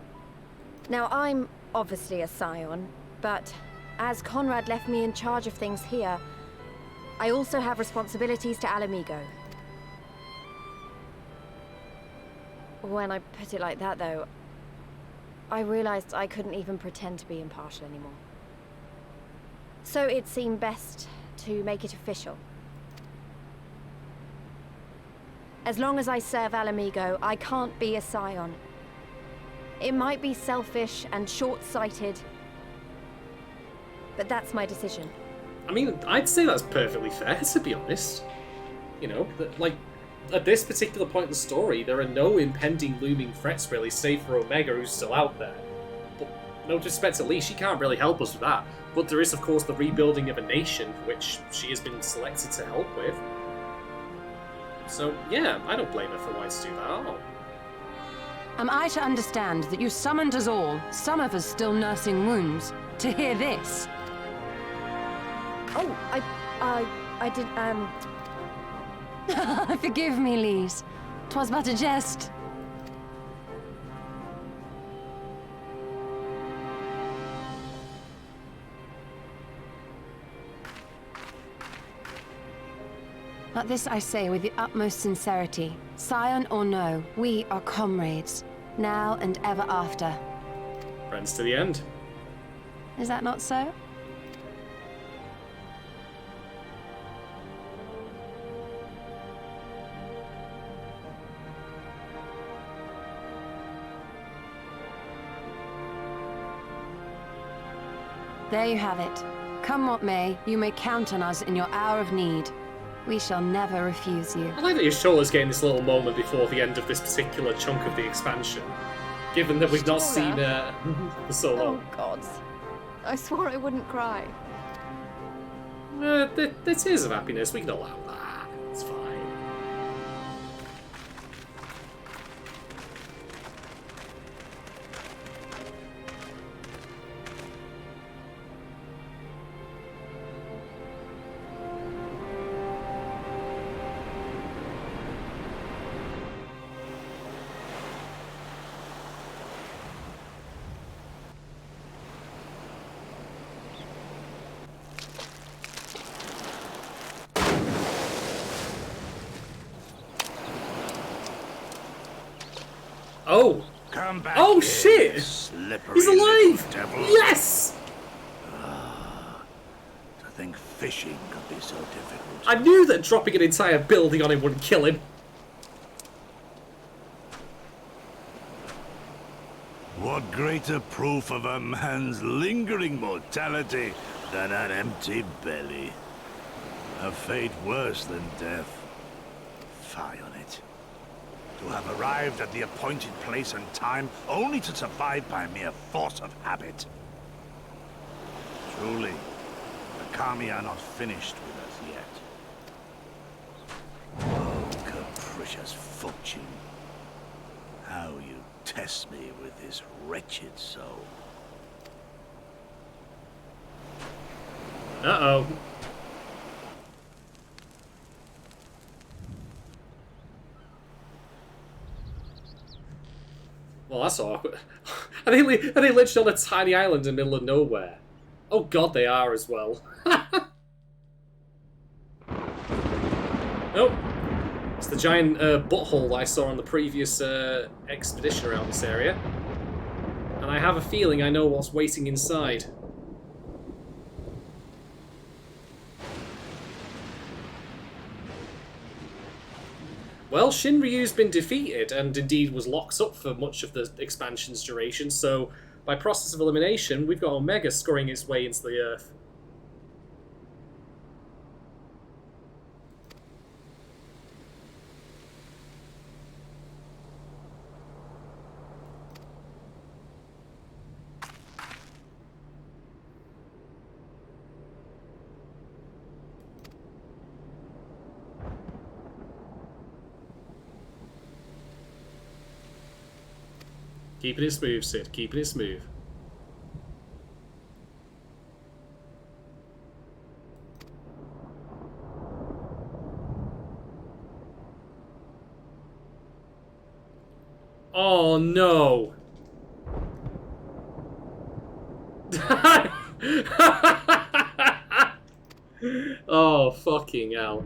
Now I'm obviously a scion, but as Conrad left me in charge of things here, I also have responsibilities to Alamigo. When I put it like that, though, I realized I couldn't even pretend to be impartial anymore. So it seemed best to make it official. As long as I serve Alamigo, I can't be a scion. It might be selfish and short-sighted, but that's my decision. I mean, I'd say that's perfectly fair, to be honest. You know, like, at this particular point in the story, there are no impending looming threats, really, save for Omega, who's still out there. But no disrespect to Lee, she can't really help us with that. But there is, of course, the rebuilding of a nation, which she has been selected to help with. So, yeah, I don't blame her for wanting to do that at all. Am I to understand that you summoned us all, some of us still nursing wounds, to hear this? Oh, I did, Forgive me, Lise. 'Twas but a jest. But this I say with the utmost sincerity. Scion or no, we are comrades, now and ever after. Friends to the end. Is that not so? There you have it. Come what may, you may count on us in your hour of need. We shall never refuse you. I like that Yashola's getting this little moment before the end of this particular chunk of the expansion, given that we've not seen her for so long. Oh, God. I swore I wouldn't cry. The tears of happiness, we can allow that. It's fine. Oh! Come back oh here, shit! He's alive! Yes! To think fishing could be so difficult. I knew that dropping an entire building on him wouldn't kill him. What greater proof of a man's lingering mortality than an empty belly? A fate worse than death. Fie on it. To have arrived at the appointed place and time only to survive by mere force of habit. Truly, the Kami are not finished with us yet. Oh, capricious fortune. How you test me with this wretched soul. Uh-oh. Well, that's awkward. Are they literally on a tiny island in the middle of nowhere? Oh god, they are as well. Nope. It's the giant butthole that I saw on the previous expedition around this area. And I have a feeling I know what's waiting inside. Well, Shinryu's been defeated, and indeed was locked up for much of the expansion's duration, so by process of elimination, we've got Omega scoring its way into the Earth. Keeping it smooth, Sid. Keeping it smooth. Oh no! Oh, fucking hell.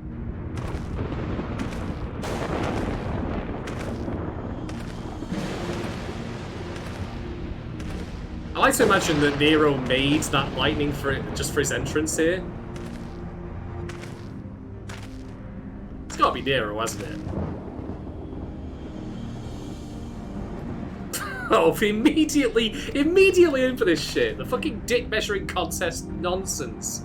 I like to imagine that Nero made that lightning for it, just for his entrance here. It's gotta be Nero, hasn't it? Oh, immediately in for this shit. The fucking dick measuring contest nonsense.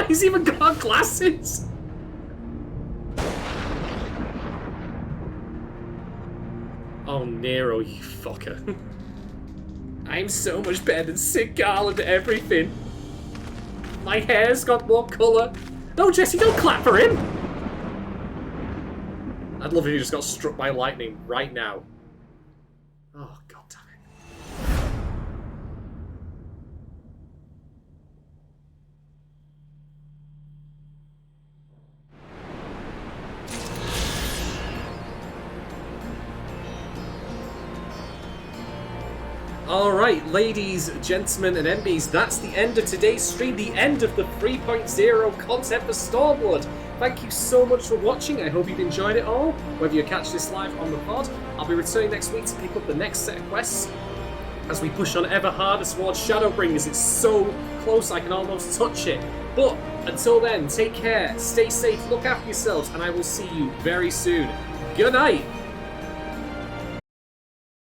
He's even got glasses. Oh, Nero, you fucker. I'm so much better than Sid Garland at everything. My hair's got more colour. No, Jesse, don't clap for him! I'd love if he just got struck by lightning right now. Oh, god damn it. Alright, ladies, gentlemen, and MBs, that's the end of today's stream, the end of the 3.0 content for Stormblood. Thank you so much for watching. I hope you've enjoyed it all. Whether you catch this live on the pod, I'll be returning next week to pick up the next set of quests as we push on ever harder towards Shadowbringers. It's so close I can almost touch it. But until then, take care, stay safe, look after yourselves, and I will see you very soon. Good night!